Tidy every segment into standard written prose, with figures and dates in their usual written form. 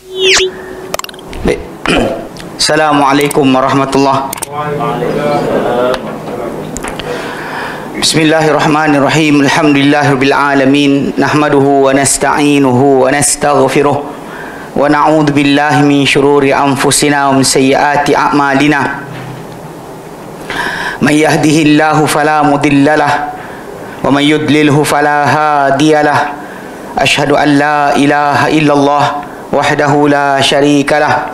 Baik. Assalamualaikum warahmatullahi wabarakatuh. Bismillahirrahmanirrahim. Alhamdulillahirabbil alamin. Nahmaduhu wa nasta'inuhu wa nastaghfiruh. Wa na'udzu billahi min syururi anfusina wa min sayyiati a'malina. May yahdihillahu fala mudhillalah wa may yudlilhu fala hadiyalah. Asyhadu an la ilaha illallah wahdahu la syarikalah.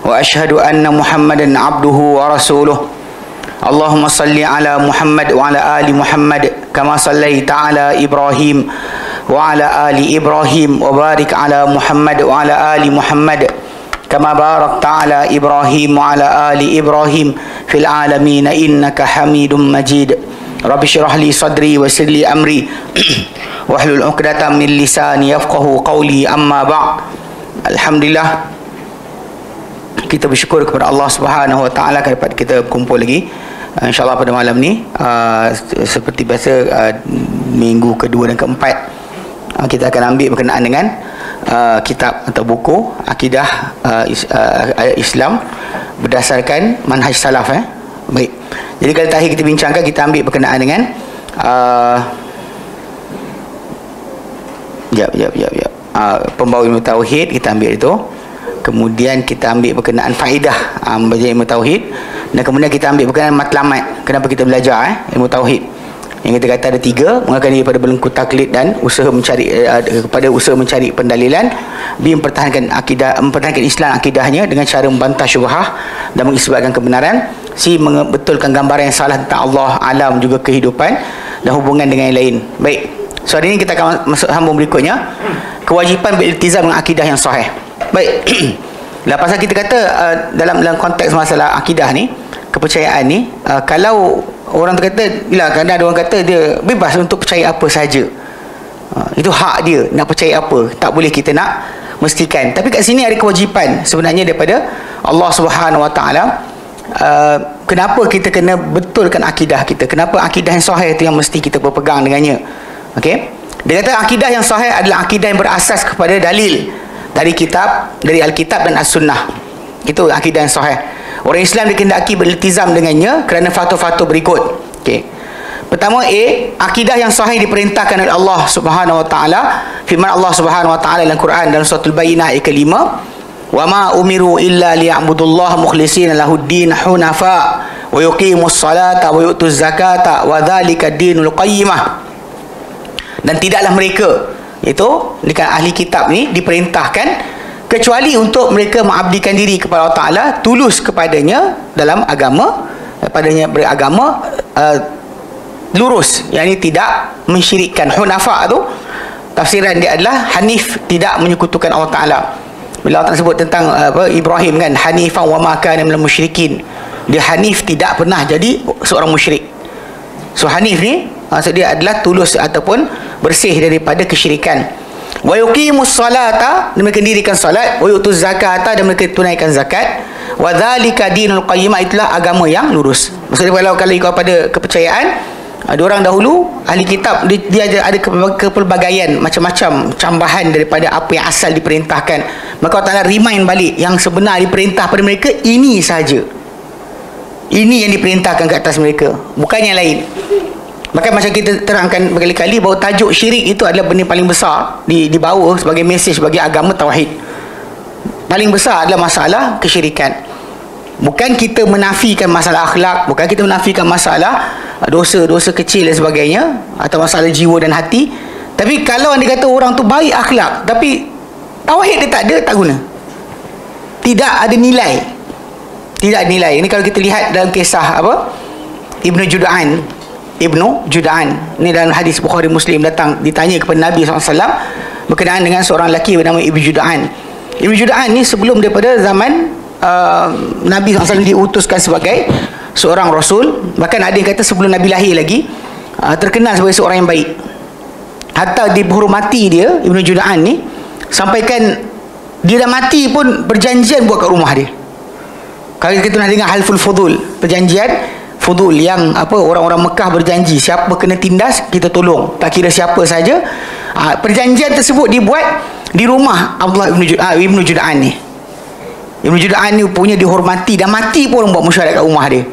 Wa asyhadu anna Muhammadan abduhu wa rasuluh. Allahumma salli ala Muhammad wa ala ali Muhammad kama sallaita ala Ibrahim wa ala ali Ibrahim wa barik ala Muhammad wa ala ali Muhammad kama barakta ala Ibrahim wa ala ali Ibrahim fil alamin innaka Hamidum Majid. Rabbi shrah li sadri wa yassir li amri wahlul 'uqdatam min lisani yafqahu qawli. Amma ba'd. Alhamdulillah, kita bersyukur kepada Allah Subhanahu wa taala kerana dapat kita berkumpul lagi insyaallah pada malam ni. Seperti biasa, minggu kedua dan keempat kita akan ambil berkenaan dengan kitab atau buku akidah Islam berdasarkan manhaj salaf. Baik. Jadi kali terakhir kita bincangkan, kita ambil berkenaan dengan pembawa ilmu tauhid, kita ambil itu. Kemudian kita ambil berkenaan faedah membaca ilmu tauhid, dan kemudian kita ambil berkenaan matlamat, kenapa kita belajar ilmu tauhid. Yang kita kata ada tiga: menggunakan diri pada belenggu taklid dan usaha mencari kepada usaha mencari pendalilan. B, mempertahankan akidah, mempertahankan Islam akidahnya dengan cara membantah syubhah dan mengisbatkan kebenaran. C, membetulkan gambaran yang salah tentang Allah, alam, juga kehidupan dan hubungan dengan yang lain. Baik, so hari ini kita akan masuk sambung berikutnya, kewajipan beriltizam dengan akidah yang sahih. Baik. Lah, pasal kita kata dalam konteks masalah akidah ni, kepercayaan ni, kalau orang tu kata, bila kadang ada orang kata dia bebas untuk percaya apa saja, itu hak dia nak percaya apa, tak boleh kita nak mestikan. Tapi kat sini ada kewajipan sebenarnya daripada Allah Subhanahu Wa Taala. Kenapa kita kena betulkan akidah kita? Kenapa akidah yang sahih itu yang mesti kita berpegang dengannya? Okey, dia kata akidah yang sahih adalah akidah yang berasas kepada dalil dari kitab, dari Alkitab dan As-Sunnah. Itu akidah yang sahih. Orang Islam dikehendaki beriltizam dengannya kerana faktor-faktor berikut. Okey. Pertama, akidah yang sahih diperintahkan oleh Allah Subhanahu Wa Taala. Firman Allah Subhanahu Wa Taala dalam Quran dalam surah Al-Bayyinah ayat ke-5, "Wa ma umiru illa liya'budullaha mukhlishina lahud-din hunafa wa yuqimus salata wa yu'tuz zakata wa dzalika dinul qayyimah." Dan tidaklah mereka, itu ahli kitab ni, diperintahkan kecuali untuk mereka mengabdikan diri kepada Allah Ta'ala, tulus kepadanya dalam agama, padanya beragama lurus, yakni tidak mensyirikkan. Hunafa tu tafsiran dia adalah hanif, tidak menyekutukan Allah Ta'ala. Bila Allah sebut tentang Ibrahim kan, hanifan wa ma kana minal musyrikin, dia hanif, tidak pernah jadi seorang musyrik. So hanif ni maksud dia adalah tulus ataupun bersih daripada kesyirikan. Wa yuqimus salata, mereka dirikan salat, wa yutuz zakata, dan mereka tunaikan zakat. Wa dzalika dinul qayyimah, itulah agama yang lurus. Maksudnya kalau ikut pada kepercayaan, ada orang dahulu ahli kitab, dia ada kepelbagaian macam-macam cambahan daripada apa yang asal diperintahkan. Maka Allah Ta'ala remind balik yang sebenar diperintah pada mereka ini saja. Ini yang diperintahkan ke atas mereka, bukan yang lain. Maka macam kita terangkan berkali-kali bahawa tajuk syirik itu adalah benda paling besar dibawa sebagai mesej bagi agama tauhid. Paling besar adalah masalah kesyirikan. Bukan kita menafikan masalah akhlak, bukan kita menafikan masalah dosa-dosa kecil dan sebagainya, atau masalah jiwa dan hati. Tapi kalau anda kata orang tu baik akhlak tapi tauhid dia tak ada, tak guna. Tidak ada nilai. Tidak ada nilai. Ini kalau kita lihat dalam kisah Ibnu Jud'an. Ini dalam hadis Bukhari Muslim, datang ditanya kepada Nabi SAW berkenaan dengan seorang lelaki bernama Ibnu Jud'an. Ibnu Jud'an ni sebelum daripada zaman Nabi SAW diutuskan sebagai seorang Rasul, bahkan ada yang kata sebelum Nabi lahir lagi, terkenal sebagai seorang yang baik. Hatta dihormati dia, Ibnu Jud'an ni, sampaikan dia dah mati pun perjanjian buat kat rumah dia. Kalau kita pernah dengar Halful Fudul, perjanjian Fudul yang orang-orang Mekah berjanji siapa kena tindas kita tolong, tak kira siapa saja, Perjanjian tersebut dibuat di rumah Abdullah Ibnu Jud'an ni. Ibnu Jud'an ni punya dihormati, dan mati pun orang buat mesyuarat kat rumah dia.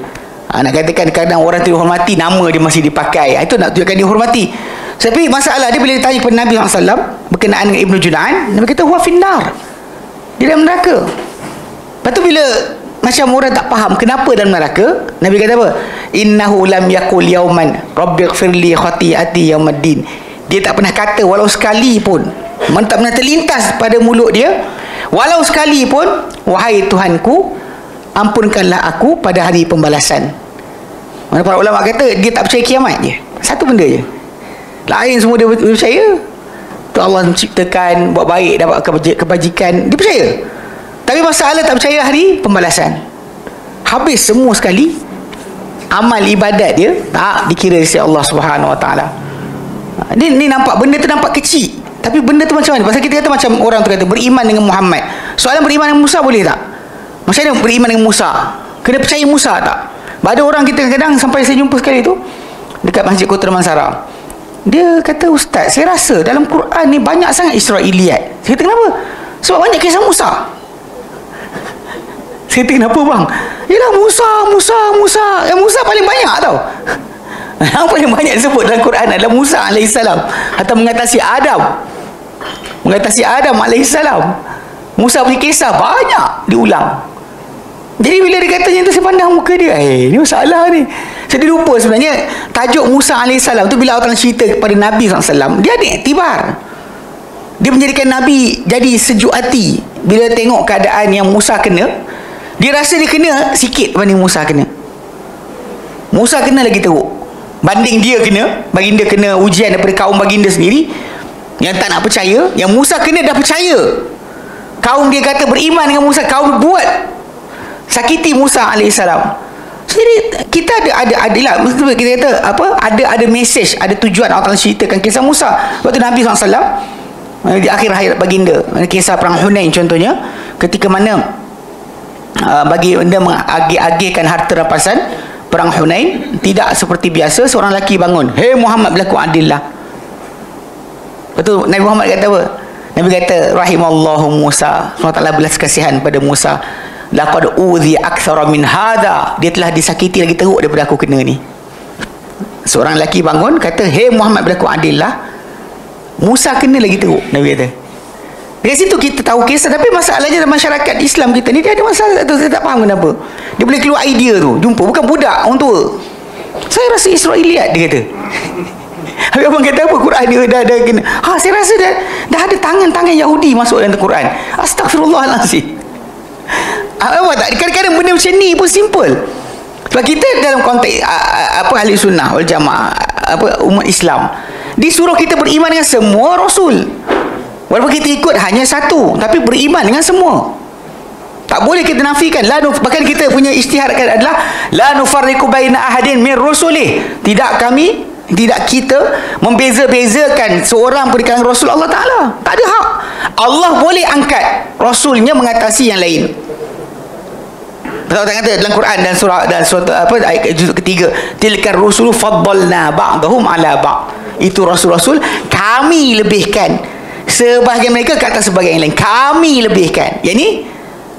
Nak katakan kadang orang tu dihormati, nama dia masih dipakai. Itu nak tunjukkan dihormati. Tapi masalah dia, bila ditanya kepada Nabi SAW berkenaan dengan Ibnu Jud'an, Nabi kata huwa finnar, dia dalam neraka. Lepas tu bila macam orang tak faham kenapa dalam neraka, Nabi kata apa? Innahu lam yakul yauman rabbighfirli khati'ati yaumaddin. Dia tak pernah kata walau sekali pun, tak pernah terlintas pada mulut dia, walau sekali pun, wahai Tuhanku, ampunkanlah aku pada hari pembalasan. Mana para ulama kata dia tak percaya kiamat je. Satu benda je. Lain semua dia percaya. Tu Allah menciptakan, buat baik, dapat kebajikan, dia percaya. Tapi masalah tak percaya hari pembalasan. Habis semua sekali. Amal ibadat dia tak dikira di sisi Allah Subhanahu Wa Taala. Ni nampak benda tu nampak kecil, tapi benda tu macam mana? Pasal kita kata macam orang tu kata beriman dengan Muhammad. Soalan beriman dengan Musa boleh tak? Macam mana beriman dengan Musa? Kena percaya Musa tak? Ada orang kita kadang sampai saya jumpa sekali tu dekat Masjid Kota Damansara. Dia kata, Ustaz, saya rasa dalam Quran ni banyak sangat Israiliyat. Saya kata, kenapa? Sebab banyak kisah Musa. Saya kata, kenapa bang? Yelah Musa. Yang Musa paling banyak tau. Yang paling banyak disebut dalam Quran adalah Musa AS, atau mengatasi Adam AS. Musa punya kisah banyak diulang. Jadi bila dia katanya tu, saya pandang muka dia, ni masalah ni. Saya lupa sebenarnya tajuk Musa AS tu, bila Allah cerita kepada Nabi SAW, dia ada iktibar. Dia menjadikan Nabi jadi sejuk hati. Bila tengok keadaan yang Musa kena, dia rasa dia kena sikit berbanding Musa kena. Musa kena lagi teruk banding dia kena. Baginda kena ujian daripada kaum baginda sendiri yang tak nak percaya. Yang Musa kena dah percaya. Kaum dia kata beriman dengan Musa, kaum buat sakiti Musa AS. Jadi kita ada kita kata apa, ada message, ada tujuan Allah ceritakan kisah Musa. Waktu Nabi SAW di akhir hayat baginda, kisah perang Hunain contohnya, ketika mana baginda mengagih-agihkan harta rampasan perang Hunain, tidak seperti biasa seorang lelaki bangun, "Hei Muhammad, berlaku adillah." Betul, Nabi Muhammad kata apa? Nabi kata, rahimallahu Musa, Allah belas kasihan pada Musa, laqad udhi akthara min hadha, dia telah disakiti lagi teruk daripada aku kena ni. Seorang lelaki bangun kata, "Hei Muhammad, berlaku adillah." Musa kena lagi teruk, Nabi kata. Dari situ kita tahu kisah. Tapi masalahnya dalam masyarakat Islam kita ni, dia ada masalah tu, saya tak faham kenapa dia boleh keluar idea tu, jumpa bukan budak, orang tua. Saya rasa Israiliyat, dia kata. Habis abang kata apa? Quran dia dah kena. Saya rasa dah ada tangan-tangan Yahudi masuk dalam Quran. Astagfirullahalazim. Apa tak? Kadang-kadang benda macam ni pun simple. Sebab kita dalam konteks ahli sunnah wal jamaah, umat Islam, disuruh kita beriman dengan semua Rasul. Walaupun kita ikut hanya satu, tapi beriman dengan semua. Tak boleh kita nafikan. Bahkan kita punya ijtihad adalah la nufarriqu baina ahadin min rusulih. Tidak kita membeza-bezakan seorang pun di kalangan Rasul Allah Ta'ala. Tak ada hak. Allah boleh angkat Rasulnya mengatasi yang lain. Betul tak kata dalam Quran dan surah ayat juzuk ketiga, tilkar rusulu faddalna ba'dahum ala ba'. Itu rasul-rasul kami lebihkan sebahagian mereka ke atas sebahagian yang lain. Kami lebihkan. Yang ni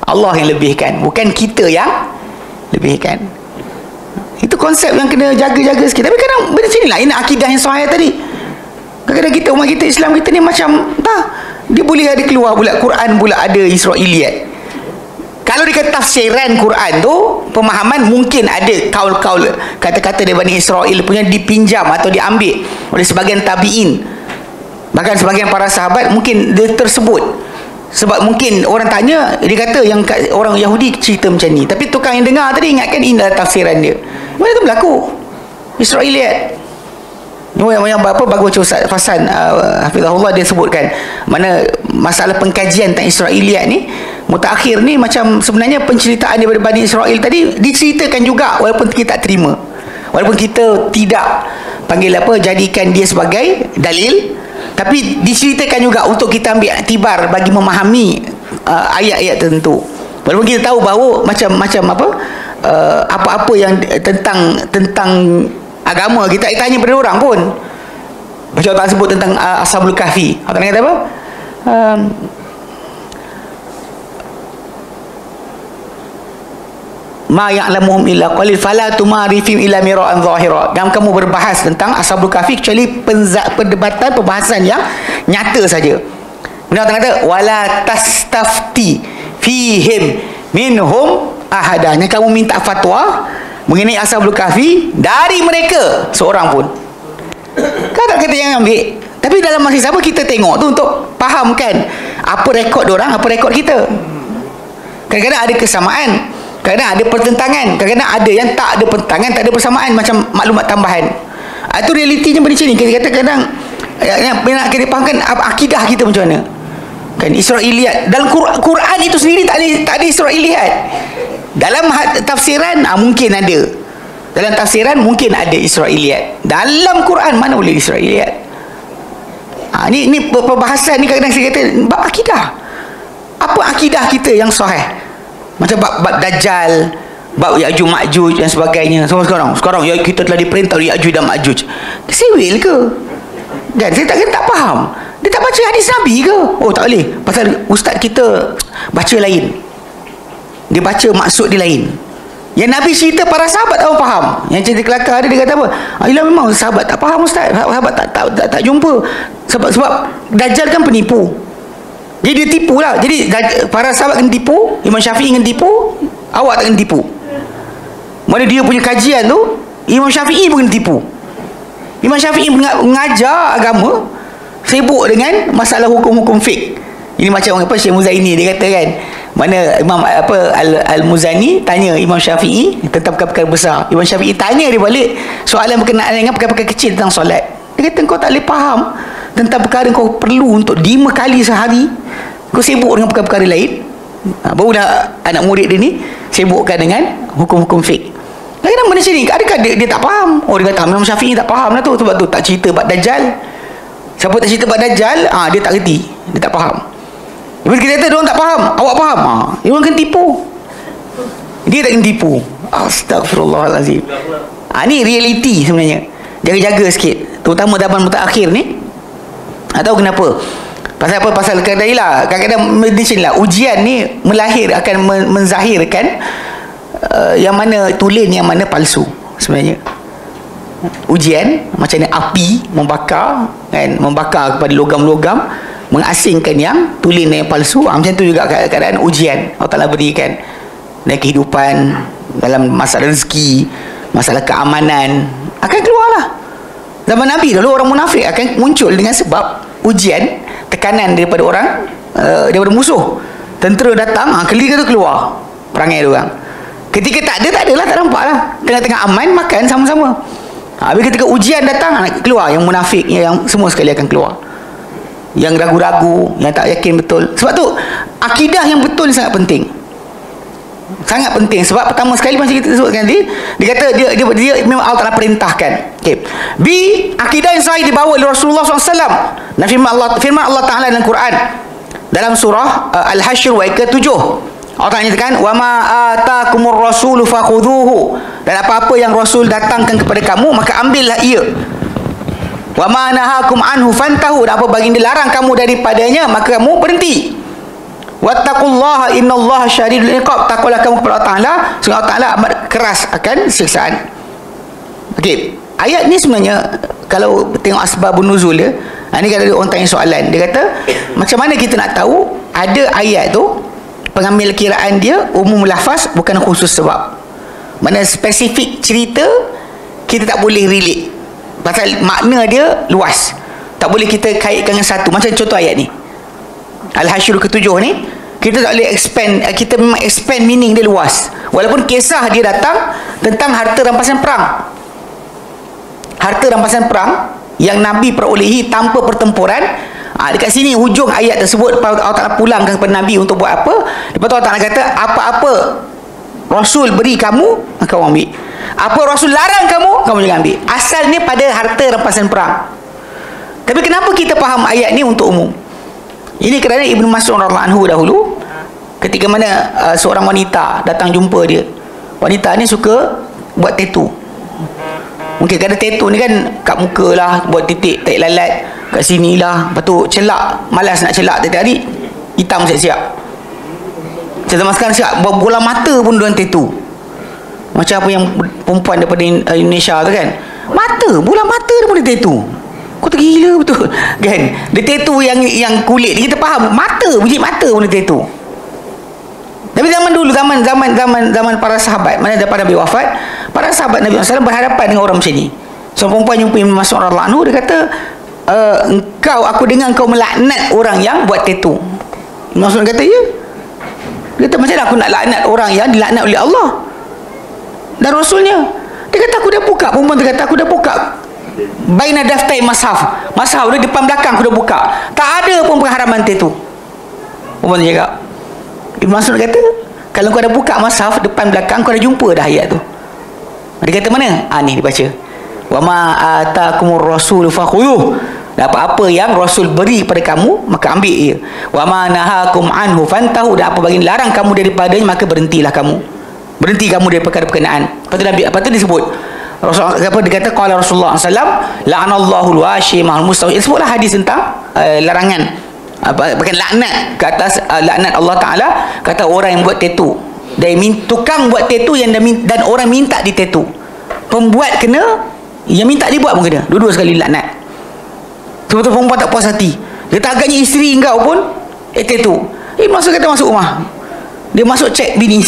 Allah yang lebihkan, bukan kita yang lebihkan. Itu konsep yang kena jaga-jaga sikit. Tapi kadang benda sini lah, ini akidah yang sahih tadi. Kadang-kadang kita, umat kita, Islam kita ni macam dia boleh ada keluar pula Quran pula ada Israiliyat. Kalau dekat tafsiran Quran tu, pemahaman mungkin ada kaul-kaul, kata-kata dari Bani Israel punya dipinjam atau diambil oleh sebagian tabi'in. Bahkan sebagian para sahabat mungkin dia tersebut. Sebab mungkin orang tanya, dia kata yang orang Yahudi cerita macam ni. Tapi tukang yang dengar tadi ingatkan ini adalah tafsiran dia. Mana tu berlaku? Israiliyat. Yang bagus Ustaz Fasan hafizahullah, dia sebutkan mana masalah pengkajian tentang Israiliyat ni, mutakhir ni, macam sebenarnya penceritaan daripada Bani Israel tadi diceritakan juga walaupun kita tak terima, walaupun kita tidak jadikan dia sebagai dalil, tapi diceritakan juga untuk kita ambil iktibar bagi memahami ayat-ayat tertentu. Walaupun kita tahu bahawa apa-apa yang tentang agama kita tanya pada orang pun. Baca Allah sebut tentang Ashabul Kahfi. Allah kata apa? Ma ya'lamuhum illa qalil fala tumari fihim illa mira'an zahira. Dan kamu berbahas tentang Ashabul Kahfi kecuali perdebatan, perbahasan yang nyata saja. Kemudian Allah kata wala tastafti fihim minhum ahadanya, kamu minta fatwa mengenai Ashabul Kahfi dari mereka seorang pun. Kata yang ambil. Tapi dalam masa sama kita tengok tu untuk fahamkan apa rekod orang, apa rekod kita. Kadang-kadang ada kesamaan, kadang-kadang ada pertentangan, kadang-kadang ada yang tak ada pertentangan, tak ada persamaan, macam maklumat tambahan. Itu realitinya macam ni. Kita kata kadang yang nak kita fahamkan akidah kita macam mana. Kan Israiliyat dalam Quran itu sendiri tak ada Israiliyat. Dalam tafsiran mungkin ada. Dalam tafsiran mungkin ada Israiliyat. Dalam Quran mana boleh Israiliyat? Ni perbahasan ni kadang-kadang saya kata bab akidah. Apa akidah kita yang sahih? Macam bab Dajjal, bab Ya'juj Ma'juj dan sebagainya. Sekarang ya kita telah diperintah Ya'juj dan Ma'juj. Sewil ke? Dan saya tak faham. Dia tak baca hadis Nabi ke? Oh tak boleh. Pasal ustaz kita baca lain. Dia baca maksud dia lain. Yang Nabi cerita para sahabat tak faham. Yang cerita kelakar dia kata apa? Ialah memang sahabat tak faham ustaz. Sahabat tak jumpa. Sebab Dajjal kan penipu. Jadi dia tipu lah. Jadi para sahabat kena tipu, Imam Syafi'i kena tipu, awak tak kena tipu. Mana dia punya kajian tu, Imam Syafi'i pun kena tipu. Imam Syafi'i mengajar agama, sibuk dengan masalah hukum-hukum fiqh. Ini macam apa Syekh Muzaini dia kata kan, mana Imam Al-Muzani tanya Imam Syafi'i tentang perkara-perkara besar. Imam Syafi'i tanya dia balik soalan berkenaan dengan perkara-perkara kecil tentang solat. Dia kata kau tak boleh faham tentang perkara kau perlu untuk 5 kali sehari, kau sibuk dengan perkara-perkara lain. Barulah anak murid dia ni sibukkan dengan hukum-hukum fiqh. Kadang-kadang benda sini adakah dia tak faham? Oh dia kata Imam Syafi'i tak faham lah tu, sebab tu tak cerita bab Dajjal. Siapa tak cerita bab Dajjal, dia tak reti, dia tak faham. Bila kita kata diorang tak faham, awak faham, diorang kena tipu. Dia tak kena tipu. Astagfirullahalazim. Ni realiti sebenarnya. Jaga-jaga sikit, terutama zaman mutakhir ni. Tak tahu kenapa. Pasal apa? Pasal kadang-kadang medicine lah, ujian ni akan menzahirkan yang mana tulen, yang mana palsu sebenarnya. Ujian macam ni, api membakar kan, membakar kepada logam-logam, mengasingkan yang tulen yang palsu. Macam tu juga keadaan ujian Allah Ta'ala berikan dalam kehidupan, dalam masalah rezeki, masalah keamanan, akan keluarlah. Zaman Nabi dulu orang munafik akan muncul dengan sebab ujian, tekanan daripada orang, daripada musuh. Tentera datang, kali-kali keluar perangai dia orang. Ketika tak adalah, tak nampak lah. Tengah-tengah aman, makan sama-sama. Habis ketika ujian datang, keluar yang munafik, yang semua sekali akan keluar. Yang ragu-ragu, yang tak yakin betul. Sebab tu akidah yang betul ni sangat penting. Sangat penting. Sebab pertama sekali macam kita sebutkan tadi, dia kata dia memang Allah Ta'ala perintahkan. Okay. B, akidah yang sahih dibawa oleh Rasulullah SAW. Dan firman Allah Ta'ala dalam Quran, dalam surah Al-Hashr ayat ke-7, Allah Ta'ala nyatakan, wa ma atakumur rasulu fakhudhuhu, dan apa-apa yang Rasul datangkan kepada kamu, maka ambillah ia. Wa ma nahakum anhu fantahu, dan apa baginda larang kamu daripadanya, maka kamu berhenti. Wattaqullaha innallaha syadidul iqab, takwalah kamu kepada Allah Ta'ala, sungguh Allah Ta'ala amat keras akan siksaan. Okey, ayat ni sebenarnya kalau tengok asbabun nuzul dia, ni kalau orang tanya soalan, dia kata macam mana kita nak tahu ada ayat tu pengambil kiraan dia umum lafaz, bukan khusus sebab. Mana spesifik cerita kita tak boleh relate, pasal makna dia luas, tak boleh kita kaitkan dengan satu. Macam contoh ayat ni Al-Hashr ke-7 ni, kita tak boleh expand, kita memang expand meaning dia luas. Walaupun kisah dia datang tentang harta rampasan perang, harta rampasan perang yang Nabi perolehi tanpa pertempuran. Dekat sini hujung ayat tersebut Allah Ta'ala pulangkan kepada Nabi untuk buat apa. Lepas tu Allah Ta'ala kata, apa-apa Rasul beri kamu, kamu ambil. Apa Rasul larang kamu, kamu jangan ambil. Asalnya pada harta rampasan perang. Tapi kenapa kita faham ayat ni untuk umum? Ini kerana Ibnu Mas'ud radhiyallahu anhu dahulu, ketika mana seorang wanita datang jumpa dia. Wanita ni suka buat tattoo. Mungkin kadang tattoo ni kan kat muka lah, buat titik tarik lalat kat sini lah, lepas tu celak, malas nak celak tiap hari, hitam siap-siap. Zaman sekarang siap buat bola mata pun dengan tattoo. Macam apa yang perempuan daripada Indonesia tu kan, mata, bola mata dia pun dia tattoo. Kau tergila betul kan? Dia tattoo yang kulit ni kita faham, mata, biji mata pun dia tattoo. Tapi zaman dulu, zaman para sahabat, mana daripada Nabi wafat, para sahabat Nabi SAW berhadapan dengan orang macam ni. Seorang perempuan jumpa Ibn Mas'ud radhiyallahu anhu, dia kata, aku dengar engkau melaknat orang yang buat tattoo. Ibn Mas'ud kata, ya. Dia kata, macam mana aku nak laknat orang yang dilaknat oleh Allah dan Rasulnya? Dia kata, aku dah buka. Perempuan dia kata, aku dah buka baina daftai mashaf dia depan belakang aku dah buka, tak ada pun pengharaman tattoo. Perempuan dia cakap, Ibn Mas'ud kata, kalau kau dah buka mashaf depan belakang, kau dah jumpa dah ayat tu. Dia kata mana? Ni dibaca, wa ma atakumur rasul fakhudhuh, apa-apa yang Rasul beri kepada kamu maka ambil ia, wa ma nahakum anhu fantahu, dan apa bagi larang kamu daripadanya maka berhenti kamu dari perkara berkenaan. Lepas tu disebut Rasul, dia kata qala Rasulullah sallallahu la'anallahu al-washimah al-mustawid. Sebutlah hadis tentang larangan, bukan laknat, ke atas laknat Allah Ta'ala kata orang yang buat tattoo, dan tukang buat tattoo dan orang minta di tattoo. Pembuat kena, yang minta dibuat pun kena, dua-dua sekali laknat. Sebab tu perempuan tak puas hati, dia kata agaknya isteri engkau pun tattoo. Masuk kata masuk rumah, dia masuk cek bini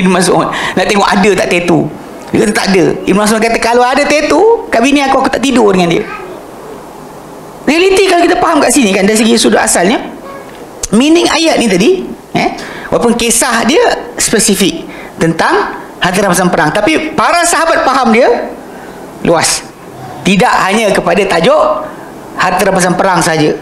masuk nak tengok ada tak tattoo. Dia kata tak ada. Ibn Mas'ud kata kalau ada tattoo kat bini aku tak tidur dengan dia. Realiti kalau kita faham kat sini kan, dari segi sudut asalnya, meaning ayat ni tadi, walaupun kisah dia spesifik tentang harta rampasan perang, tapi para sahabat faham dia luas, tidak hanya kepada tajuk harta rampasan perang saja.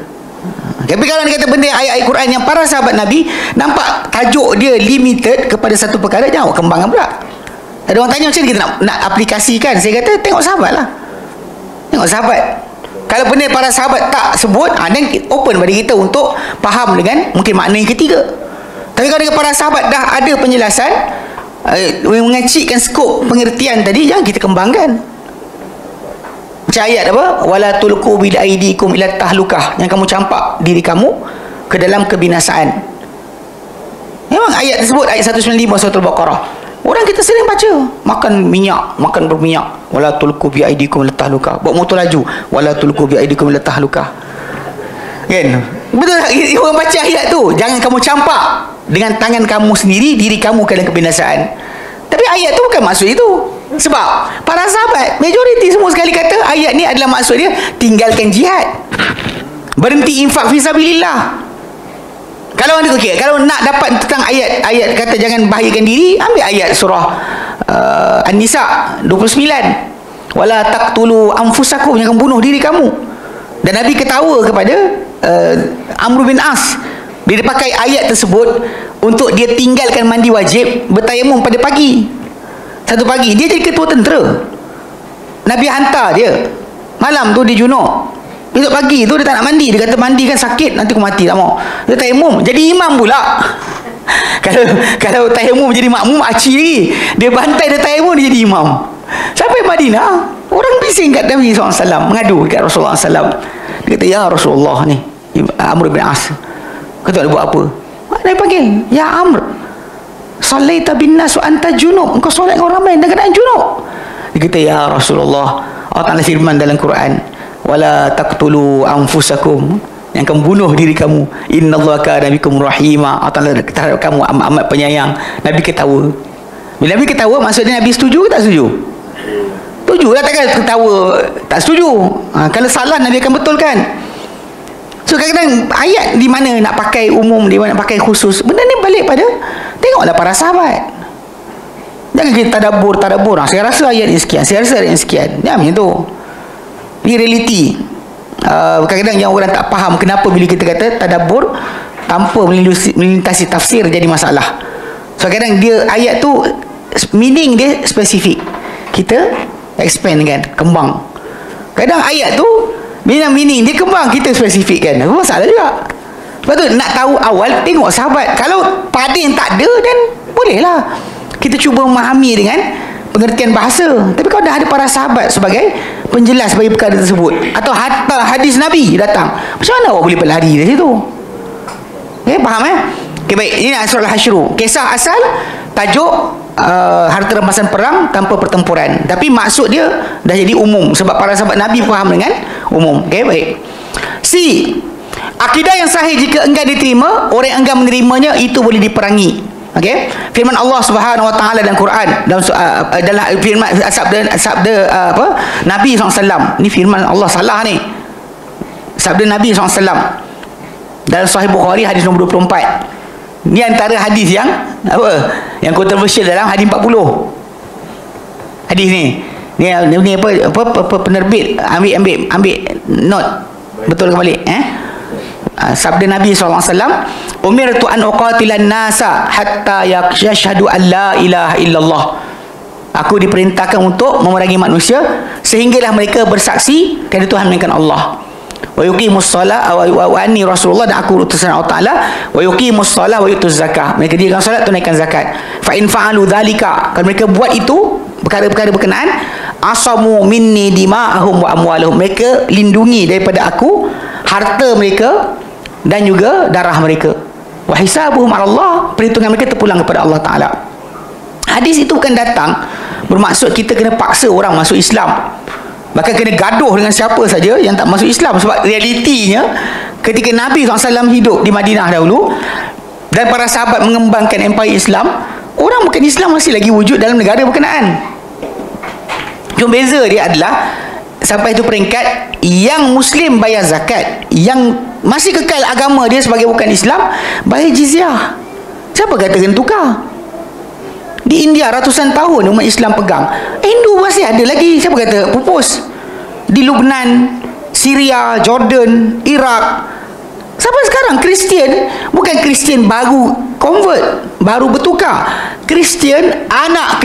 Tapi kalau dia kata benda ayat-ayat Quran yang para sahabat Nabi nampak tajuk dia limited kepada satu perkara, jangan kembangkan pula. Ada orang tanya macam ni kita nak aplikasikan, saya kata tengok sahabat lah, tengok sahabat. Kalau benda para sahabat tak sebut, dan open bagi kita untuk faham dengan mungkin makna yang ketiga. Tapi kalau dengan para sahabat dah ada penjelasan, mengecikkan skop pengertian tadi, jangan kita kembangkan. Macam ayat apa? Wala tulqu bi aidikum ila tahlukah, yang kamu campak diri kamu ke dalam kebinasaan. Memang ayat tersebut, ayat 195 surah Al-Baqarah. Orang kita sering baca, makan berminyak, wala tulqu bi aidikum ila tahlukah. Bawa motor laju, wala tulqu bi aidikum ila tahlukah. Kan? Betul tak? Orang baca ayat tu, jangan kamu campak dengan tangan kamu sendiri diri kamu ke dalam kebinasaan. Tapi ayat tu bukan maksud itu. Sebab para sahabat majoriti semua sekali kata ayat ni adalah maksud dia tinggalkan jihad, berhenti infak fisabilillah. Kalau anda kalau nak dapat tentang ayat kata jangan bahayakan diri, ambil ayat surah An-Nisa 29, wala taqtulu anfusakum, jangan bunuh diri kamu. Dan Nabi ketawa kepada Amr bin As bila dia pakai ayat tersebut untuk dia tinggalkan mandi wajib, bertayamum pada pagi. Satu pagi dia jadi ketua tentera, Nabi hantar dia, malam tu dia junub, besok pagi tu dia tak nak mandi, dia kata mandi kan sakit, nanti aku mati, tak mau. Dia tayamum, jadi imam pula. Kalau tayamum jadi makmum, aci lagi. Dia bantai dia tayamum, dia jadi imam. Sampai Madinah, orang bising kat Nabi SAW, mengadu kat Rasulullah SAW. Dia kata, ya Rasulullah ni, Amr bin As, kata dia buat apa? Nabi panggil, ya Amr, salaita bin nas wa anta junub, engkau solat dengan orang ramai dan keadaan junub. Dia kata, ya Rasulullah, Allah Ta'ala firman dalam Quran, wala taqtulu anfusakum, yang kamu bunuh diri kamu, innallaha kana bikum rahima, Allah Ta'ala terhadap kamu amat penyayang. Nabi ketawa. Bila Nabi ketawa, maksudnya Nabi setuju ke tak setuju? Setuju lah, takkan ketawa tak setuju. Kalau salah Nabi akan betulkan. So kadang-kadang ayat di mana nak pakai umum, di mana nak pakai khusus, benda ni balik pada tengoklah para sahabat. Jangan kita tadabbur. Saya rasa ayat ni sekian, saya rasa ayat ni sekian. Jangan macam tu. Ini realiti. Kadang-kadang yang orang tak faham kenapa bila kita kata tadabbur tanpa melintasi tafsir jadi masalah. So kadang dia ayat tu meaning dia spesifik, kita expand kan, kembang. Kadang ayat tu meaning dia kembang, kita spesifikkan, masalah juga. Lepas tu nak tahu awal, tengok sahabat. Kalau pada yang tak ada, dan bolehlah kita cuba memahami dengan pengertian bahasa, tapi kalau dah ada para sahabat sebagai penjelas bagi perkara tersebut, atau hatta hadis Nabi datang, macam mana awak boleh berlari dari situ? Faham Okay, baik. Ini surah Al-Hasyr. Kisah asal, tajuk harta rampasan perang tanpa pertempuran, tapi maksud dia dah jadi umum sebab para sahabat Nabi faham dengan umum. Baik. C, akidah yang sahih jika enggan diterima, orang yang enggan menerimanya itu boleh diperangi. Firman Allah Subhanahu Wa Taala dalam Quran, dalam firman sabda Nabi SAW. Ni firman Allah, salah ni. Sabda Nabi SAW dalam Sahih Bukhari hadis nombor 24. Ni antara hadis yang yang kontroversial dalam hadis 40. Hadis ni penerbit ambil note, betul kembali. Sabda Nabi SAW, umirtu an uqatilan nasa hatta yashhadu an la ilaha illallah. Aku diperintahkan untuk memerangi manusia sehinggalah mereka bersaksi tiada Tuhan melainkan Allah, wa yuqimus salat wa anni rasulullah, dan aku utusan Allah Taala, wa yuqimus salat wa yutuz zakah. Mereka dirikan solat, tunaikan zakat. Fa in fa'alu dzalika, kalau mereka buat itu perkara-perkara berkenaan, asamu minni dima'ahum wa amwaluhum, mereka lindungi daripada aku harta mereka dan juga darah mereka. Wa hisabuhum 'ala Allah, perhitungan mereka terpulang kepada Allah Taala. Hadis itu bukan datang bermaksud kita kena paksa orang masuk Islam, bahkan kena gaduh dengan siapa saja yang tak masuk Islam. Sebab realitinya ketika Nabi SAW hidup di Madinah dahulu dan para sahabat mengembangkan empire Islam, orang bukan Islam masih lagi wujud dalam negara berkenaan. Cuma beza dia adalah sampai itu peringkat yang Muslim bayar zakat, yang masih kekal agama dia sebagai bukan Islam bayar jizyah. Siapa kata kena tukar? Di India ratusan tahun umat Islam pegang, Hindu masih ada lagi. Siapa kata pupus? Di Lebanon, Syria, Jordan, Iraq, sampai sekarang Kristian, bukan Kristian baru convert, baru bertukar. Kristian, anak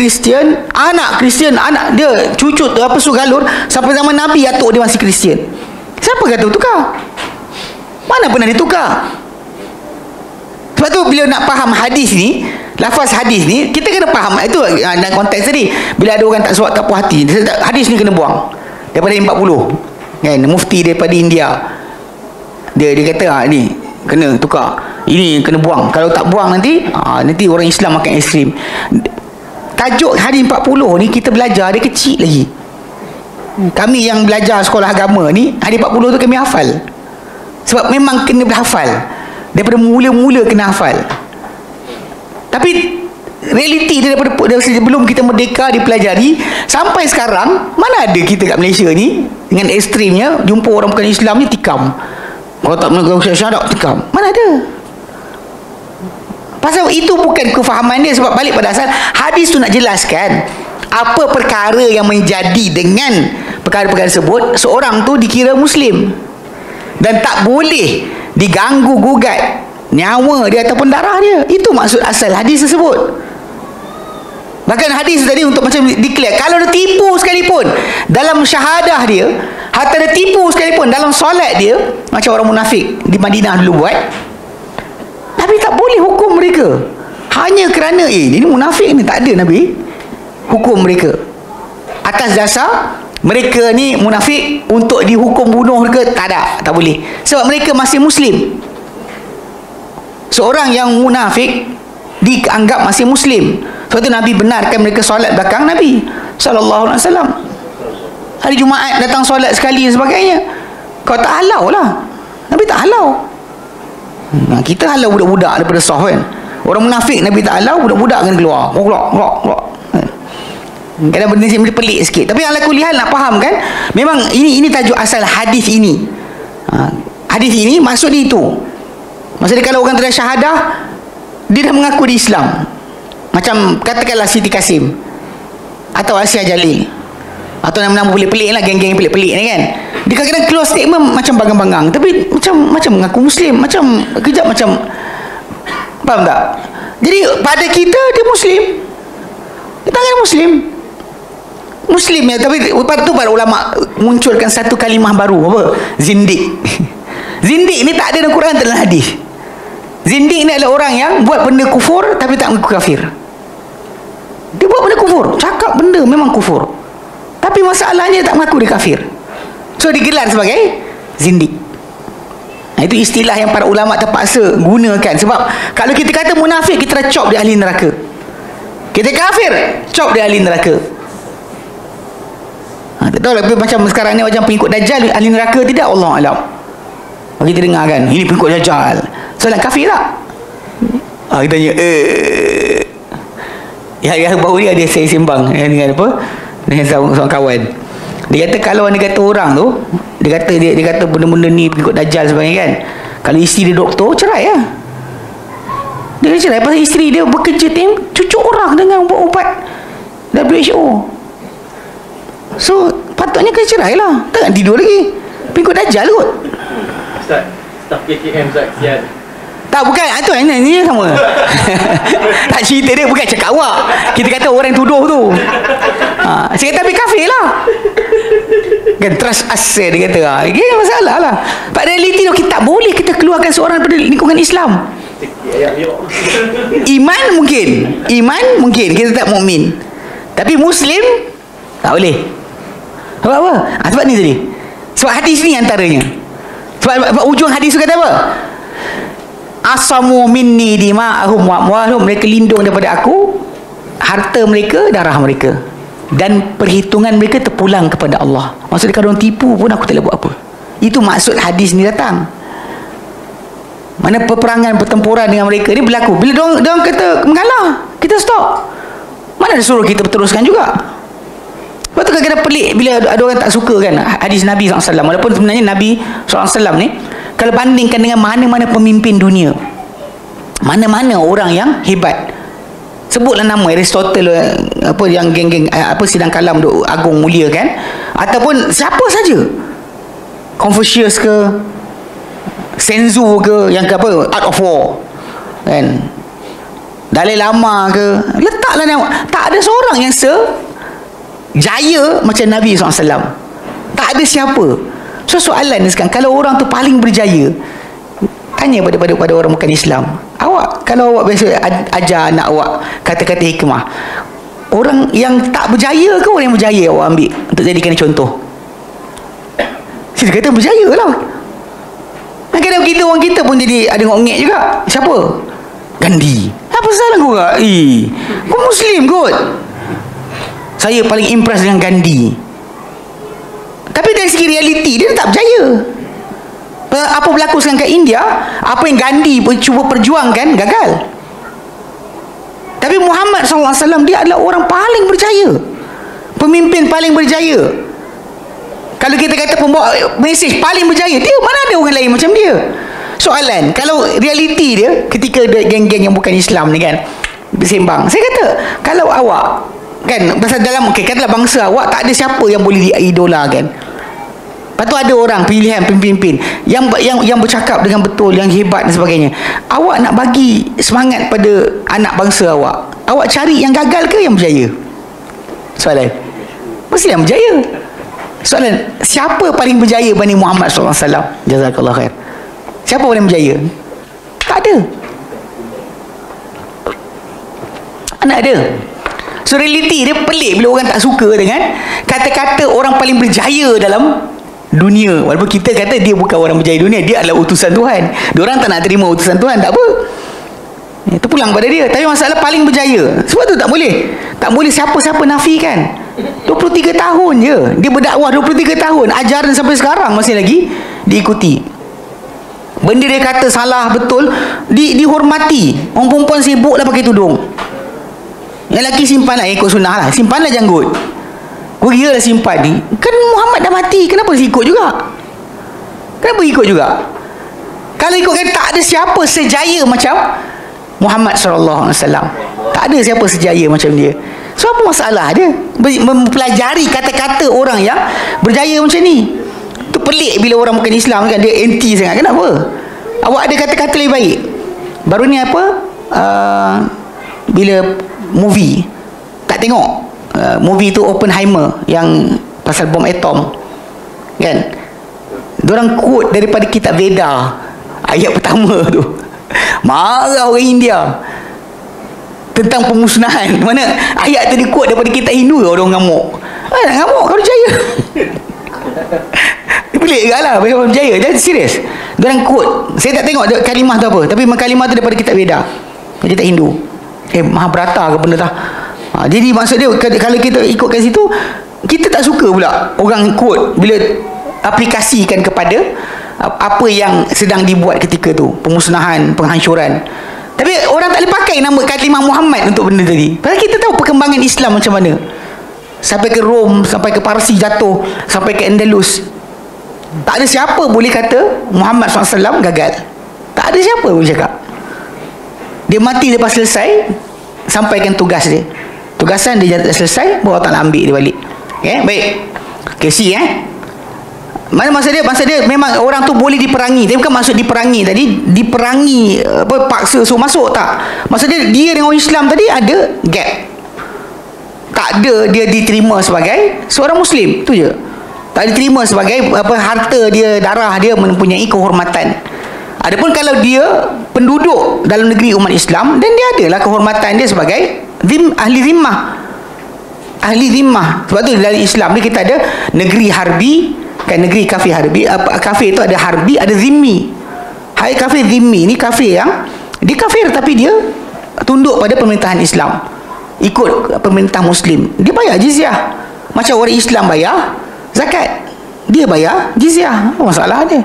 dia cucu Sugalur sampai zaman Nabi atuk dia masih Kristian. Siapa kata tukar? Mana pernah ditukar? Sebab tu bila nak faham hadis ni, lafaz hadis ni, kita kena faham itu dalam konteks tadi. Bila ada orang tak suat, tak puas hati, hadis ni kena buang daripada 40 kan. Mufti daripada India, dia kata ni kena tukar, ini kena buang. Kalau tak buang nanti orang Islam akan ekstrim. Tajuk hadis 40 ni kita belajar dia kecil lagi. Kami yang belajar sekolah agama ni, hadis 40 tu kami hafal. Sebab memang kena berhafal. Daripada mula-mula kena hafal. Tapi realiti dia daripada sebelum kita merdeka dipelajari sampai sekarang, mana ada kita kat Malaysia ni dengan ekstrimnya jumpa orang bukan Islam ni tikam. Kalau tak mengaku syahadat tikam. Mana ada? Pasal itu bukan kefahaman dia. Sebab balik pada asal hadis tu nak jelaskan apa perkara yang menjadi dengan perkara-perkara tersebut seorang tu dikira Muslim dan tak boleh diganggu gugat nyawa dia ataupun darah dia. Itu maksud asal hadis tersebut. Bahkan hadis tadi untuk macam declare, kalau dia tipu sekalipun dalam syahadah dia, hatta dia tipu sekalipun dalam solat dia, macam orang munafik di Madinah dulu buat, Nabi tak boleh hukum mereka hanya kerana ini munafik ni. Tak ada Nabi hukum mereka atas dasar mereka ni munafik untuk dihukum bunuh ke, tak ada, tak boleh. Sebab mereka masih Muslim. Seorang yang munafik dianggap masih Muslim. Sebab tu Nabi benarkan mereka solat belakang Nabi SAW. Hari Jumaat datang solat sekali dan sebagainya. Kau tak halau lah. Nabi tak halau. Kita halau budak-budak daripada sah kan. Orang munafik Nabi tak halau, budak-budak kan keluar. Keluar. Kadang benda ni pelik sikit. Tapi ala kuliah nak faham kan, memang ini tajuk asal hadis ini. Hadis ini maksud dia itu. Maksudnya kalau orang telah syahadah, dia dah mengaku di Islam. Macam katakanlah Siti Kasim atau Asia Jalil, atau nama-nama pelik-pelik lah, geng-geng pelik-pelik ni kan. Dia kadang-kadang keluar statement macam bangang-bangang, tapi macam mengaku Muslim, macam kejap macam, faham tak? Jadi pada kita dia Muslim, kita kan Muslim ya, tapi pada tu para ulama munculkan satu kalimah baru, apa? Zindik. Zindik ni tak ada dalam Quran, tak dalam hadis. Zindik ni adalah orang yang buat benda kufur tapi tak mengaku kafir. Dia buat benda kufur kufur, cakap benda memang kufur, tapi masalahnya tak mengaku dia kafir, so digelar sebagai zindik. Itu istilah yang para ulama terpaksa gunakan. Sebab kalau kita kata munafik, kita dah cop dia ahli neraka. Kita kafir, cop dia ahli neraka. Tak tahu lah, macam sekarang ni macam pengikut Dajjal ahli neraka tidak, Allah alam. Kita dengar kan, ini pengikut Dajjal, soalan kafir tak? Kita tanya yang baru ni ada saya sembang dengan apa, dengan seorang kawan. Dia kata kalau anda kata orang tu, dia kata benda-benda ni pengikut Dajjal sebagainya kan, kalau isteri dia doktor, cerai lah. Dia cerai pasal isteri dia bekerja cucuk orang dengan ubat-ubat WHO. So patutnya kena cerai lah, takkan tidur lagi, pengikut Dajjal kot. Ustaz, staf KKM Zakian. Tak, bukan itu ini sama. Tak, cerita dia bukan cakap awak. Kita kata orang yang tuduh tu. Saya kata tapi kafir lah. Kan trust asal dia kata. Ini masalah lah. Pada realiti tu kita tak boleh kita keluarkan seorang daripada lingkungan Islam. Iman mungkin kita tak mukmin. Tapi Muslim tak boleh. Sebab apa? Sebab ni tadi. Sebab hadis ni antaranya. Sebab ujung hadis tu kata apa? Asamu minni dima'ahum wa amwalhum, mereka lindung daripada aku harta mereka, darah mereka, dan perhitungan mereka terpulang kepada Allah. Maksudnya kalau orang tipu pun aku tak boleh buat apa. Itu maksud hadis ni datang. Mana peperangan, pertempuran dengan mereka ni berlaku, bila diorang kata mengalah, kita stop. Mana ada suruh kita berteruskan juga. Lepas tu kadang-kadang pelik bila ada orang tak suka kan hadis Nabi SAW. Walaupun sebenarnya Nabi SAW ni, kalau bandingkan dengan mana-mana pemimpin dunia, mana-mana orang yang hebat, sebutlah nama Aristotle, apa yang geng-geng apa sidang kalam agung mulia kan, ataupun siapa saja, Confucius ke, Senzu ke, yang ke apa, Art of War kan, Dalai Lama ke, letaklah nama. Tak ada seorang yang jaya macam Nabi SAW. Tak ada siapa. So soalan ni sekarang, kalau orang tu paling berjaya, tanya pada orang bukan Islam, awak kalau awak biasa ajar anak awak kata-kata hikmah, orang yang tak berjaya ke orang yang berjaya awak ambil untuk jadikan contoh? Saya kata berjaya lah. Kadang-kadang kita, orang kita pun jadi ada ngok-ngek juga. Siapa? Gandhi. Apa salah kau kak? Kau Muslim kot. Saya paling impress dengan Gandhi. Tapi dari segi realiti dia tak berjaya. Apa berlaku sekarang kat India, apa yang Gandhi cuba perjuangkan gagal. Tapi Muhammad SAW dia adalah orang paling berjaya, pemimpin paling berjaya. Kalau kita kata pembawa mesej paling berjaya, dia mana ada orang lain macam dia. Soalan, kalau realiti dia ketika geng-geng yang bukan Islam ni kan bersembang, saya kata kalau awak kan pasal dalam katalah bangsa awak tak ada siapa yang boleh diidolakan. Lepas tu ada orang pilihan pemimpin yang bercakap dengan betul, yang hebat dan sebagainya. Awak nak bagi semangat pada anak bangsa awak, awak cari yang gagal ke yang berjaya? Soalan, mesti yang berjaya. Soalan, siapa paling berjaya banding Muhammad SAW? Jazakallah khair. Siapa paling berjaya? Tak ada. Mana ada? So realiti dia pelik bila orang tak suka dengan kata-kata orang paling berjaya dalam dunia. Walaupun kita kata dia bukan orang berjaya dunia, dia adalah utusan Tuhan. Diorang tak nak terima utusan Tuhan, tak apa, itu pulang pada dia. Tapi masalah paling berjaya, sebab tu tak boleh siapa-siapa nafikan. 23 tahun je dia berdakwah, 23 tahun ajaran sampai sekarang masih lagi diikuti. Benda dia kata salah betul dihormati. Orang perempuan sibuk lah pakai tudung, yang lelaki simpanlah, ikut sunnah lah, simpanlah janggut. Kau kira lah simpan ni, kan Muhammad dah mati, kenapa ikut juga? Kenapa ikut juga? Kalau ikutkan tak ada siapa sejaya macam Muhammad SAW. Tak ada siapa sejaya macam dia. So apa masalah dia mempelajari kata-kata orang yang berjaya macam ni? Tu pelik bila orang bukan Islam kan, dia anti sangat. Kenapa? Awak ada kata-kata lebih baik. Baru ni apa, bila movie tak tengok, movie tu Oppenheimer yang pasal bom atom kan, diorang quote daripada kitab Veda ayat pertama tu. Marah orang India, tentang pemusnahan. Mana ayat tu dikuat daripada kitab Hindu, orang ngamuk. Ngamuk kalau percaya. Pelik juga lah bagi orang percaya. Jangan serius. Diorang quote. Saya tak tengok kalimah tu apa, tapi kalimah tu daripada kitab Veda, kitab Hindu. Mahabharata ke benda tak. Jadi maksud dia, kalau kita ikut kat situ, kita tak suka pula orang quote bila aplikasikan kepada apa yang sedang dibuat ketika tu, pemusnahan, penghancuran. Tapi orang tak boleh pakai nama kalimah Muhammad untuk benda tadi. Padahal kita tahu perkembangan Islam macam mana. Sampai ke Rom, sampai ke Parsi jatuh, sampai ke Andalus. Tak ada siapa boleh kata Muhammad SAW gagal. Tak ada siapa boleh cakap. Dia mati lepas selesai, sampaikan tugas dia. Tugasan dia dah selesai, baru tak nak ambil dia balik. Okay, baik. Okay, see mana maksud dia memang orang tu boleh diperangi. Tapi bukan maksud diperangi tadi, diperangi paksa suruh masuk, tak. Maksud dia dengan orang Islam tadi ada gap. Tak ada dia diterima sebagai seorang Muslim, tu je. Tak diterima sebagai harta dia, darah dia mempunyai kehormatan. Adapun kalau dia penduduk dalam negeri umat Islam, dan dia adalah kehormatan dia sebagai ahli zimmah. Ahli zimmah. Sebab tu dalam Islam ni kita ada negeri harbi, kan, negeri kafir harbi. Kafir itu ada harbi, ada zimmi. Hai kafir zimmi ni kafir yang dia kafir tapi dia tunduk pada pemerintahan Islam, ikut pemerintah Muslim. Dia bayar jizyah macam orang Islam bayar zakat, dia bayar jizyah. Apa masalah dia?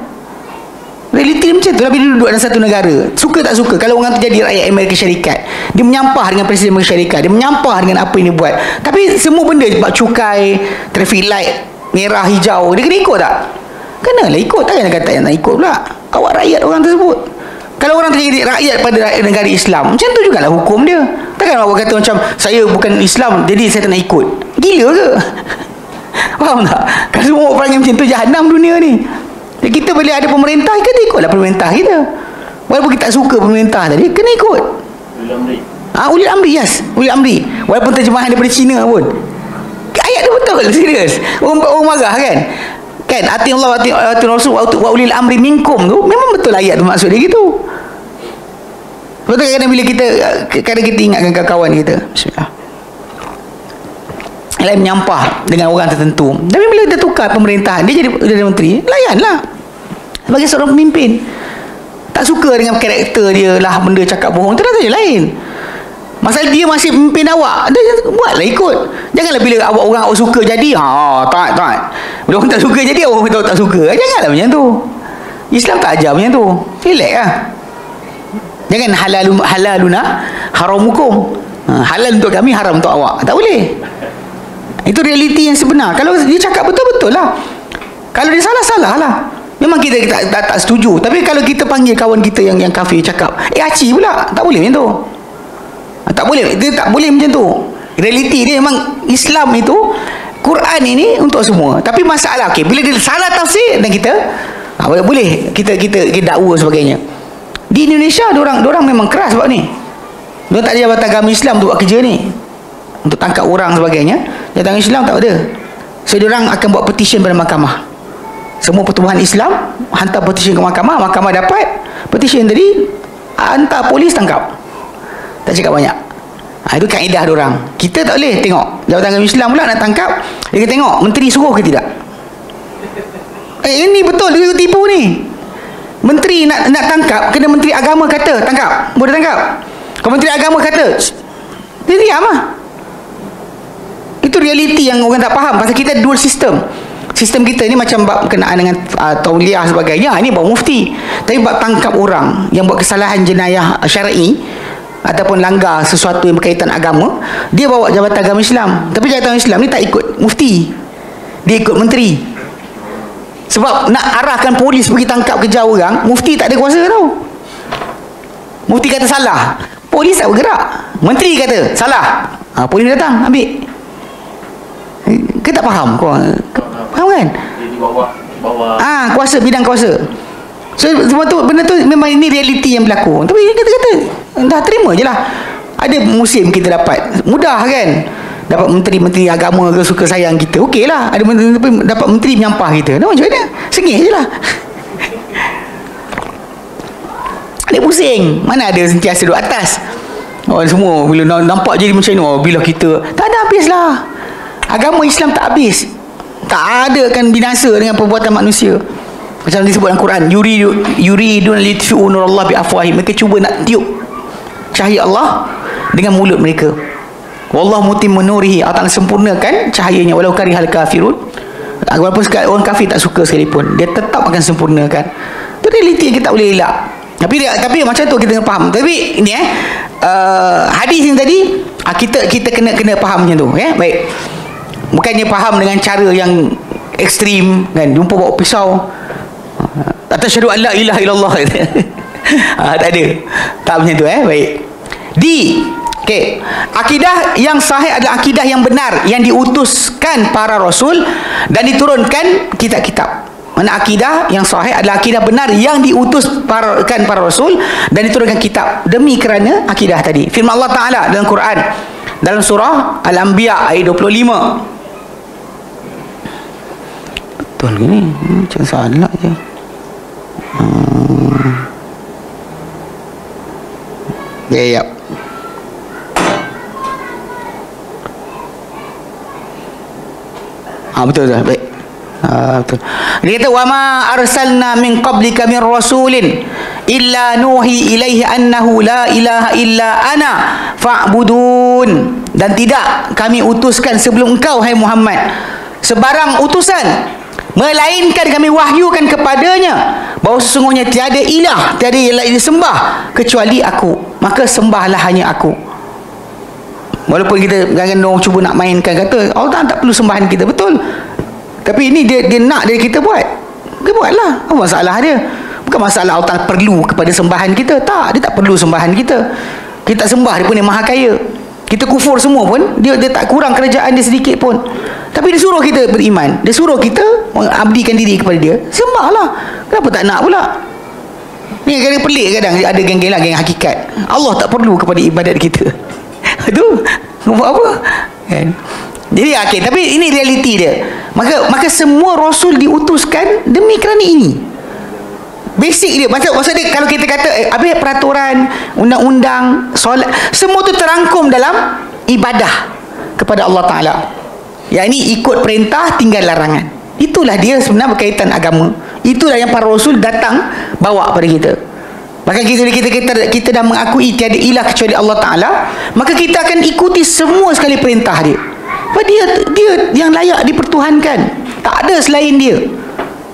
Realiti macam tu lah bila duduk dalam satu negara. Suka tak suka, kalau orang tu jadi rakyat Amerika Syarikat, dia menyampah dengan Presiden Amerika Syarikat, dia menyampah dengan apa yang dia buat. Tapi semua benda sebab cukai, traffic light, merah, hijau, dia kena ikut tak? Kenalah ikut. Takkan kata yang nak ikut pula. Awak rakyat orang tersebut. Kalau orang tu jadi rakyat pada negara Islam, macam tu jugalah hukum dia. Takkan awak kata macam saya bukan Islam jadi saya tak nak ikut. Gila ke? Faham tak? Kalau semua orang perangai macam tu, jahanam dunia ni. Jadi kita bila ada pemerintah, kita ikutlah pemerintah kita. Walaupun kita tak suka pemerintah tadi, kena ikut. Ulil amri, yes. Ulil amri. Walaupun terjemahan daripada Cina pun, ayat dia betul, serius. Orang marah kan? Kan, ati Allah, ati Rasul, wa ulil amri minkum tu, memang betul ayat tu maksud dia gitu. Betul kadang bila kadang kita ingatkan kawan kita, bismillah, lain menyampah dengan orang tertentu. Tapi bila dia tukar pemerintahan, dia jadi menteri, layanlah sebagai seorang pemimpin. Tak suka dengan karakter dia lah, benda cakap bohong, itu dah tanya lain. Masalah dia masih pemimpin awak, dia buatlah ikut. Janganlah bila awak suka jadi, tak. Bila orang tak suka jadi, awak tahu tak suka. Janganlah macam tu. Islam tak ajar macam tu. Relax lah. Jangan halaluna haramukum. Halal untuk kami, haram untuk awak. Tak boleh. Itu realiti yang sebenar. Kalau dia cakap betul-betul lah. Kalau dia salah-salah lah. Memang kita tak setuju. Tapi kalau kita panggil kawan kita yang kafir cakap, aci pula, tak boleh macam tu. Tak boleh. Dia tak boleh macam tu. Realiti dia memang Islam itu, Quran ini untuk semua. Tapi masalah, bila dia salah tafsir dan kita boleh kita dakwa sebagainya. Di Indonesia diorang memang keras sebab ni. Diorang tak ada jabatan agama Islam untuk buat kerja ni, untuk tangkap orang sebagainya. Jabatan Islam tak ada. So diorang akan buat petition pada mahkamah. Semua pertubuhan Islam hantar petition ke mahkamah. Mahkamah dapat petition tadi, hantar polis tangkap. Tak cakap banyak. Itu kaedah diorang. Kita tak boleh tengok jabatan agama Islam pula nak tangkap, dia kena tengok menteri suruh ke tidak. Ini betul, dia tipu ni. Menteri nak tangkap, kena menteri agama kata tangkap, boleh tangkap. Kalau menteri agama kata, dia diam lah. Itu realiti yang orang tak faham. Pasal kita dual sistem. Sistem kita ni macam bab berkenaan dengan tauliah sebagainya, ini bab mufti. Tapi bab tangkap orang yang buat kesalahan jenayah syar'i ataupun langgar sesuatu yang berkaitan agama, dia bawa jabatan agama Islam. Tapi jabatan Islam ni tak ikut mufti, dia ikut menteri. Sebab nak arahkan polis pergi tangkap kejar orang, mufti tak ada kuasa tau. Mufti kata salah, polis tak bergerak. Menteri kata salah, polis datang ambil. Kita tak faham kau? Faham kan? Dia di bawah kuasa, bidang kuasa. So sebab tu benda tu memang ini realiti yang berlaku. Tapi kita kata dah terima je lah. Ada musim kita dapat mudah kan, dapat menteri-menteri agama ke suka sayang kita, okey lah. Ada dapat menteri menyampah kita, macam mana? Sengih je lah. Dia pusing. Mana ada sentiasa duduk atas. Orang semua bila nampak jadi macam ni, bila kita tak ada habislah. Agama Islam tak habis. Tak ada kan binasa dengan perbuatan manusia. Macam disebut dalam Quran, yuridun litfi'u nurallah bi afwahihim. Mereka cuba nak tiup cahaya Allah dengan mulut mereka. Wallahu mutimmu nurihi. Allah Ta'ala sempurnakan cahayanya walau karihal kafirun. Walaupun orang kafir tak suka sekalipun, dia tetap akan sempurnakan. Itu realiti yang kita boleh elak. Tapi macam tu kita kena faham. Tapi ini hadis ini tadi kita kena faham macam tu, baik. Bukannya faham dengan cara yang ekstrim kan, jumpa bawa pisau asyhadu an la ilaha illallah. Tak ada. Tak macam tu, baik. Okey. Akidah yang sahih adalah akidah yang benar yang diutuskan para rasul dan diturunkan kitab-kitab. Mana akidah yang sahih adalah akidah benar yang diutuskan para rasul dan diturunkan kitab. Demi kerana akidah tadi. Firman Allah Ta'ala dalam Quran dalam surah Al-Anbiya ayat 25. Betul ke ni? Macam salah je. Ya. Betul dah. Baik. Betul. Dia kata wa ma arsalna min qablika min rasulin illa nuhi ilaihi annahu la ilaha illa ana fa'budun. Dan tidak kami utuskan sebelum engkau hai Muhammad sebarang utusan melainkan kami wahyukan kepadanya bahawa sesungguhnya tiada ilah, tiada yang lain disembah kecuali aku, maka sembahlah hanya aku. Walaupun kita kadang-kadang cuba nak mainkan, kata Allah tak perlu sembahan kita, betul. Tapi ini dia nak dari kita buat. Dia buatlah. Apa masalah dia? Bukan masalah Allah perlu kepada sembahan kita. Tak, dia tak perlu sembahan kita. Kita tak sembah dia pun yang maha kaya. Kita kufur semua pun, dia tak kurang kerajaan dia sedikit pun. Tapi dia suruh kita beriman. Dia suruh kita mengabdikan diri kepada dia. Sembahlah. Kenapa tak nak pula? Ni kadang pelik kadang ada geng-geng lah, geng hakikat. Allah tak perlu kepada ibadat kita. Itu buat apa? Kan? Jadi tapi ini realiti dia. Maka semua rasul diutuskan demi kerana ini. Basic dia. Maksud dia kalau kita kata habis peraturan, undang-undang, solat, semua tu terangkum dalam ibadah kepada Allah Ta'ala. Yang ini ikut perintah, tinggal larangan. Itulah dia sebenarnya berkaitan agama. Itulah yang para rasul datang bawa pada kita. Maka kita dah mengakui tiada ilah kecuali Allah Ta'ala, maka kita akan ikuti semua sekali perintah dia. Sebab dia yang layak dipertuhankan. Tak ada selain dia.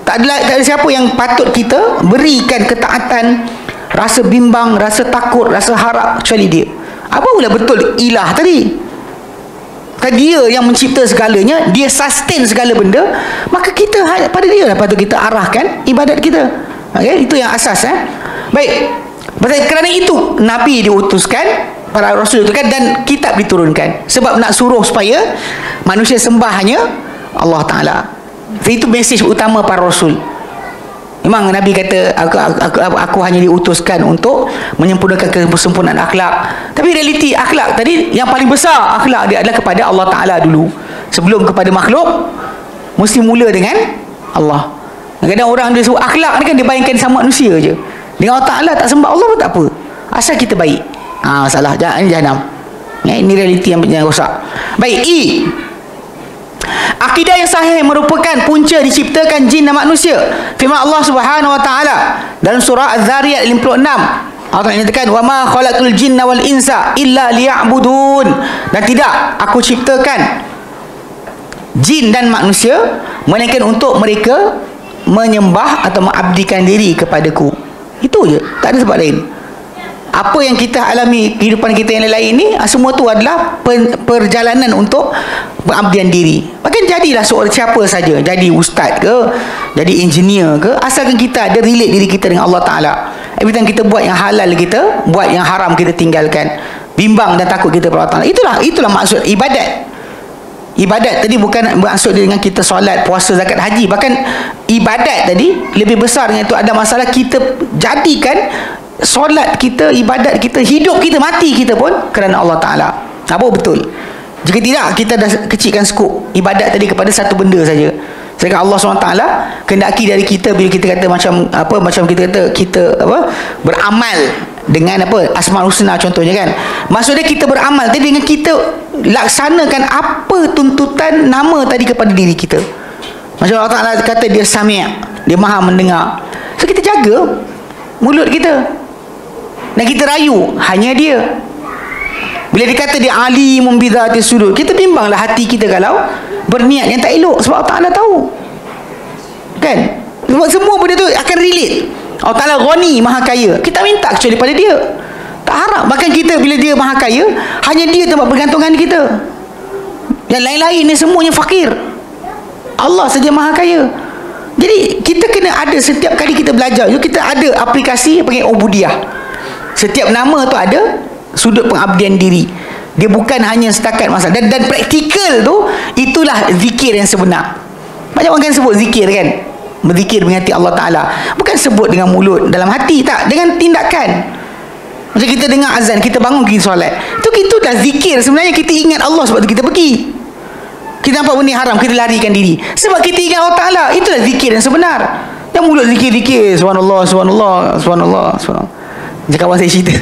Tak ada siapa yang patut kita berikan ketaatan, rasa bimbang, rasa takut, rasa harap kecuali dia. Apa pula betul ilah tadi? Kan dia yang mencipta segalanya, dia sustain segala benda, maka kita pada dia lah patut kita arahkan ibadat kita. Okay? Itu yang asas. Baik. Kerana itu Nabi diutuskan, para rasul diutuskan, dan kitab diturunkan. Sebab nak suruh supaya manusia sembah hanya Allah Ta'ala. Itu mesej utama para rasul. Memang Nabi kata aku hanya diutuskan untuk menyempurnakan kesempurnaan akhlak. Tapi realiti akhlak tadi, yang paling besar akhlak dia adalah kepada Allah Ta'ala dulu. Sebelum kepada makhluk, mesti mula dengan Allah. Kadang-kadang orang dia sebut akhlak ni kan dia bayangkan sama manusia je. Dengan Allah Ta'ala tak sembah Allah pun tak apa, asal kita baik. Salah, jangan jahanam. Ini realiti yang rosak. Baik. Akidah yang sahih merupakan punca diciptakan jin dan manusia. Firman Allah Subhanahu Wa Ta'ala dalam surah Az-Zariyat 56, Allah menyatakan wa ma khalaqtul jinna wal insa illa liya'budun. Dan tidak aku ciptakan jin dan manusia melainkan untuk mereka menyembah atau mengabdikan diri kepadaku. Itu je, tak ada sebab lain. Apa yang kita alami kehidupan kita yang lain ni, semua tu adalah perjalanan untuk pengabdian diri. Bahkan jadilah seorang siapa saja, jadi ustaz ke, jadi engineer ke, asalkan kita ada relate diri kita dengan Allah Ta'ala. Every time kita buat yang halal, kita buat yang haram, kita tinggalkan. Bimbang dan takut kita kepada Allah Ta'ala. Itulah maksud ibadat. Ibadat tadi bukan maksud dengan kita solat, puasa, zakat, haji. Bahkan ibadat tadi lebih besar dengan itu. Ada masalah kita jadikan solat kita, ibadat kita, hidup kita, mati kita pun kerana Allah Ta'ala. Apa betul? Jika tidak, kita dah kecilkan skop ibadat tadi kepada satu benda saja. Sedangkan Allah SWT kehendaki dari kita, bila kita kata macam kita kata kita beramal dengan apa, Asmaul Husna contohnya kan. Maksudnya kita beramal tadi dengan kita laksanakan apa tuntutan nama tadi kepada diri kita. Macam Allah Ta'ala kata dia Sami', dia maha mendengar. So kita jaga mulut kita, dan kita rayu hanya dia. Bila dia kata dia alimun bidzatis sudur, kita bimbanglah hati kita kalau berniat yang tak elok, sebab Allah Ta'ala tahu kan. Semua benda tu akan relate. Allah Ta'ala Ghani, maha kaya, kita minta kecuali pada dia, tak harap. Bahkan kita bila dia maha kaya, hanya dia tempat pergantungan kita, yang lain-lain ni semuanya fakir. Allah saja maha kaya. Jadi kita kena ada, setiap kali kita belajar kita ada aplikasi panggil ubudiyah. Setiap nama tu ada sudut pengabdian diri. Dia bukan hanya setakat masalah, dan praktikal tu, itulah zikir yang sebenar. Banyak orang kan sebut zikir kan, berzikir mengingati Allah Ta'ala, bukan sebut dengan mulut dalam hati, tak, dengan tindakan. Macam kita dengar azan, kita bangun pergi solat, itu dah zikir. Sebenarnya kita ingat Allah, sebab tu kita pergi. Kita nampak benda haram, kita larikan diri sebab kita ingat Allah Ta'ala. Itulah zikir yang sebenar. Yang mulut zikir-zikir, subhanallah, subhanallah, subhanallah, subhanallah. Macam kawan saya cerita,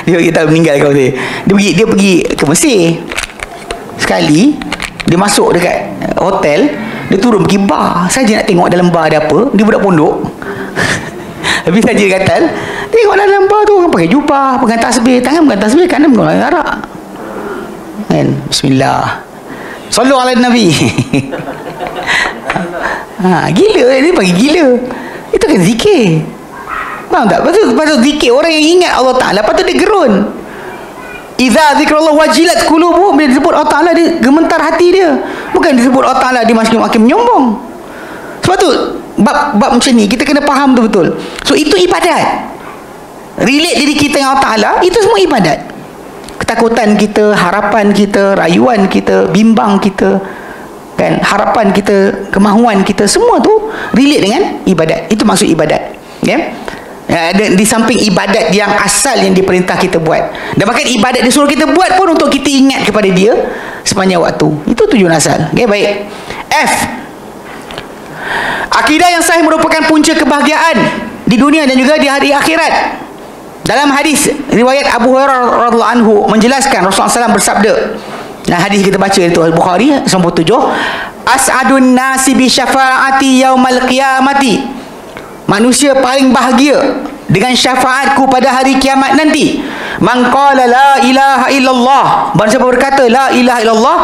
dia kita meninggal kawan saya, dia pergi ke Mesir. Sekali dia masuk dekat hotel, dia turun pergi bar. Saja nak tengok dalam bar ada apa. Dia budak pondok. Habis saja dia kata, tengok dalam bar tu orang pakai jubah, pegang tasbih, tangan pegang tasbih, kanan pegang arak kan. Bismillah, sallu ala Nabi. Gila, dia panggil gila. Itu kan zikir. Faham tak? Patut zikir. Orang yang ingat Allah Ta'ala patut dia gerun. Iza zikrullah wajilat qulubuhum. Bila disebut Allah Ta'ala, dia gementar hati dia. Bukan disebut Allah Ta'ala, dia makin menyombong. Sebab tu bab macam ni kita kena faham tu betul. So itu ibadat. Relate diri kita dengan Allah Ta'ala, itu semua ibadat. Ketakutan kita, harapan kita, rayuan kita, bimbang kita kan, harapan kita, kemahuan kita, semua tu relate dengan ibadat. Itu maksud ibadat, okay? Di samping ibadat yang asal yang diperintah kita buat, dan bahkan ibadat disuruh kita buat pun untuk kita ingat kepada dia sepanjang waktu. Itu tujuan asal, okay? Baik. F, akidah yang sahih merupakan punca kebahagiaan di dunia dan juga di hari akhirat. Dalam hadis riwayat Abu Hurairah radhiyallahu anhu menjelaskan, Rasulullah SAW bersabda, nah hadis kita baca itu Al-Bukhari 97, as'adun nasi bi syafaati yaumal qiyamati, manusia paling bahagia dengan syafaatku pada hari kiamat nanti, man qala la ilaha illallah, barang siapa berkata la ilaha illallah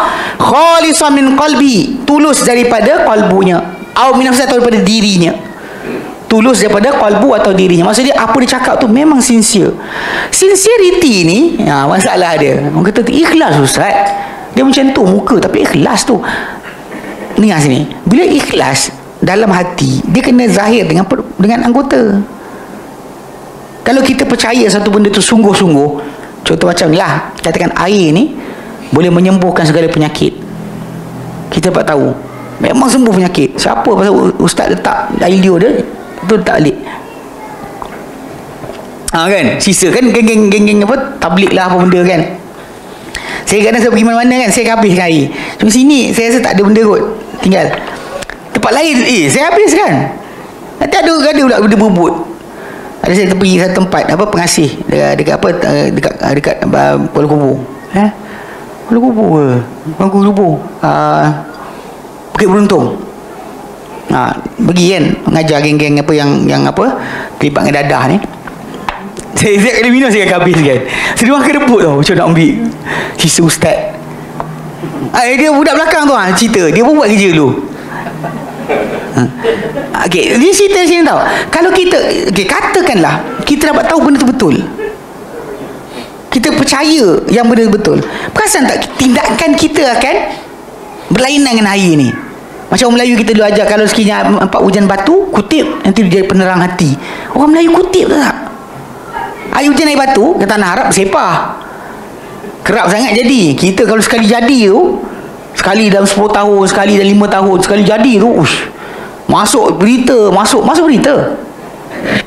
khalisan min qalbi, tulus daripada kalbunya, au min nafsi, atau daripada dirinya, tulus daripada kalbu atau dirinya. Maksudnya apa dia cakap tu memang sincere. Sincerity ni masalah dia. Orang kata ikhlas Ustaz, dia macam tu muka tapi ikhlas tu. Dengar sini, bila ikhlas dalam hati, dia kena zahir dengan anggota. Kalau kita percaya satu benda tu sungguh-sungguh, contoh macam ni lah, katakan air ni boleh menyembuhkan segala penyakit, kita dapat tahu memang sembuh penyakit. Siapa pasal ustaz letak air liur dia tu letak balik, kan, sisa kan geng-geng apa tablik lah apa benda kan. Saya kadang saya pergi mana-mana kan, saya habiskan air. Cuma sini saya rasa tak ada benda kot, tinggal tempat lain saya habis kan. Nanti ada pula benda berebut. Ada saya pergi satu tempat apa pengasih dekat apa dekat Kuala Kubu. Kuala Kubu ke? Kuala Kubu. Bukit Beruntung. Pergi kan mengajar geng-geng apa yang apa kelibat dengan dadah ni. Saya kali minum saya akan habis kan. Saya makan rebut tau macam nak ambil sisa ustaz. Dia budak belakang tu cerita, dia pun buat kerja dulu. Okay, dia cerita sini tau. Kalau kita katakanlah kita dapat tahu benda tu betul, kita percaya yang benda betul, perasan tak tindakan kita akan berlainan dengan air ni. Macam orang Melayu kita dulu ajar, kalau sekiranya nampak hujan batu, kutip, nanti dia jadi penerang hati. Orang Melayu kutip tak? Air hujan air batu ke tanah Arab bersepah, kerap sangat jadi. Kita kalau sekali jadi tu, sekali dalam 10 tahun, sekali dalam 5 tahun, sekali jadi tu, masuk berita, masuk berita.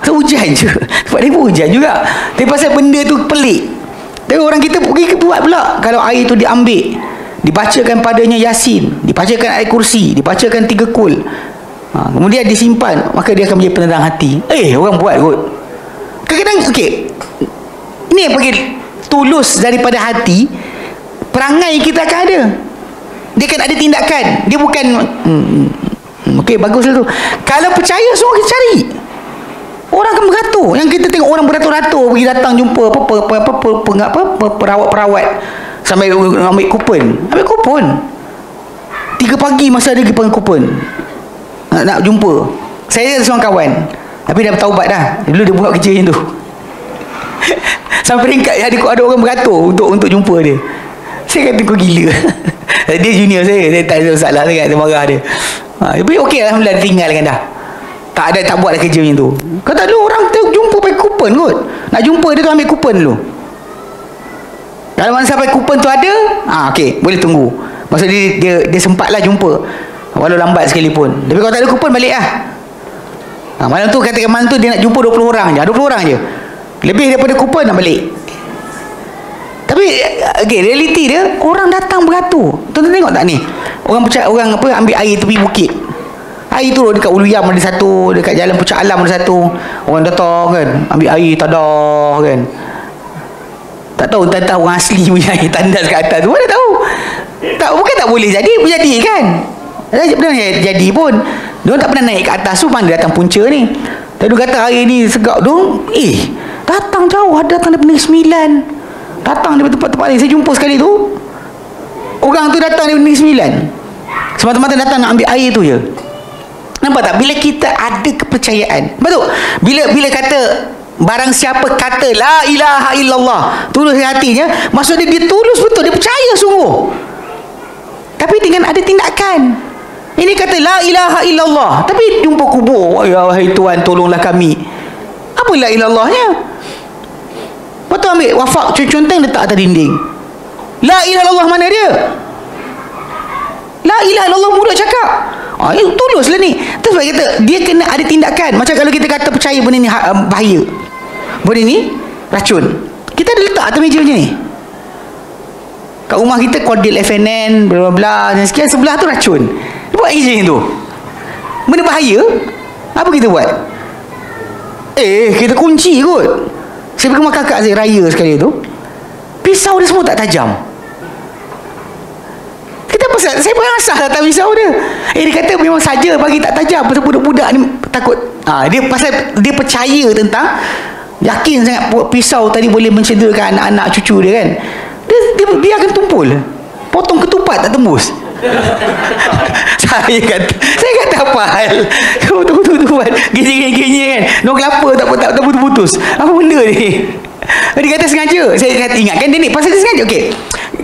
Tu hujan je. Sebab dia pun hujan juga. Tapi pasal benda tu pelik. Tapi orang kita pergi buat pula. Kalau air tu diambil, dibacakan padanya Yasin, dibacakan ayat kursi, dibacakan 3 kul, kemudian disimpan, maka dia akan menjadi penerang hati. Orang buat kot. Kadang-kadang Ini yang panggil tulus daripada hati. Perangai kita akan ada. Dia kan ada tindakan. Dia bukan okey, baguslah tu. Kalau percaya, semua kita cari. Orang akan beratur. Yang kita tengok orang beratur-ratur pergi datang jumpa perawat-perawat sampai ambil kupon. 3 pagi masa dia pergi panggil kupon. Nak jumpa. Saya ada seorang kawan, tapi dah bertaubat dah. Dulu dia buat kerja macam tu. Sampai peringkat ada orang beratur untuk jumpa dia. Saya kata kau gila. Dia junior saya tak ada masalah sangat, saya marah dia. Tapi okey, alhamdulillah tinggalkan dah. Tak buat dah kerja macam tu. Kau tak ada orang jumpa pakai kupon kot. Nak jumpa dia tu ambil kupon dulu. Kalau mana sampai kupon tu ada, okey, boleh tunggu. Maksud dia sempatlah jumpa. Walau lambat sekalipun. Tapi kalau tak ada kupon, balik lah. Malam tu katakan malam tu dia nak jumpa 20 orang je. 20 orang je. Lebih daripada kupon nak balik. Tapi okay, realiti dia, orang datang beratur. Tuan-tuan tengok tak ni? Orang ambil air tepi bukit. Air tu dekat Ulu Yam ada satu, dekat Jalan Pucak Alam ada satu. Orang datang kan, ambil air tadah kan. Tak tahu entah orang asli punya air tandas kat atas tu. Mana tahu? Tak, bukan tak boleh jadi, jadi kan. Benar jadi pun. Dia tak pernah naik ke atas tu, mana dia datang punca ni. Tadi dia kata air ni segak tu. Datang jauh, datang daripada Negeri Sembilan. Datang daripada tempat-tempat lain. Saya jumpa sekali tu, orang tu datang daripada Negeri Sembilan. Semata-mata datang nak ambil air tu je. Nampak tak? Bila kita ada kepercayaan, betul? Bila kata barang siapa kata la ilaha illallah, tulus hatinya, maksudnya dia tulus betul, dia percaya sungguh. Tapi dengan ada tindakan. Ini kata la ilaha illallah, tapi jumpa kubur, wahai Tuhan tolonglah kami. Apa la ilallahnya? Betul, ambil wafak conteng letak atas dinding. La ilaha illallah mana dia? La ilaha illallah mudah cakap. Itu tuluslah ni. Terus sebab kata dia kena ada tindakan. Macam kalau kita kata percaya benda ni bahaya, benda ni racun, kita ada letak atas meja macam ni. Kat rumah kita kodil FNN bla bla bla dan sekian, sebelah tu racun. Dia buat kerja macam tu. Benda bahaya, apa kita buat? Kita kunci kot. Saya pergi rumah kakak saya raya sekali tu, pisau dia semua tak tajam. Kita pasal saya pun asal tak pisau dia. Dia kata memang saja bagi tak tajam pasal budak-budak ni takut. Dia pasal dia percaya tentang, yakin sangat pisau tadi boleh mencederakan anak-anak cucu dia kan. Dia akan tumpul. Potong ketupat tak tembus. Saya kata apa hal? Kau tutup-tutupan gini-gini kan. Nong kelapa tak putus-putus. Apa benda ni? Dia kata sengaja. Saya kata ingatkan dia ni pasal dia sengaja. Okey.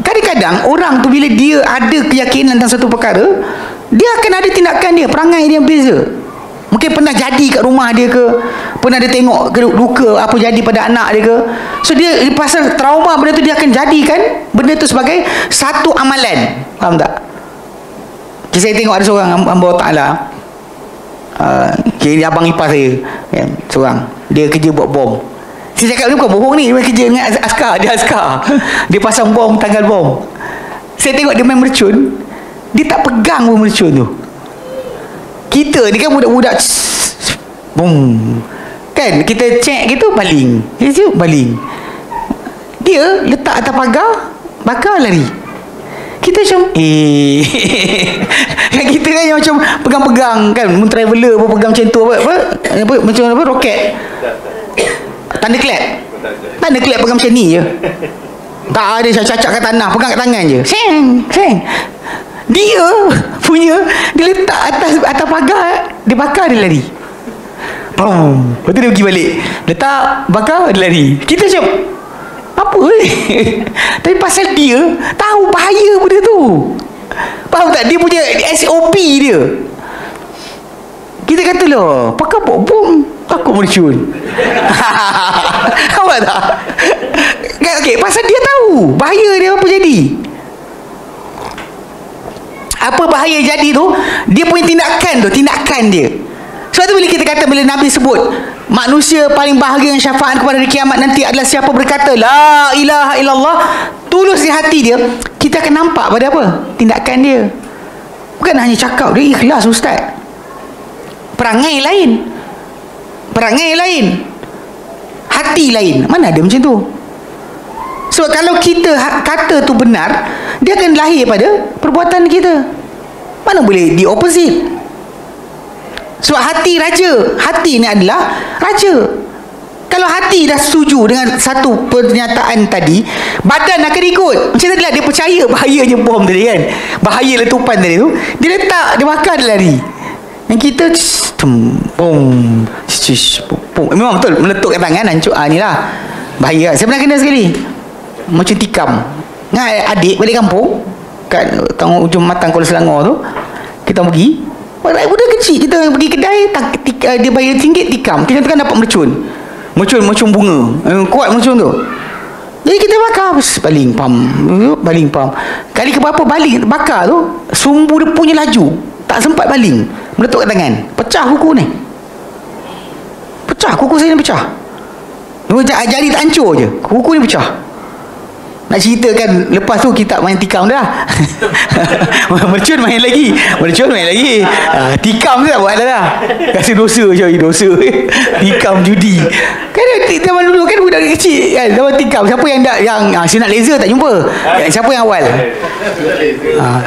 Kadang-kadang orang tu bila dia ada keyakinan tentang satu perkara, dia akan ada tindakan dia, perangai dia yang beza. Mungkin pernah jadi kat rumah dia ke, pernah dia tengok duka apa jadi pada anak dia ke. So dia pasal trauma benda tu, dia akan jadikan benda tu sebagai satu amalan. Faham tak? Saya tengok ada seorang hamba Allah Ta'ala, dia abang ipar saya kan, seorang dia kerja buat bom. Saya cakap ni bukan bohong ni, dia kerja dengan askar. Dia askar. Dia pasang bom, tanggal bom. Saya tengok dia main mercun, dia tak pegang bom mercun tu. Kita ni kan budak-budak boom kan, kita cek gitu baling, dia letak atas pagar, bakar lari. Kita macam kan, kita kan yang macam pegang-pegang kan, traveller pun pegang macam tu, apa macam apa, roket, tanda clap pegang macam ni je. Tak ada cacak kat tanah, pegang kat tangan je, seng. Dia punya, dia letak atas pagar, dia bakar, dia lari. Lepas tu dia pergi balik, letak, bakar, dia lari. Kita macam apa tapi pasal dia tahu bahaya benda tu. Faham tak? Dia punya SOP dia. Kita kata lah, pakai bom takut mercun. Nampak tak? Okay, pasal dia tahu bahaya dia apa jadi. Apa bahaya jadi tu, dia punya tindakan dia. Sebab tu bila kita kata, bila Nabi sebut manusia paling bahagia yang syafaat kepada hari kiamat nanti adalah siapa berkata la ilaha illallah, tulus di hati dia, kita akan nampak pada apa? Tindakan dia. Bukan hanya cakap, dia ikhlas ustaz. Perangai lain, hati lain. Mana ada macam tu? Sebab kalau kita kata tu benar, dia akan lahir pada perbuatan kita. Mana boleh di opposite. Sebab hati raja. Hati ni adalah raja. Kalau hati dah setuju dengan satu pernyataan tadi, badan akan ikut. Macam tadi lah, dia percaya bahayanya bom tadi kan, bahaya letupan tadi tu, dia letak, dia bakar, dia lari. Yang kita bom, memang betul meletup kat tangan, hancur. Ni lah bahaya. Saya pernah kena sekali macam tikam dengan adik balik kampung kat tengah ujung Matang Kuala Selangor tu. Kita pergi, budak kecil, kita pergi kedai, dia bayar RM1 tikam, kita kan dapat mercun bunga, kuat mercun tu. Jadi kita bakar, baling pam, kali keberapa baling bakar tu, sumbu dia punya laju, tak sempat baling, meletup kat tangan, pecah kuku ni, kuku saya ni pecah. Jari tak hancur je, kuku ni pecah. Nak ceritakan lepas tu kita main tikam dah. Mercun main lagi. Tikam tu tak buat dah. Rasa dosa tikam judi. Kan zaman dulu kan budak kecil kan, zaman tikam, siapa yang sunat laser tak jumpa. Siapa yang awal?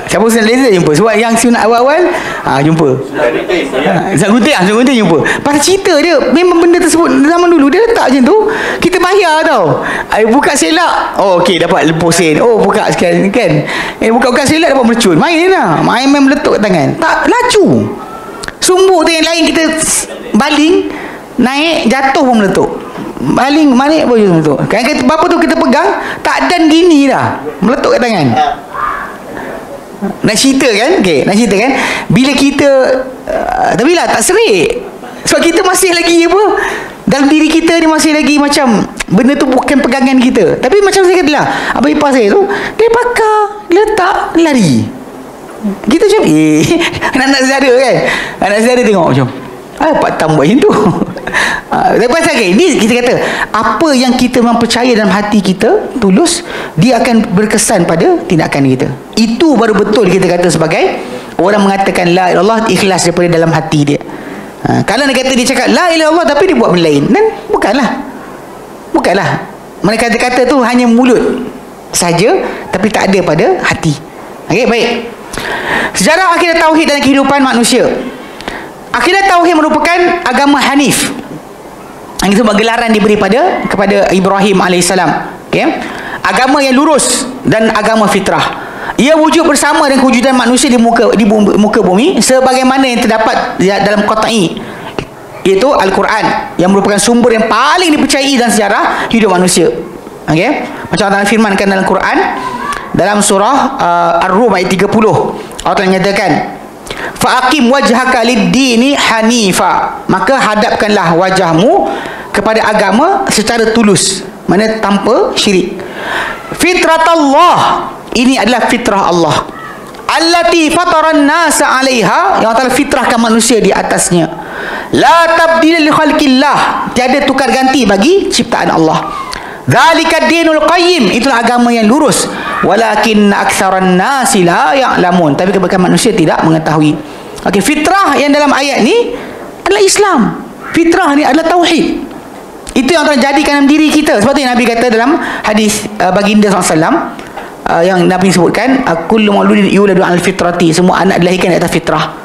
Siapa sunat laser jumpa. Sebab yang sunat awal-awal jumpa. Sunat gunting jumpa. Pasal cerita dia, memang benda tersebut zaman dulu dia letak macam tu, kita bayar tau. Buka selak, okey dapat leposen. Buka sekian kan. Buka selak dapat mercun. Main meletup kat tangan. Tak laju. Sumbu tu yang lain kita baling, naik, jatuh pun meletup. Baling, balik pun meletup. Kan berapa tu kita pegang, tak dan gini dah, meletup kat tangan. Nak cerita kan? Nak cerita kan? Bila kita tapi lah tak serik. Sebab kita masih lagi apa, dalam diri kita ni masih lagi macam benda tu bukan pegangan kita. Tapi macam saya kata lah, abang ipar saya tu, dia bakar, letak, lari. Kita macam anak-anak saudara kan, anak saudara tengok macam Pak Tam buat macam tu. Lepas lagi ni kita kata, apa yang kita memang percaya dalam hati kita tulus, dia akan berkesan pada tindakan kita. Itu baru betul kita kata sebagai orang mengatakan la ilaha illallah, ikhlas daripada dalam hati dia. Kalau dia kata dia cakap la ilaha illallah tapi dia buat benda lain, dan bukanlah mereka kata tu hanya mulut saja tapi tak ada pada hati. Okey, baik. Sejarah akidah tauhid dalam kehidupan manusia. Akidah tauhid merupakan agama Hanif, yang itu gelaran diberi kepada Ibrahim alaihissalam. Okey, agama yang lurus dan agama fitrah. Ia wujud bersama dengan kewujudan manusia di muka bumi sebagaimana yang terdapat dalam qat'i, iaitu Al-Quran, yang merupakan sumber yang paling dipercayai dalam sejarah hidup manusia. Okey, macam Allah firmankan dalam Quran dalam surah Ar-Rum ayat 30, Allah menyatakan fa'aqim wajhaka lid-dini hanifa, maka hadapkanlah wajahmu kepada agama secara tulus, mana tanpa syirik. Fitratallah, ini adalah fitrah Allah, allati fataran nasa 'alaiha, yang Allah fitrahkan manusia di atasnya. La tabdila li khalqillah, tiada tukar ganti bagi ciptaan Allah. Dzalika dinul qayyim, itulah agama yang lurus. Walakin aktsaran nasi la ya'lamun, tapi kebanyakan manusia tidak mengetahui. Okey, fitrah yang dalam ayat ni adalah Islam. Fitrah ni adalah tauhid. Itu yang terjadikan dalam diri kita. Sebab tu yang Nabi kata dalam hadis baginda SAW, yang Nabi sebutkan, kullu mauludin yuladu al fitrati, semua anak dilahirkan di atas fitrah.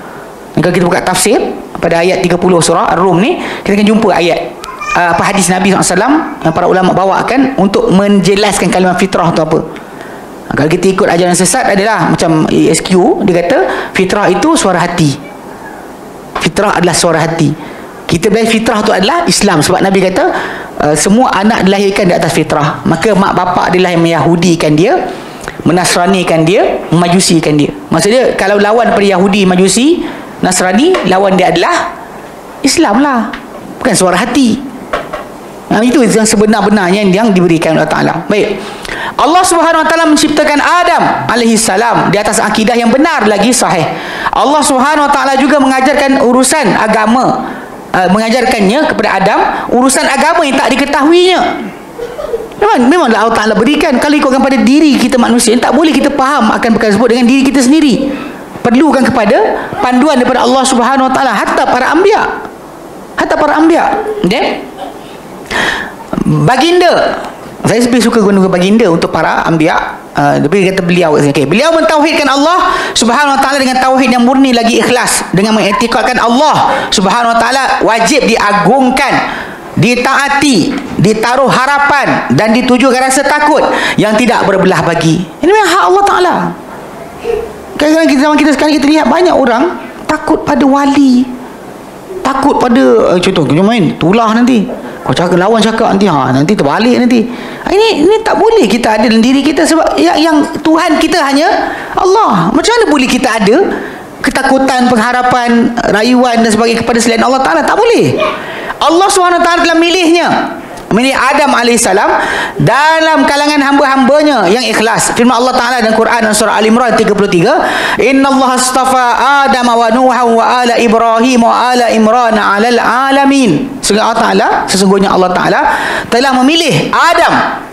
Dan kalau kita buka tafsir pada ayat 30 surah Ar-Rum ni, kita akan jumpa ayat hadis Nabi SAW yang para ulama bawakan untuk menjelaskan kalimah fitrah tu apa. Kalau kita ikut ajaran sesat adalah macam SQ, dia kata fitrah itu suara hati. Fitrah adalah suara hati. Kita belajar fitrah tu adalah Islam, sebab Nabi kata semua anak dilahirkan di atas fitrah. Maka mak bapak adalah yang Yahudikan dia, menasranikan dia, memajusikan dia. Maksudnya kalau lawan pada Yahudi, Majusi, Nasrani, lawan dia adalah Islam lah, bukan suara hati. Itu yang sebenar-benarnya yang diberikan Allah Ta'ala. Baik, Allah Subhanahu Wa Ta'ala menciptakan Adam alaihi salam di atas akidah yang benar lagi sahih. Allah Subhanahu Wa Ta'ala juga mengajarkan urusan agama, mengajarkannya kepada Adam urusan agama yang tak diketahuinya. Memanglah Allah Ta'ala berikan. Kalau ikutkan pada diri kita manusia, tak boleh kita faham akan perkara tersebut dengan diri kita sendiri. Perlukan kepada panduan daripada Allah Subhanahu Wa Ta'ala, hatta para anbiya. Okay? Baginda Saya lebih suka guna baginda untuk para anbiya. Lebih kata beliau kat sini. Okay. Beliau mentauhidkan Allah Subhanahu wa taala dengan tauhid yang murni lagi ikhlas, dengan mengiktikadkan Allah Subhanahu wa taala wajib diagungkan, ditaati, ditaruh harapan dan ditujukan rasa takut yang tidak berbelah bagi. Ini memang hak Allah taala. Kadang-kadang zaman kita sekarang kita lihat banyak orang takut pada wali, takut pada contoh kau main tulah nanti, kau cakap lawan cakap nanti nanti terbalik nanti. Ini tak boleh kita ada dalam diri kita, sebab yang Tuhan kita hanya Allah. Macam mana boleh kita ada ketakutan, pengharapan, rayuan dan sebagainya kepada selain Allah Ta'ala? Tak boleh. Allah SWT telah milih Adam AS dalam kalangan hamba-hambanya yang ikhlas. Firman Allah Ta'ala dalam Quran dalam surah Al-Imran 33, Inna Allah astafa Adam wa Nuhan wa ala Ibrahim wa ala Imran alal alamin. Sesungguhnya Allah Ta'ala telah memilih Adam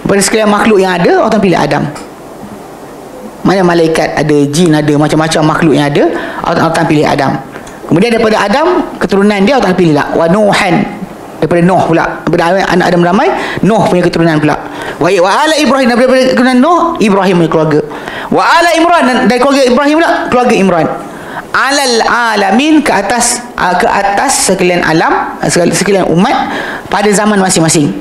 pada sekalian makhluk yang ada. Allah Ta'ala pilih Adam. Mana malaikat ada, jin ada, macam-macam makhluk yang ada, Allah Ta'ala pilih Adam. Kemudian daripada Adam, keturunan dia Allah Ta'ala pilih lah wa Nuhan, daripada Nuh pula, daripada anak Adam ramai, Nuh punya keturunan pula. Wa ala Ibrahim, daripada keturunan Nuh, Ibrahim punya keluarga. Wa ala Imran, dari keluarga Ibrahim pula, keluarga Imran. Alal alamin, ke atas sekalian alam, sekalian umat pada zaman masing-masing.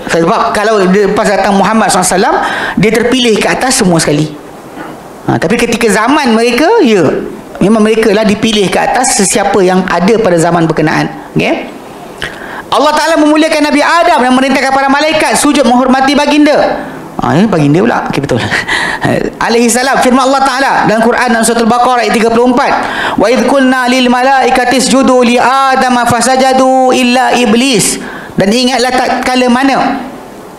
Sebab kalau lepas datang Muhammad SAW, dia terpilih ke atas semua sekali. Tapi ketika zaman mereka, memang mereka lah dipilih ke atas sesiapa yang ada pada zaman berkenaan. Okay? Allah Ta'ala memuliakan Nabi Adam dan merintahkan para malaikat sujud menghormati baginda. Ini baginda pula. Okay, betul. Alaihi salam. Firman Allah Ta'ala dalam Quran dalam surah Al-Baqarah ayat 34. Wa idh qulna lil malaikati isjudu li Adam fasajadu illa iblis. Dan ingatlah tak kala mana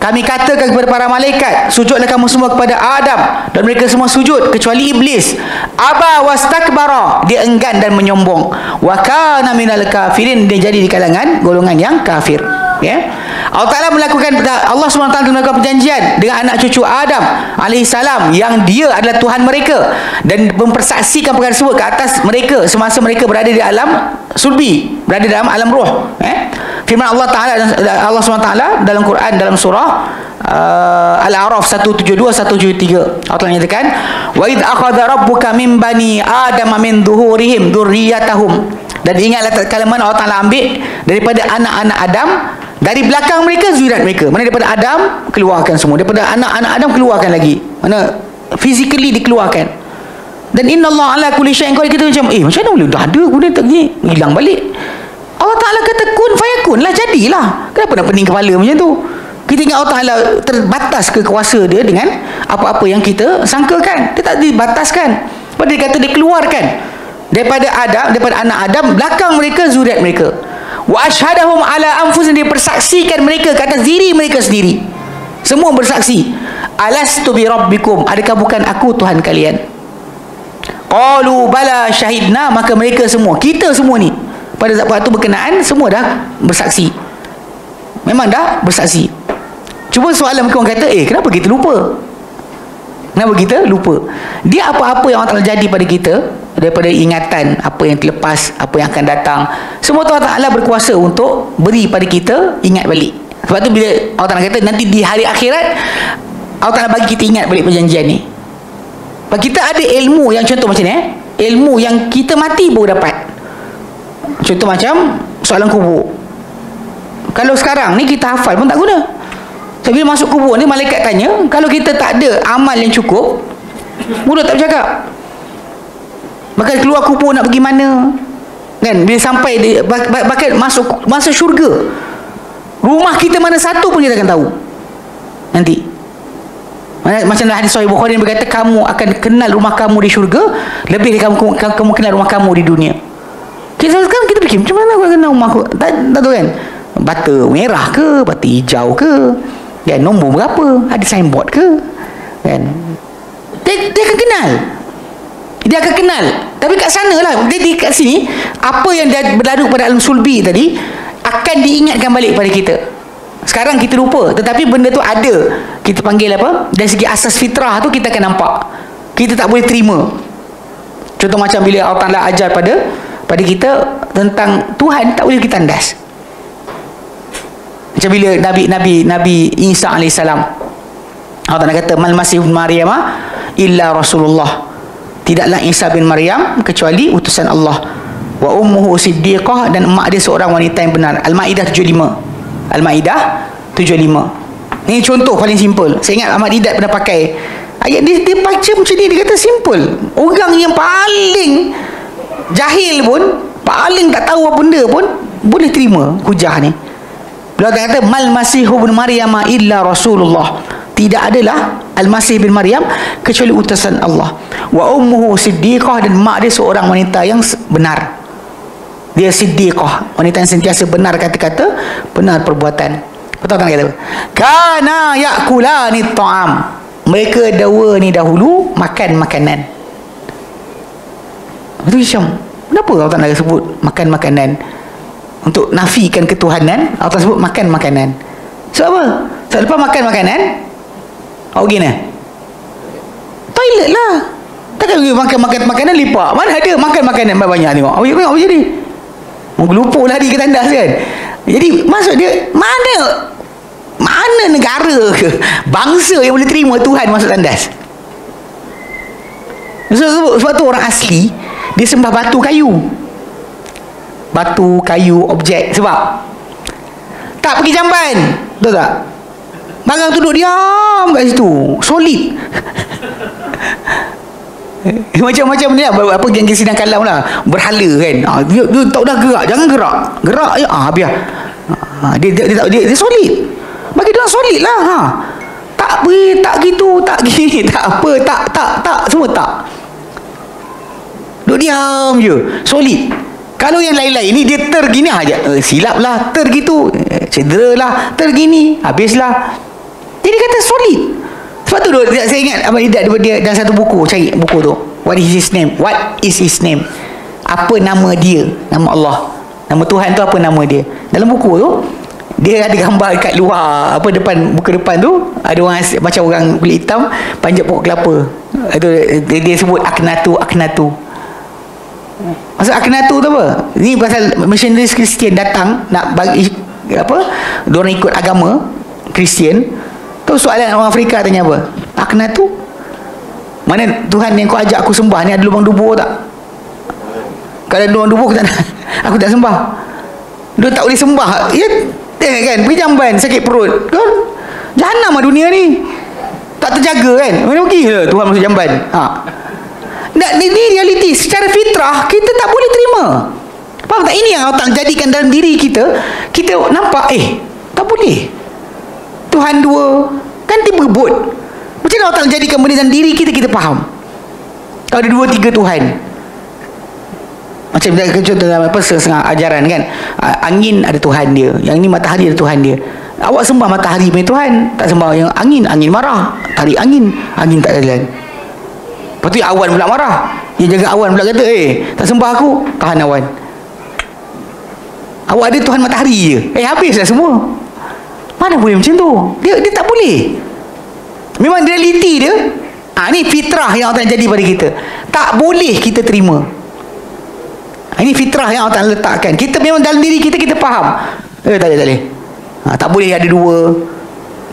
kami katakan kepada para malaikat, sujudlah kamu semua kepada Adam, dan mereka semua sujud kecuali iblis. Aba wastakbara, dia enggan dan menyombong. Wa kana minal kafirin, dia jadi di kalangan golongan yang kafir. Allah Ta'ala Allah SWT melakukan perjanjian dengan anak cucu Adam alaihissalam yang dia adalah Tuhan mereka, dan mempersaksikan perkara tersebut ke atas mereka semasa mereka berada di alam sulbi, berada dalam alam roh. Firman Allah Ta'ala, Allah SWT dalam Quran dalam surah Al-A'raf 172-173, Allah Ta'ala nyatakan, wa idh akhadha rabbuka min bani adama min dhuhurihim dhurriyyatahum, dan ingatlah tatkala mana Allah Ta'ala ambil daripada anak-anak Adam dari belakang mereka zuriat mereka. Mana daripada Adam keluarkan semua, daripada anak-anak Adam keluarkan lagi, mana physically dikeluarkan. Dan innallaha ala kulli syai'in qadir. Kita macam macam mana boleh dah ada kemudian tak hilang balik. Allah Ta'ala kata kun fayakun lah, jadilah. Kenapa nak pening kepala macam tu? Kita ingat Allah Ta'ala terbatas ke kuasa dia dengan apa-apa yang kita sangkakan. Dia tak dibataskan. Sebab dia kata dia keluarkan daripada Adam, daripada anak Adam, belakang mereka zuriat mereka. Wa ashhadahum ala anfusihim, dia persaksikan mereka ke atas diri mereka sendiri. Semua bersaksi. Alastu bi rabbikum, adakah bukan aku Tuhan kalian? Qalu bala syahidna, maka mereka semua, kita semua ni pada waktu berkenaan semua dah bersaksi. Memang dah bersaksi. Cuma soalan mereka, orang kata, kenapa kita lupa? Kenapa kita lupa? Dia apa-apa yang Allah Ta'ala jadi pada kita, daripada ingatan apa yang terlepas, apa yang akan datang, semua Allah Ta'ala berkuasa untuk beri pada kita ingat balik. Sebab tu bila Allah Ta'ala kata nanti di hari akhirat, Allah Ta'ala bagi kita ingat balik perjanjian ni. Sebab kita ada ilmu yang contoh macam ni, ilmu yang kita mati baru dapat. Contoh macam soalan kubur. Kalau sekarang ni kita hafal pun tak guna. So, bila masuk kubur ni malaikat tanya, kalau kita tak ada amal yang cukup, mulut tak bercakap. Maka keluar kubur nak pergi mana? Kan bila sampai di, bahkan masuk syurga, rumah kita mana satu pun kita akan tahu nanti. Macam dalam hadis Sahih Bukhari yang berkata, kamu akan kenal rumah kamu di syurga lebih dari kamu kenal rumah kamu di dunia. Sekarang kita fikir, macam mana aku kenal rumah aku? Tak tahu kan? Bata merah ke, bata hijau ke, kan, nombor berapa, ada signboard ke, kan? Dia akan kenal. Dia akan kenal. Tapi kat sana lah, dia kat sini, apa yang dia berlalu pada alam sulbi tadi akan diingatkan balik pada kita. Sekarang kita lupa, tetapi benda tu ada. Kita panggil apa? Dari segi asas fitrah tu kita akan nampak. Kita tak boleh terima. Contoh macam bila Allah Ta'ala ajar pada kita tentang Tuhan, tak boleh kita tandas. Macam bila Nabi Isa AS, Allah Ta'ala kata mal masih ibn Maryam illa Rasulullah, tidaklah Isa bin Maryam kecuali utusan Allah. Wa ummuhu siddiqah, dan emak dia seorang wanita yang benar. Al-Maidah 75. Al-Maidah 75. Ini contoh paling simple. Saya ingat Ahmad Didat pernah pakai ayat dia baca macam ni, dia kata simple. Orang yang paling jahil pun, paling tak tahu apa benda pun boleh terima hujah ni. Beliau kata mal masih ibn Maryam illa Rasulullah, tidak adalah Al-Masih bin Maryam kecuali utusan Allah. Wa ummuhu siddiqah, dan mak dia seorang wanita yang benar. Dia siddiqah, wanita yang sentiasa benar kata-kata, benar perbuatan. Betul tak kata? Kana yakulani ta'am, mereka dua ni dahulu makan makanan. Betul Syam? Kenapa Allah Ta'ala sebut makan makanan? Untuk nafikan ketuhanan, Allah Ta'ala sebut makan makanan. Sebab apa? Sebab lepas makan makanan, awak gini toilet lah. Takkan makan makanan lipat. Mana ada makan makanan banyak tengok. Awak tengok apa jadi? Gelupur lari ke tandas kan. Jadi maksud dia, mana negara ke bangsa yang boleh terima Tuhan masuk tandas? Sebab tu orang asli dia sembah batu kayu, objek. Sebab tak pergi jamban, betul tak? Barang duduk diam kat situ, solid. Macam-macam ni lah, apa yang sidang kalam lah, berhala kan. Dia tak dah gerak, jangan gerak je, biar. Dia solid. Bagi dia solid lah. Tak pergi, tak gitu, tak gini, tak apa, tak, semua tak. Duduk diam je, solid. Kalau yang lain-lain ni dia tergini aja, silap lah, tergitu, cedera lah, tergini, habislah. Jadi kata solid. Sebab tu saya ingat Ahmad Didat dia dalam satu buku, cari buku tu, what is his name? Apa nama dia? Nama Allah, nama Tuhan tu apa nama dia? Dalam buku tu dia ada gambar kat luar, apa depan, buka depan tu ada orang macam orang kulit hitam panjat pokok kelapa. Itu dia sebut Aknatu. Maksud Aknatu tu apa? Ni pasal missionaries Kristian datang nak bagi apa? Diorang ikut agama Kristian. Tu soalan orang Afrika tanya apa? Aknatu? Mana Tuhan yang kau ajak aku sembah ni ada lubang dubur tak? Kalau ada lubang dubur aku tak sembah. Dia tak boleh sembah. Ya, tengok kan, pergi jamban sakit perut. Kan? Jahanam lah dunia ni. Tak terjaga kan? Mana pergi lah Tuhan masuk jamban. Ini realiti. Secara fitrah kita tak boleh terima. Faham tak? Ini yang Allah jadikan dalam diri kita. Kita nampak tak boleh. Tuhan dua kan tiba bot. Macam mana Allah jadikan benda dalam diri kita, kita faham. Kalau ada 2-3 Tuhan. Macam contoh dalam apa setengah ajaran kan, angin ada Tuhan dia, yang ni matahari ada Tuhan dia. Awak sembah matahari punya Tuhan, tak sembah yang angin marah, tarik angin tak jalan. Lepas tu awan pula marah, dia jaga awan pula kata tak sembah aku, tahan awan. Awak ada Tuhan matahari je, habislah semua. Mana boleh macam tu? Dia tak boleh. Memang realiti dia. Ni fitrah yang Allah jadi pada kita. Tak boleh kita terima. Ini fitrah yang Allah letakkan. Kita memang dalam diri kita faham. Tak boleh. Tak boleh ada dua.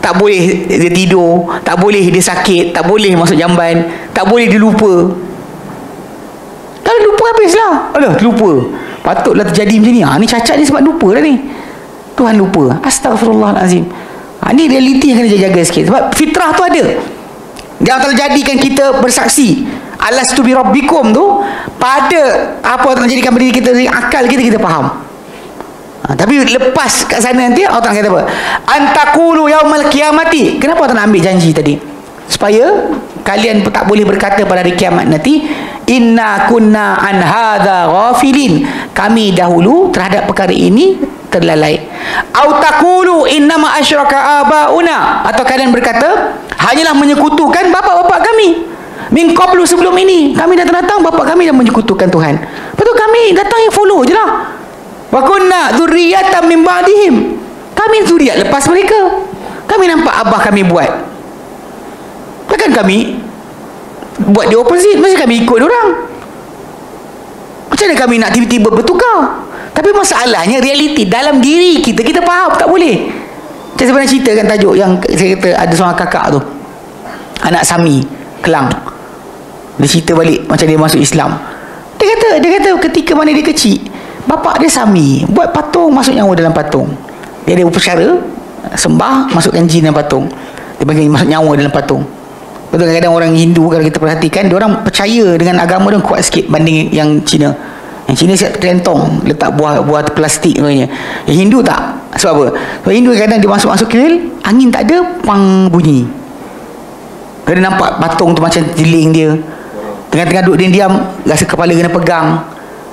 Tak boleh dia tidur. Tak boleh dia sakit. Tak boleh masuk jamban. Tak boleh dia lupa. Kalau lupa habislah. Lupa. Patutlah terjadi macam ni. Ni cacat ni sebab lupa dah ni. Tuhan lupa. Astaghfirullahalazim. Ni realiti yang kena jaga sikit. Sebab fitrah tu ada. Dia akan jadikan kita bersaksi. Alastu bi rabbikum tu pada apa yang jadikan diri kita, akal kita faham. Tapi lepas kat sana nanti Allah kata apa? Antakulu yaumal qiyamati. Kenapa Allah nak ambil janji tadi? Supaya kalian tak boleh berkata pada hari kiamat nanti, inna kunna an hadza ghafilin. Kami dahulu terhadap perkara ini terlalai. Au taqulu innama asyraka abauna, atau kalian berkata hanyalah menyekutukan bapa-bapa kami. Min qablu, sebelum ini kami datang bapa kami dah menyekutukan Tuhan. Betul, kami datang yang follow je lah. Wa kunna dzurriyyatan min ba'dihim. Kami zuriat lepas mereka. Kami nampak abah kami buat. Takkan kami buat dia opposite, mesti kami ikut orang. Macam mana kami nak tiba-tiba bertukar? Tapi masalahnya realiti dalam diri kita faham tak boleh. Saya pernah ceritakan tajuk yang saya kata ada seorang kakak tu, anak Sami Kelang. Dia cerita balik macam dia masuk Islam. Dia kata ketika mana dia kecil, bapak dia Sami buat patung, masuk nyawa dalam patung. Dia ada upacara sembah, masukkan jin dalam patung. Dia bagi masuk nyawa dalam patung. Betul, kadang-kadang orang Hindu kalau kita perhatikan, dia orang percaya dengan agama dia kuat sikit banding yang Cina. Yang Cina siap terlentong, letak buah plastik sebenarnya. Yang Hindu tak. Sebab apa? Sebab Hindu kadang dia masuk kuil, angin tak ada, pang bunyi. Kadang nampak patung tu macam jeling dia. Tengah-tengah duduk dia diam, rasa kepala kena pegang.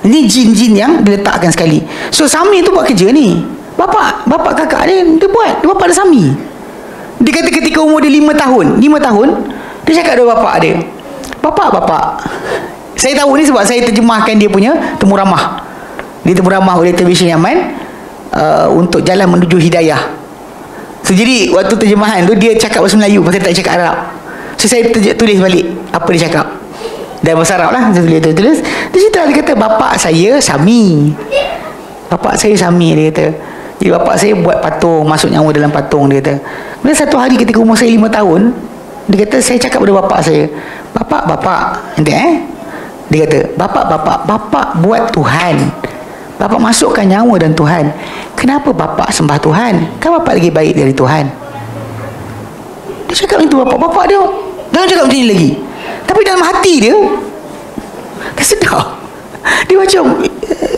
Ini jin-jin yang diletakkan sekali. So Sami tu buat kerja ni. Bapak kakak dia buat. Bapak dia Sami. Dia kata ketika umur dia 5 tahun, dia cakap dengan bapak dia, Bapak, saya tahu ni sebab saya terjemahkan dia punya temu ramah. Dia temu ramah oleh Television Yaman untuk jalan menuju hidayah. So jadi waktu terjemahan tu dia cakap bahasa Melayu, pasal tak cakap Arab. So saya tulis balik apa dia cakap dalam bahasa Arab lah. Saya tulis. Dia cerita, dia kata bapak saya Sami. Dia kata. Jadi bapak saya buat patung, masuk nyawa dalam patung, dia kata. Kemudian satu hari ketika umur saya 5 tahun, dia kata saya cakap pada bapak saya, Bapak, nanti dia kata, Bapak buat Tuhan. Bapak masukkan nyawa dan Tuhan. Kenapa bapak sembah Tuhan? Kan bapak lagi baik dari Tuhan. Dia cakap macam tu bapak dia. Jangan cakap macam ni lagi. Tapi dalam hati dia sedar. Dia macam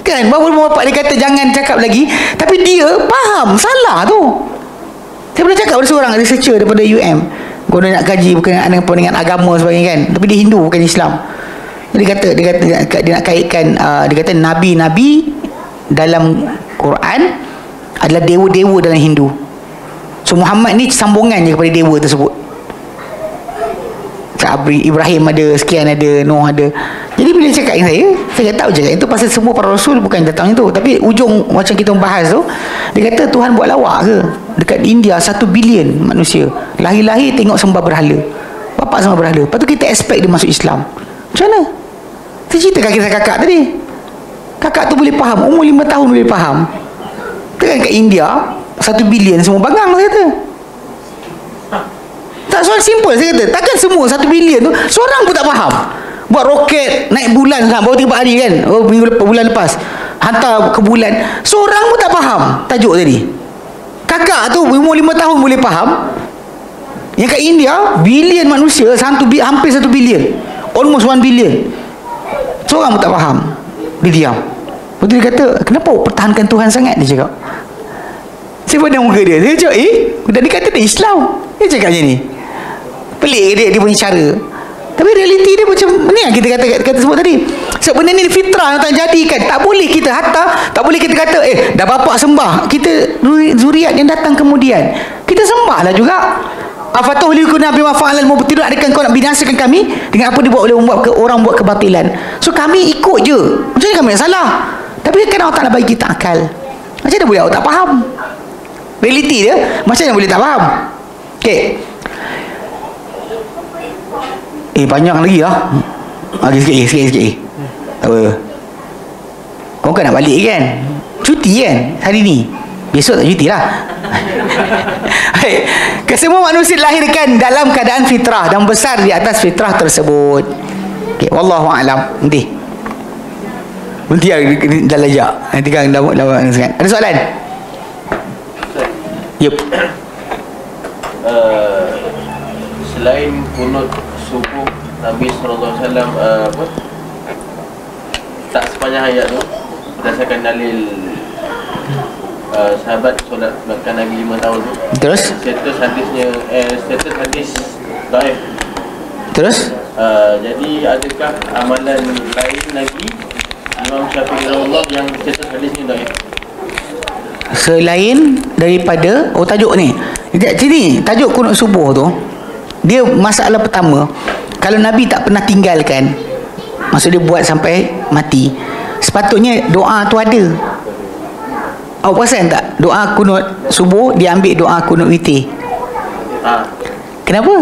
kan, bapak dia kata jangan cakap lagi, tapi dia faham salah tu. Saya pernah cakap pada seorang researcher daripada UM, guna nak kaji berkenaan dengan agama sebagainya kan, tapi dia Hindu bukan Islam. Dia kata dia nak kaitkan, dia kata nabi-nabi dalam Quran adalah dewa-dewa dalam Hindu. So Muhammad ni sambungan je kepada dewa tersebut. Ibrahim ada, sekian ada, Nuh ada. Jadi bila cakap dengan saya tahu je itu pasal semua para rasul bukan datang itu. Tapi ujung macam kita membahas tu, dia kata Tuhan buat lawak ke? Dekat India 1 bilion manusia, lahir-lahir tengok sembah berhala, bapak sembah berhala. Lepas tu kita expect dia masuk Islam. Macam mana? Saya ceritakan kisah kakak tadi. Kakak tu boleh faham, umur 5 tahun boleh faham. Kan kat India 1 bilion semua bangang, saya kata. Tak, soal simple saya kata. Takkan semua 1 bilion tu seorang pun tak faham. Buat roket naik bulan kan, baru 3 hari kan, bulan lepas hantar ke bulan, seorang pun tak faham tajuk tadi. Kakak tu umur 5 tahun boleh faham. Yang kat India bilion manusia, hampir 1 bilion, almost 1 bilion, seorang pun tak faham. Dia diam. Lepas tu dia kata, kenapa pertahankan Tuhan sangat? Dia cakap. Saya pandang muka dia, dia cakap, dia kata dia Islam. Dia cakap macam ni. Pelik dia punya cara. Tapi realiti dia macam ni yang kita kata sebut tadi. Sebab benda ni fitrah yang tak jadikan. Tak boleh kita tak boleh kita kata dah bapak sembah, kita zuriat yang datang kemudian kita sembahlah juga. Afatuhlikuna bima fa'alal mubtilun, adakah kau nak binasakan kami dengan apa dibuat oleh orang buat kebatilan? So kami ikut je. Macam ni kami yang salah. Tapi kan Allah Ta'ala bagi kita akal. Macam mana boleh awak tak faham realiti dia? Macam mana boleh tak faham? Okey. Panjang lagi lah. Sikit. Tak apa. Kau kan nak balik kan? Cuti kan hari ni? Besok tak cuti lah. Kesemua manusia dilahirkan dalam keadaan fitrah dan besar di atas fitrah tersebut. Okay, wallahu a'lam. Nanti dah lejak. Nanti kan dah sangat. Ada soalan? Yup. Selain kunut subuh, Nabi SAW tak sepanjang hayat tu berdasarkan dalil sahabat solat bahkan Nabi 5 tahun tu. Terus status hadis dhaif. Terus jadi adakah amalan lain lagi Imam Syafi'i rahimahullah yang status hadisnya dhaif selain daripada tajuk ni? Jadi tajuk kunut subuh tu, dia masalah pertama, kalau Nabi tak pernah tinggalkan, maksud dia buat sampai mati, sepatutnya doa tu ada. Awak perasan tak? Doa kunut subuh dia ambil doa kunut witir. Kenapa?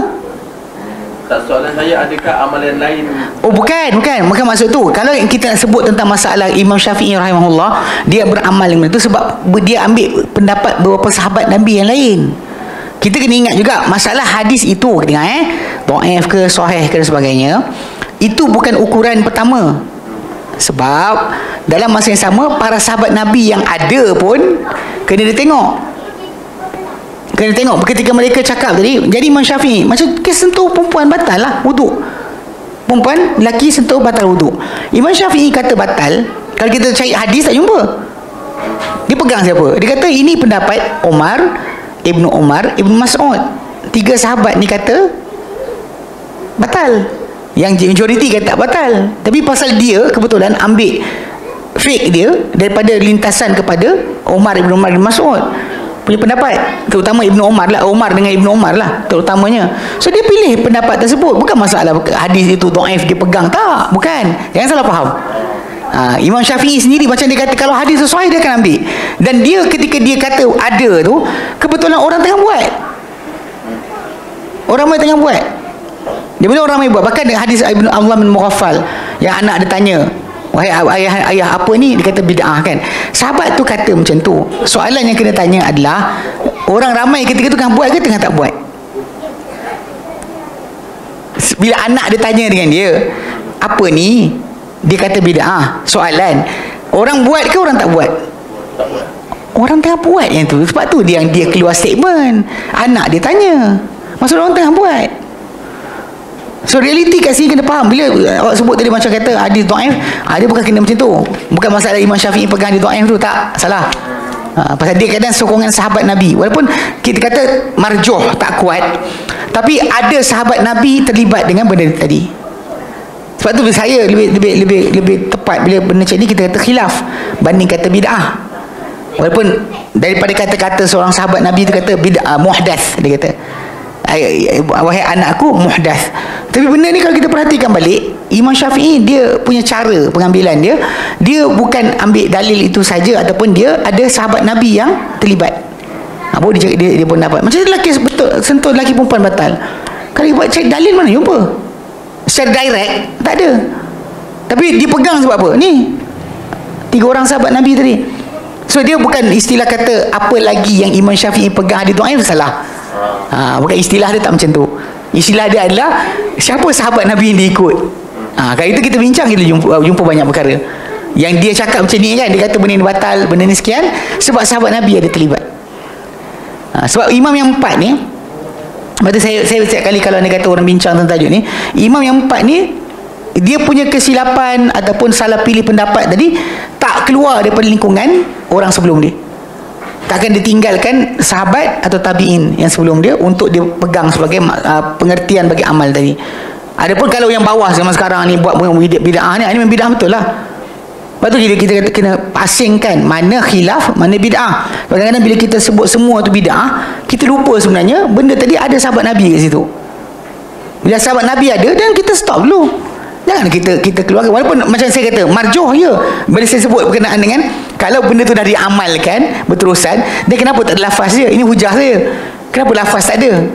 Tak, soalan saya, adakah amalan lain? Oh bukan maksud tu. Kalau kita nak sebut tentang masalah Imam Syafi'i rahimahullah, dia beramal dengan itu sebab dia ambil pendapat beberapa sahabat Nabi yang lain. Kita kena ingat juga masalah hadis itu, kita dengar dhaif ke sahih ke dan sebagainya, itu bukan ukuran pertama. Sebab dalam masa yang sama para sahabat Nabi yang ada pun kena ditengok. Ketika mereka cakap tadi, jadi Imam Syafi'i macam sentuh perempuan batal lah wuduk. Perempuan, lelaki sentuh batal wuduk. Imam Syafi'i kata batal. Kalau kita cari hadis tak jumpa. Dia pegang siapa? Dia kata ini pendapat Umar, Ibnu Mas'ud. 3 sahabat ni kata batal. Yang majoriti kata tak batal. Tapi pasal dia kebetulan ambil fake dia daripada lintasan kepada Umar Ibn Mas'ud punya pendapat, terutama Ibnu Umar lah, Umar dengan Ibnu Umar lah terutamanya. So dia pilih pendapat tersebut. Bukan masalah hadis itu dhaif dia pegang, tak, bukan. Jangan salah faham. Imam Syafi'i sendiri macam dia kata kalau hadis sesuai dia akan ambil. Dan dia ketika dia kata ada tu, kebetulan orang tengah buat. Orang ramai tengah buat. Dia bila orang ramai buat. Bahkan hadis Ibnu Abdullah bin Mughaffal yang anak dia tanya, wahai ayah apa ni? Dia kata bid'ah kan. Sahabat tu kata macam tu. Soalan yang kena tanya adalah, orang ramai ketika tu tengah buat ke tengah tak buat? Bila anak dia tanya dengan dia, apa ni? Dia kata bid'ah. Soalan, orang buat ke orang tak buat? Orang tengah buat yang tu. Sebab tu dia keluar statement. Anak dia tanya. Maksud orang tengah buat. So realiti kat sini kena faham. Bila awak sebut tadi macam kata hadis dhaif, dia bukan kena macam tu. Bukan masalah Imam Syafi'i pegang hadis dhaif tu, tak, salah. Pasal dia kadang sokongan sahabat Nabi. Walaupun kita kata marjuh tak kuat, tapi ada sahabat Nabi terlibat dengan benda tadi. Sebab tu saya lebih tepat bila benda macam ni kita kata khilaf banding kata bid'ah. Walaupun daripada kata-kata seorang sahabat Nabi tu kata bid'ah muhdath, dia kata wahai anakku muhdath. Tapi benda ni kalau kita perhatikan balik, Imam Syafi'i dia punya cara pengambilan dia bukan ambil dalil itu saja, ataupun dia ada sahabat Nabi yang terlibat. Baru dia pun dapat. Macam lelaki betul sentuh lelaki perempuan batal. Kalau dia buat cari dalil mana jumpa? Secara direct tak ada. Tapi dia pegang sebab apa? Ni 3 orang sahabat Nabi tadi. So dia bukan istilah kata apa lagi yang Imam Syafi'i pegang hadis dhaif salah. Bukan istilah dia tak macam tu. Istilah dia adalah siapa sahabat Nabi yang dia ikut. Kalau itu kita bincang, kita jumpa banyak perkara yang dia cakap macam ni kan. Dia kata benda ni batal, benda ni sekian, sebab sahabat Nabi ada terlibat. Sebab imam yang 4 ni, berarti saya setiap kali kalau anda kata orang bincang tentang tajuk ni, imam yang 4 ni dia punya kesilapan ataupun salah pilih pendapat tadi tak keluar daripada lingkungan orang sebelum dia. Takkan ditinggalkan sahabat atau tabi'in yang sebelum dia untuk dia pegang sebagai pengertian bagi amal tadi. Adapun kalau yang bawah zaman sekarang ni buat bid'ah ni memang bid'ah betul lah. Lepas tu kita kena asingkan mana khilaf, mana bid'ah. Kadang-kadang bila kita sebut semua tu bid'ah, kita lupa sebenarnya benda tadi ada sahabat Nabi kat situ. Bila sahabat Nabi ada, dan kita stop dulu. Jangan kita keluarkan. Walaupun macam saya kata marjuh ya. Bila saya sebut berkenaan dengan kalau benda tu dah diamalkan berterusan, dia kenapa tak ada lafaz dia? Ini hujah saya. Kenapa lafaz tak ada?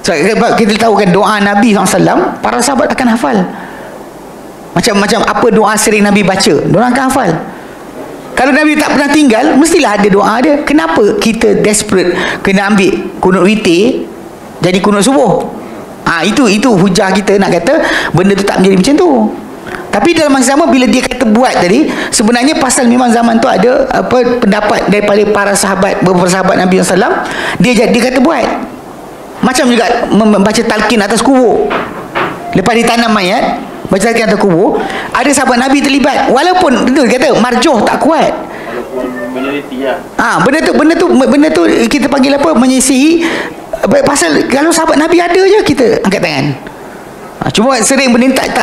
Sebab kita tahu kan doa Nabi SAW, para sahabat akan hafal. Macam apa doa sering Nabi baca, diorang akan hafal. Kalau Nabi tak pernah tinggal, mestilah ada doa dia. Kenapa kita desperate kena ambil kunut witir jadi kunut subuh? Itu hujah kita nak kata benda tu tak menjadi macam tu. Tapi dalam masa sama bila dia kata buat tadi, sebenarnya pasal memang zaman tu ada pendapat daripada para sahabat, beberapa sahabat Nabi SAW, dia kata buat. Macam juga membaca talqin atas kubur. Lepas ditanam mayat, baca talqin atas kubur, ada sahabat Nabi terlibat. Walaupun itu kata marjuh tak kuat. Benda tu kita panggil apa? Menyisihi. Pasal kalau sahabat Nabi ada je kita angkat tangan. Cuma sering benda tak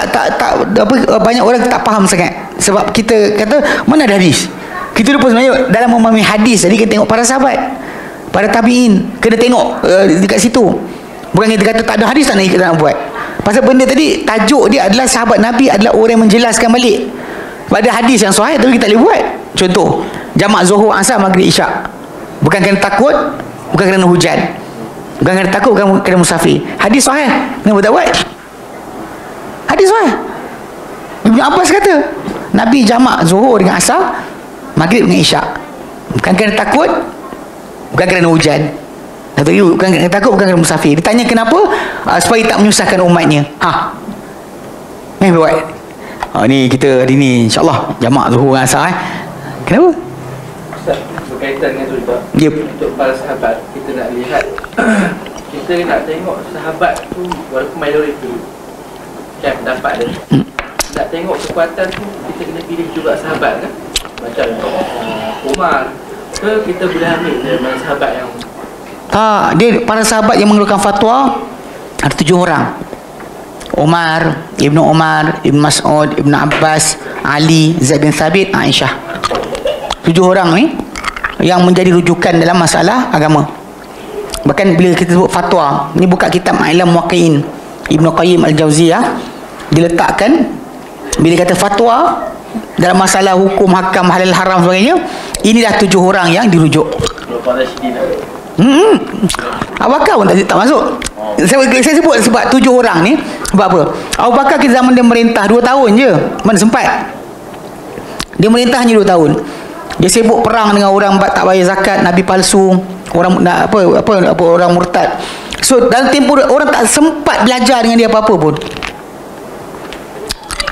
banyak orang tak faham sangat. Sebab kita kata mana ada hadis. Kita lupa sebenarnya dalam memahami hadis tadi kita tengok para sahabat, para tabi'in, kena tengok dekat situ. Bukan kita kata tak ada hadis tak nak buat. Pasal benda tadi tajuk dia adalah sahabat Nabi adalah orang yang menjelaskan balik. Ada hadis yang sahih tapi kita tak boleh buat. Contoh, jamak zuhur, asar, maghrib, isyak. Bukan kerana takut, bukan kerana hujan. Bukan kena takut, bukan kena musafir. Hadis sahih. Kenapa tak buat? Hadis sahih. Ibn Abbas kata Nabi jamak Zuhur dengan Asar, Maghrib dengan Isyak. Bukan kena takut, bukan kena hujan. Bukan kena takut, bukan kena musafir. Ditanya kenapa? Supaya tak menyusahkan umatnya. Buat. Ni kita hari ni insyaAllah jamak Zuhur dengan Asar. Kenapa? Ustaz, berkaitan dengan tu juga. Yep. Untuk para sahabat, kita nak lihat kita nak tengok sahabat tu walaupun minoriti kan pendapat dia. Nak tengok kekuatan tu, kita kena pilih juga sahabat kan. Macam Umar ke, kita boleh ambil dari sahabat yang dia para sahabat yang mengeluarkan fatwa ada 7 orang. Umar, Ibnu Umar, Ibnu Mas'ud, Ibnu Abbas, Ali, Zaid bin Thabit, Aisyah. 7 orang ni yang menjadi rujukan dalam masalah agama. Bahkan bila kita sebut fatwa, ni buka kitab Ma'lam Muwaqqi'in Ibnu Qayyim Al-Jauziyah, diletakkan bila kata fatwa dalam masalah hukum, hakam, halal, haram sebagainya, inilah 7 orang yang dirujuk. Abu Bakar pun tak masuk. Saya sebut sebab 7 orang ni. Sebab apa? Abu Bakar kita zaman dia merintah 2 tahun je. Mana sempat? Dia merintah hanya 2 tahun. Dia sibuk perang dengan orang tak bayar zakat, nabi palsu, orang orang murtad. So dalam tempoh orang tak sempat belajar dengan dia apa-apa pun.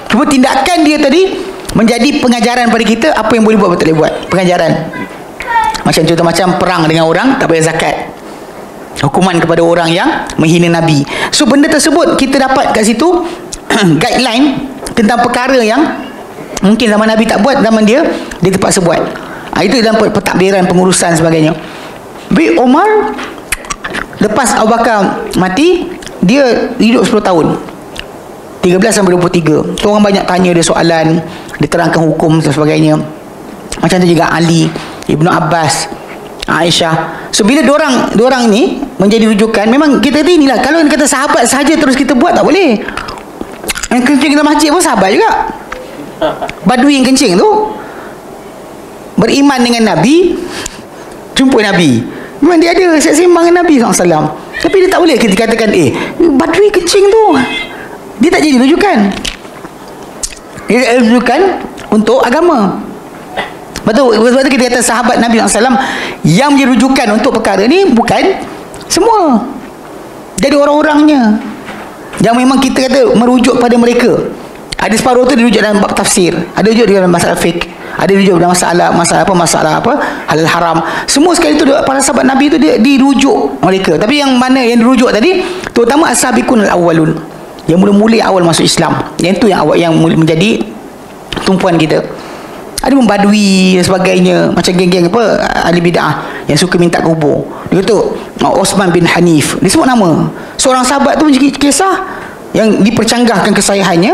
Cuma tindakan dia tadi menjadi pengajaran pada kita apa yang boleh buat, apa tak boleh buat. Pengajaran. Macam contoh macam perang dengan orang tak bayar zakat. Hukuman kepada orang yang menghina Nabi. So benda tersebut kita dapat kat situ guideline tentang perkara yang mungkin zaman Nabi tak buat, zaman dia terpaksa buat. Itu dalam pentadbiran, pengurusan sebagainya. Bi Umar lepas Abu Bakar mati, dia hidup 10 tahun. 13 sampai 23. So, orang banyak tanya dia soalan, diterangkan hukum dan sebagainya. Macam tu juga Ali, Ibnu Abbas, Aisyah. So bila diorang ni menjadi rujukan, memang kita kata inilah, kalau kata sahabat sahaja terus kita buat tak boleh. Yang kencing dalam masjid pun sahabat juga. Badui yang kencing tu beriman dengan Nabi, jumpa Nabi, memang dia ada sembang dengan Nabi SAW. Tapi dia tak boleh kita katakan badui kencing tu, dia tak jadi rujukan. Dia tak rujukan untuk agama. Betul, sebab tu kita kata sahabat Nabi SAW yang menjadi rujukan untuk perkara ni bukan semua. Jadi orang-orangnya yang memang kita kata merujuk pada mereka. Ada separuh tu dirujuk dalam bab tafsir, ada rujuk dalam masalah fiqh, ada rujuk dalam masalah apa halal haram. Semua sekali tu para sahabat Nabi tu dia dirujuk mereka. Tapi yang mana yang dirujuk tadi, terutama as-sabiqun al-awwalun, yang mula-mula awal masuk Islam. Yang tu yang awal yang menjadi tumpuan kita. Ada membadui dan sebagainya, macam geng-geng apa ahli bid'ah yang suka minta kubur. Dia kata Osman bin Hanif, dia sebut nama seorang sahabat tu, kisah yang dipercanggahkan kesahihannya,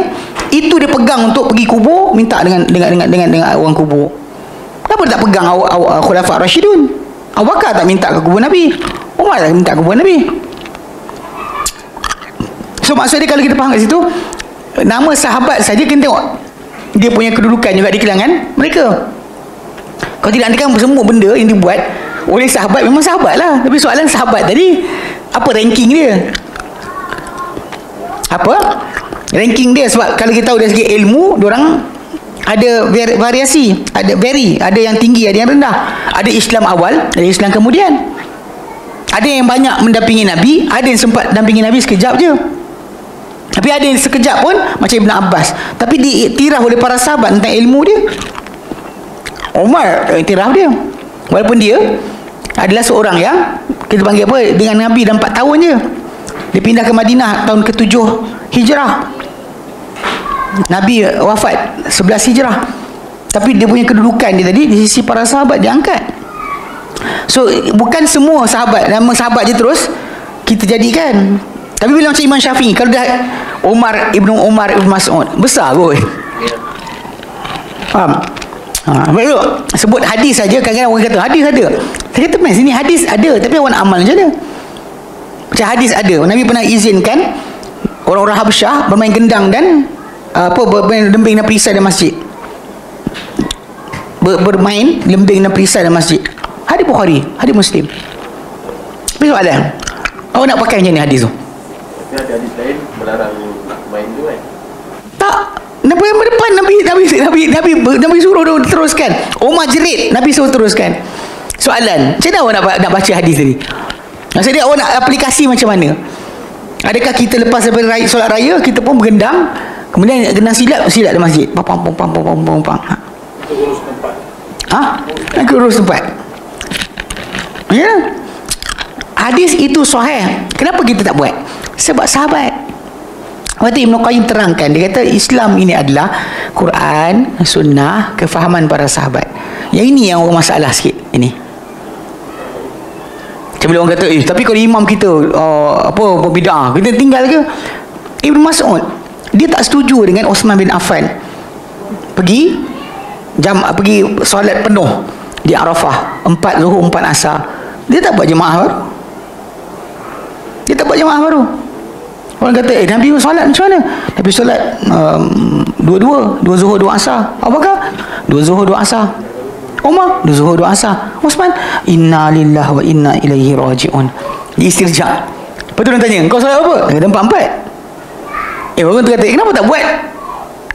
itu dia pegang untuk pergi kubur, minta dengan orang kubur. Kenapa dia tak pegang Khulafa Rashidun? Abu Bakar tak minta ke kubur Nabi, Umar tak minta ke kubur Nabi. So maksud dia, kalau kita faham kat situ, nama sahabat saja kita tengok dia punya kedudukan juga di kalangan mereka. Kalau tidak, nanti kan semua benda yang dibuat oleh sahabat memang sahabat lah. Tapi soalan sahabat tadi, apa ranking dia? Apa ranking dia? Sebab kalau kita tahu dari segi ilmu, diorang ada variasi, ada yang tinggi, ada yang rendah. Ada Islam awal, ada Islam kemudian. Ada yang banyak mendampingi Nabi, ada yang sempat dampingi Nabi sekejap je. Tapi ada yang sekejap pun, macam Ibn Abbas, tapi diiktiraf oleh para sahabat tentang ilmu dia. Umar iktiraf dia, walaupun dia adalah seorang yang kita panggil apa, dengan Nabi dah 4 tahun je. Dia pindah ke Madinah tahun ke-7 Hijrah. Nabi wafat 11 Hijrah. Tapi dia punya kedudukan dia tadi di sisi para sahabat diangkat. So bukan semua sahabat, nama sahabat je terus kita jadikan. Tapi bila macam Imam Syafi'i, kalau dah Ibnu Umar, Ibnu Mas'ud, besar kot. Faham? Baik, sebut hadis saja, kadang-kadang orang kata hadis ada. Saya kata sini hadis ada, tapi awak nak amal macam mana? Macam hadis ada, Nabi pernah izinkan orang-orang Habsyah bermain gendang dan bermain lembing dan perisai dalam masjid. Bermain lembing dan perisai dalam masjid. Hadis Bukhari, hadis Muslim. Tapi soalan, Awak nak pakai macam ni hadis tu? Tapi ada hadis lain melarang nak main tu kan? Tak. Nabi yang depan Nabi suruh dia teruskan. Umar jerit, Nabi suruh teruskan. Soalan, macam mana awak nak baca hadis tadi? Maksudnya awak nak aplikasi macam mana? Adakah kita lepas daripada solat raya kita pun bergendang, kemudian kena silat di masjid? Pam. Untuk urus tempat. Nak urus tempat. Ya. Hadis itu sahih. Kenapa kita tak buat? Sebab sahabat. Waktu Ibn Qayyim terangkan, dia kata Islam ini adalah Quran, Sunnah, kefahaman para sahabat. Yang ini yang orang masalah sikit ini. Macam bila orang kata, tapi kalau imam kita apa bid'ah, kita tinggal ke? Ibn Mas'ud, dia tak setuju dengan Osman bin Affan pergi solat penuh di Arafah, 4 Zuhur 4 Asar. Dia tak buat jemaah baru. Orang kata, Nabi solat macam mana? Nabi solat dua Zuhur 2 Asar. Abu Bakar 2 Zuhur 2 Asar. Umar 2 Zuhur 2 Asar. Uthman, inna lillahi wa inna ilaihi raji'un. Dia istirja. Lepas tu dia tanya, kau solat apa? Dia kata 4. Orang tu kata, kenapa tak buat?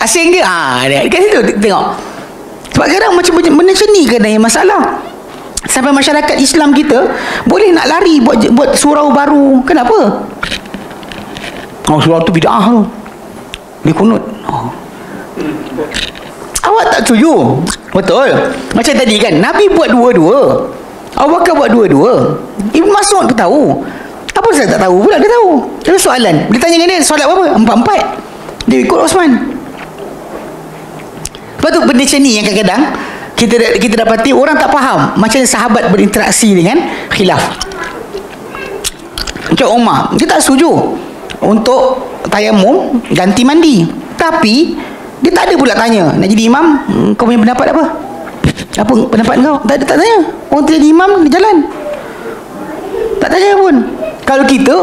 Asing dia. Dia kat situ tengok. Sebab kadang macam benda macam ni kadang yang masalah. Sampai masyarakat Islam kita boleh nak lari buat surau baru. Kenapa? Surau tu bid'ah tu. Dia kunut. Awak tak setuju? Betul. Macam tadi kan, Nabi buat dua-dua, Abu Bakar buat dua-dua, Ibn Mas'ud tu tahu. Apa saya tak tahu pula? Dia tahu. Ada soalan. Dia tanya dengan dia, solat berapa? 4-4. Dia ikut Osman. Lepas tu benda macam ni yang kadang-kadang kita dapati orang tak faham macam sahabat berinteraksi dengan khilaf. Macam Umar, dia tak setuju untuk tayamum ganti mandi, tapi dia tak ada pula tanya, nak jadi imam kau punya pendapat apa pendapat kau, tak tanya. Orang tu jadi imam, dia jalan, tak tanya pun. Kalau kita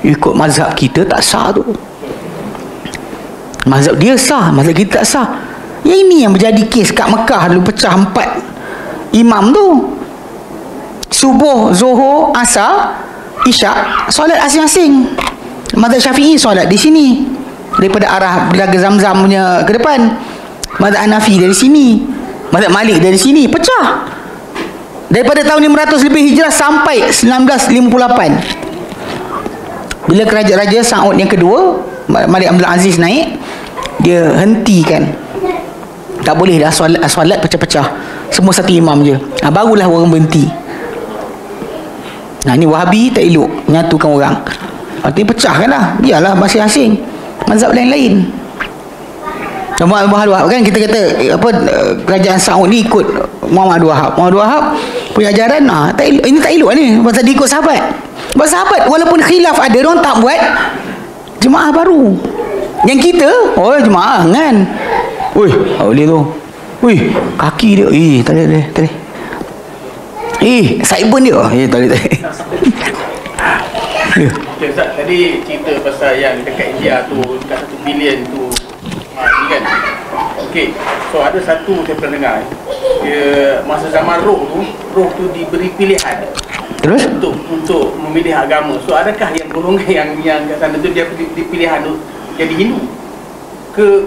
ikut mazhab kita tak sah tu, mazhab dia sah, mazhab kita tak sah. Yang ini yang berjadi kes kat Mekah dulu, pecah 4 imam tu. Subuh, Zuhur, Asar, Isyak solat asing-asing. Mazhab Syafi'i solat di sini daripada arah Telaga Zamzam punya ke depan. Mazhab Hanafi dari sini, mazhab Malik dari sini. Pecah daripada tahun 500 lebih Hijrah sampai 1958. Bila Raja Saud yang kedua, Malik Abdul Aziz naik, dia hentikan, tak boleh dah solat pecah-pecah, semua satu imam je. Barulah orang berhenti. Ni Wahabi tak elok nyatukan orang, artinya pecahkan lah, biarlah masing-masing mazhab lain-lain. Muhammad Wahab kan, kita kata kerajaan Saud ni ikut Muhammad Wahab punya ajaran, tak elok, ini tak elok ni, pasal dia ikut sahabat. Sebab sahabat walaupun khilaf ada, orang tak buat jemaah baru. Yang kita jemaah kan, tak boleh tu, kaki dia, tak boleh. Saibun dia, tak boleh. Okay, Ustaz, tadi cerita pasal yang dekat India tu, dekat 1 bilion tu, ni kan. Okey, so ada satu saya pernah dengar, dia masa zaman roh tu diberi pilihan. Terus? Untuk memilih agama. So adakah yang golongan yang kat sana tu dia dipilihan tu jadi Hindu? Ke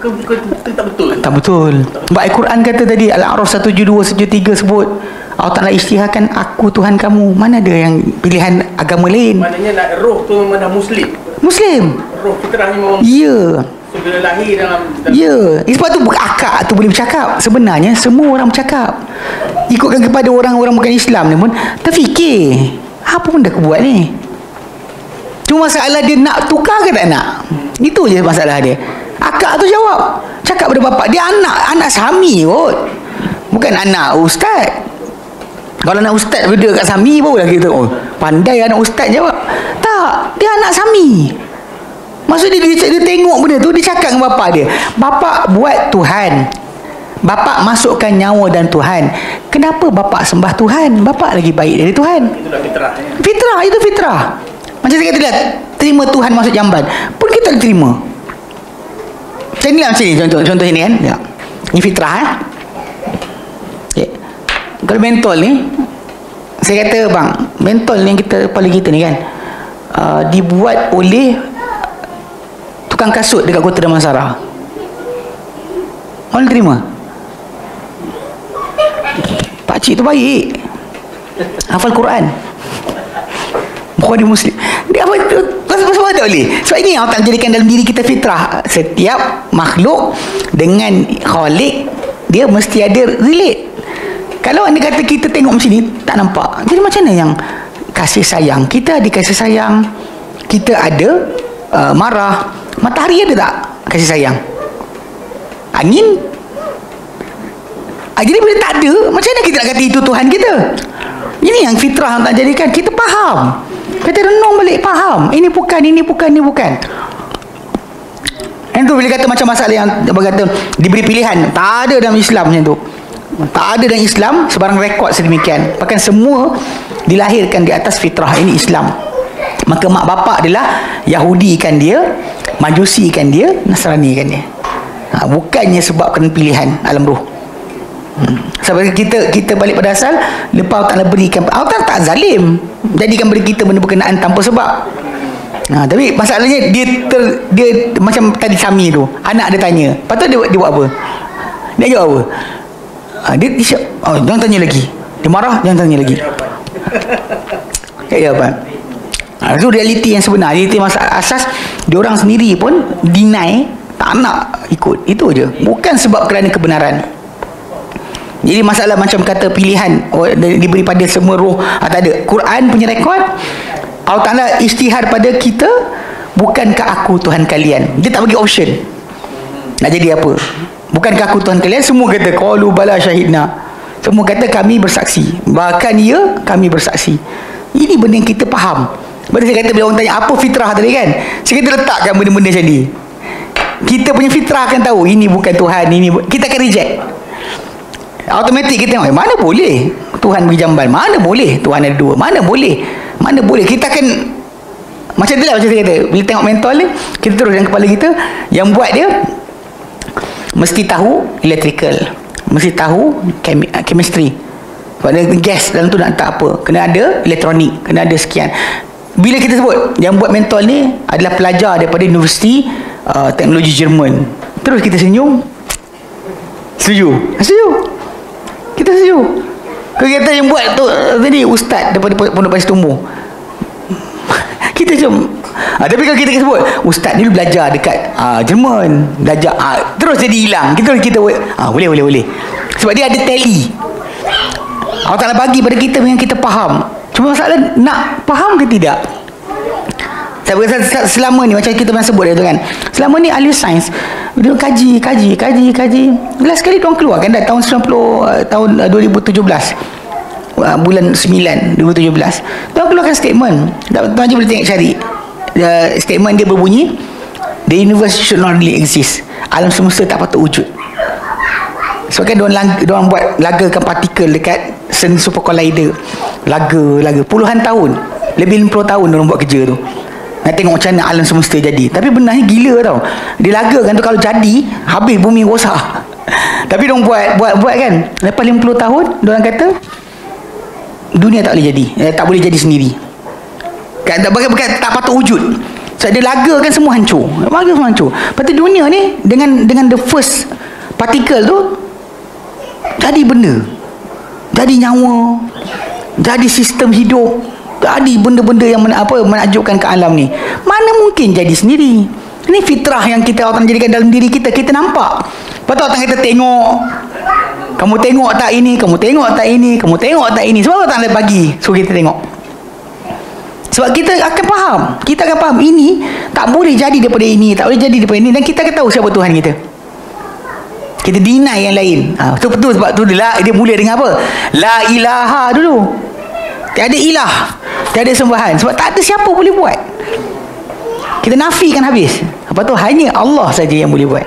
tak betul? Tak betul. Sebab Al-Quran kata tadi, Al-A'raf 172, 173 sebut Allah Ta'ala isytiharkan aku Tuhan kamu. Mana ada yang pilihan agama lain? Maknanya roh tu memang dah Muslim. Roh fitrahnya memang ya. So bila lahir dalam ya. Sebab tu akak tu boleh bercakap. Sebenarnya semua orang bercakap. Ikutkan kepada orang-orang bukan Islam ni pun terfikir, apa benda aku buat ni? Cuma masalah dia nak tukar ke tak nak? Itu je masalah dia. Akak tu jawab, cakap pada bapak dia, anak Sami kot, bukan anak ustaz. Kalau anak ustaz berdua kat Sami barulah kita pandai anak ustaz jawab. Tak, dia anak Sami. Maksud dia tengok benda tu, dia cakap dengan bapak dia, bapak buat Tuhan, bapak masukkan nyawa dan Tuhan. Kenapa bapak sembah Tuhan? Bapak lagi baik dari Tuhan. Itulah fitrah. Fitrah, itu fitrah. Macam saya kata lihat, terima Tuhan masuk jamban pun kita terima. Macam ni lah, macam ni contoh ini kan ya. Ini fitrah okay. Kalau mentol ni, saya kata bang, mentol yang kita kepala kita ni kan, dibuat oleh tukang kasut dekat Kota Damansara. Orang terima? Pakcik tu baik, hafal Quran, Bukhari Muslim. Dia apa tu? Sebab tak boleh. Sebab ini Allah Ta'ala jadikan dalam diri kita fitrah. Setiap makhluk dengan Khalik, dia mesti ada relate. Kalau anda kata kita tengok macam ni, tak nampak. Jadi macam mana yang kasih sayang? Kita ada kasih sayang, kita ada marah. Matahari ada tak kasih sayang? Angin? Jadi bila tak ada, macam mana kita nak kata itu Tuhan kita? Ini yang fitrah tak jadikan. Kita faham, kita renung balik, faham ini bukan, ini bukan, ini bukan. Yang tu bila kata macam masalah yang berkata diberi pilihan, tak ada dalam Islam macam tu. Tak ada dalam Islam sebarang rekod sedemikian. Bahkan semua dilahirkan di atas fitrah. Ini Islam. Maka mak bapak adalah Yahudi kan dia, Majusi kan dia, Nasrani kan dia. Bukannya sebabkan pilihan alam roh. Sebab kita balik pada asal, lepas Allah berikan, Allah tak zalim, jadikan beri kita benda berkenaan tanpa sebab. Tapi masalahnya dia macam tadi Sami tu, anak dia tanya, lepas tu dia buat apa? Dia jawab apa? Dia jangan tanya lagi. Dia marah, jangan tanya lagi. Ya apa? Itu realiti yang sebenar. Realiti masalah asas dia orang sendiri pun deny, tak nak ikut. Itu je. Bukan sebab kerana kebenaran. Jadi masalah macam kata pilihan diberi pada semua roh, tak ada. Quran punya rekod, Allah Ta'ala istihar pada kita, bukankah aku Tuhan kalian? Dia tak bagi option nak jadi apa. Bukankah aku Tuhan kalian? Semua kata qalu bala syahidna. Semua kata kami bersaksi. Bahkan kami bersaksi. Ini benda yang kita faham. Sebab saya kata bila orang tanya apa fitrah tadi kan, saya kata letakkan benda-benda macam ni. Kita punya fitrah akan tahu ini bukan Tuhan, kita akan reject. Automatik kita tengok, mana boleh Tuhan beri jamban, mana boleh Tuhan ada dua, mana boleh kita akan macam tu lah. Macam saya kata, bila tengok mental ni, kita terus dalam kepala kita, yang buat dia mesti tahu electrical, mesti tahu chemistry. Sebab ada gas dalam tu nak tak apa, kena ada elektronik, kena ada sekian. Bila kita sebut yang buat mental ni adalah pelajar daripada Universiti Teknologi Jerman, terus kita senyum. Setuju? Kita setuju. Kita yang buat tu tadi ustaz daripada Pondok Pasir Tumbuh, kita macam tapi kalau kita sebut ustaz ni belajar dekat Jerman, belajar terus jadi hilang. Kita boleh. Sebab dia ada tally. Allah Ta'ala bagi pada kita yang kita faham. Cuma masalah nak faham ke tidak. Selama ni macam kita pernah sebut tu kan, selama ni ahli sains dia kaji. Last kali tuan keluar kan dah tahun 2017, bulan 9 2017, tuan keluarkan statement. Tuan je boleh tengok cari. Statement dia berbunyi, the universe should not really exist. Alam semesta tak patut wujud. Sebab kan diorang buat lagakan partikel dekat super collider, laga puluhan tahun, lebih 50 tahun diorang buat kerja tu, nak tengok macam mana alam semesta jadi. Tapi benarnya gila tau. Dia lagakan tu kalau jadi, habis bumi rosak. Tapi diorang buat kan, lepas 50 tahun diorang kata dunia tak boleh jadi, tak boleh jadi sendiri kan, tak patut wujud. So dia lagakan semua hancur. Lepas tu dunia ni dengan the first particle tu jadi benda, jadi nyawa, jadi sistem hidup, jadi benda-benda yang menakjubkan ke alam ni. Mana mungkin jadi sendiri? Ini fitrah yang kita Allah jadikan dalam diri kita. Kita nampak. Lepas tu Allah kita tengok, kamu tengok tak ini, kamu tengok tak ini, kamu tengok tak ini. Sebab Allah bagi suruh kita tengok. Sebab kita akan faham, ini tak boleh jadi daripada ini, tak boleh jadi daripada ini, dan kita akan tahu siapa Tuhan kita. Kita deny yang lain. Betul. Sebab tu dia mula dengan apa? La ilaha dulu. Tiada ilah, tiada sembahan. Sebab tak ada siapa boleh buat. Kita nafikan habis. Lepas tu hanya Allah saja yang boleh buat.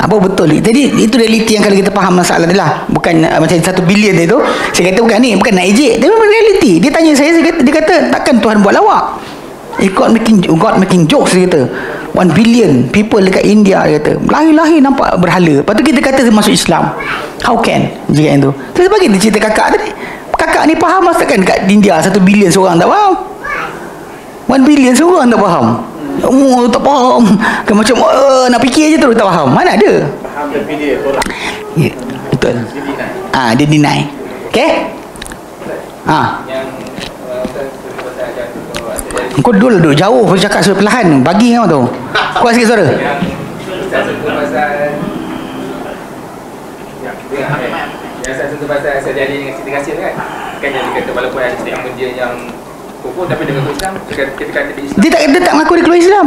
Apa betul? Jadi itu realiti yang kalau kita faham masalah ni lah. Bukan macam 1 bilion tu. Saya kata bukan nak ejek, tapi realiti. Dia tanya saya kata takkan Tuhan buat lawak. God making jokes, dia kata. 1 billion people dekat India, dia kata lahir-lahir nampak berhala. Lepas tu kita kata dia masuk Islam. How can? Jika yang tu. Terus bagi dia cerita kakak tadi. Kakak ni faham masakan dekat India 1 billion seorang tak faham. 1 billion seorang tak faham. Tak faham. Kan macam nak fikir je terus tak faham. Mana ada? Faham tapi dia tolak. Ya, betul. Dia deny. Dia deny. Okey? Kau duduk jauh, kau cakap suara perlahan. Bagi kau tu. Kuat sikit suara. Yang saya sentuh pasal sejadi dengan Siti Kasih kan. Kan yang dia kata walaupun ada statement dia yang kufur tapi dia mengaku Islam, kita kata dia Islam. Dia tak mengaku dia keluar Islam.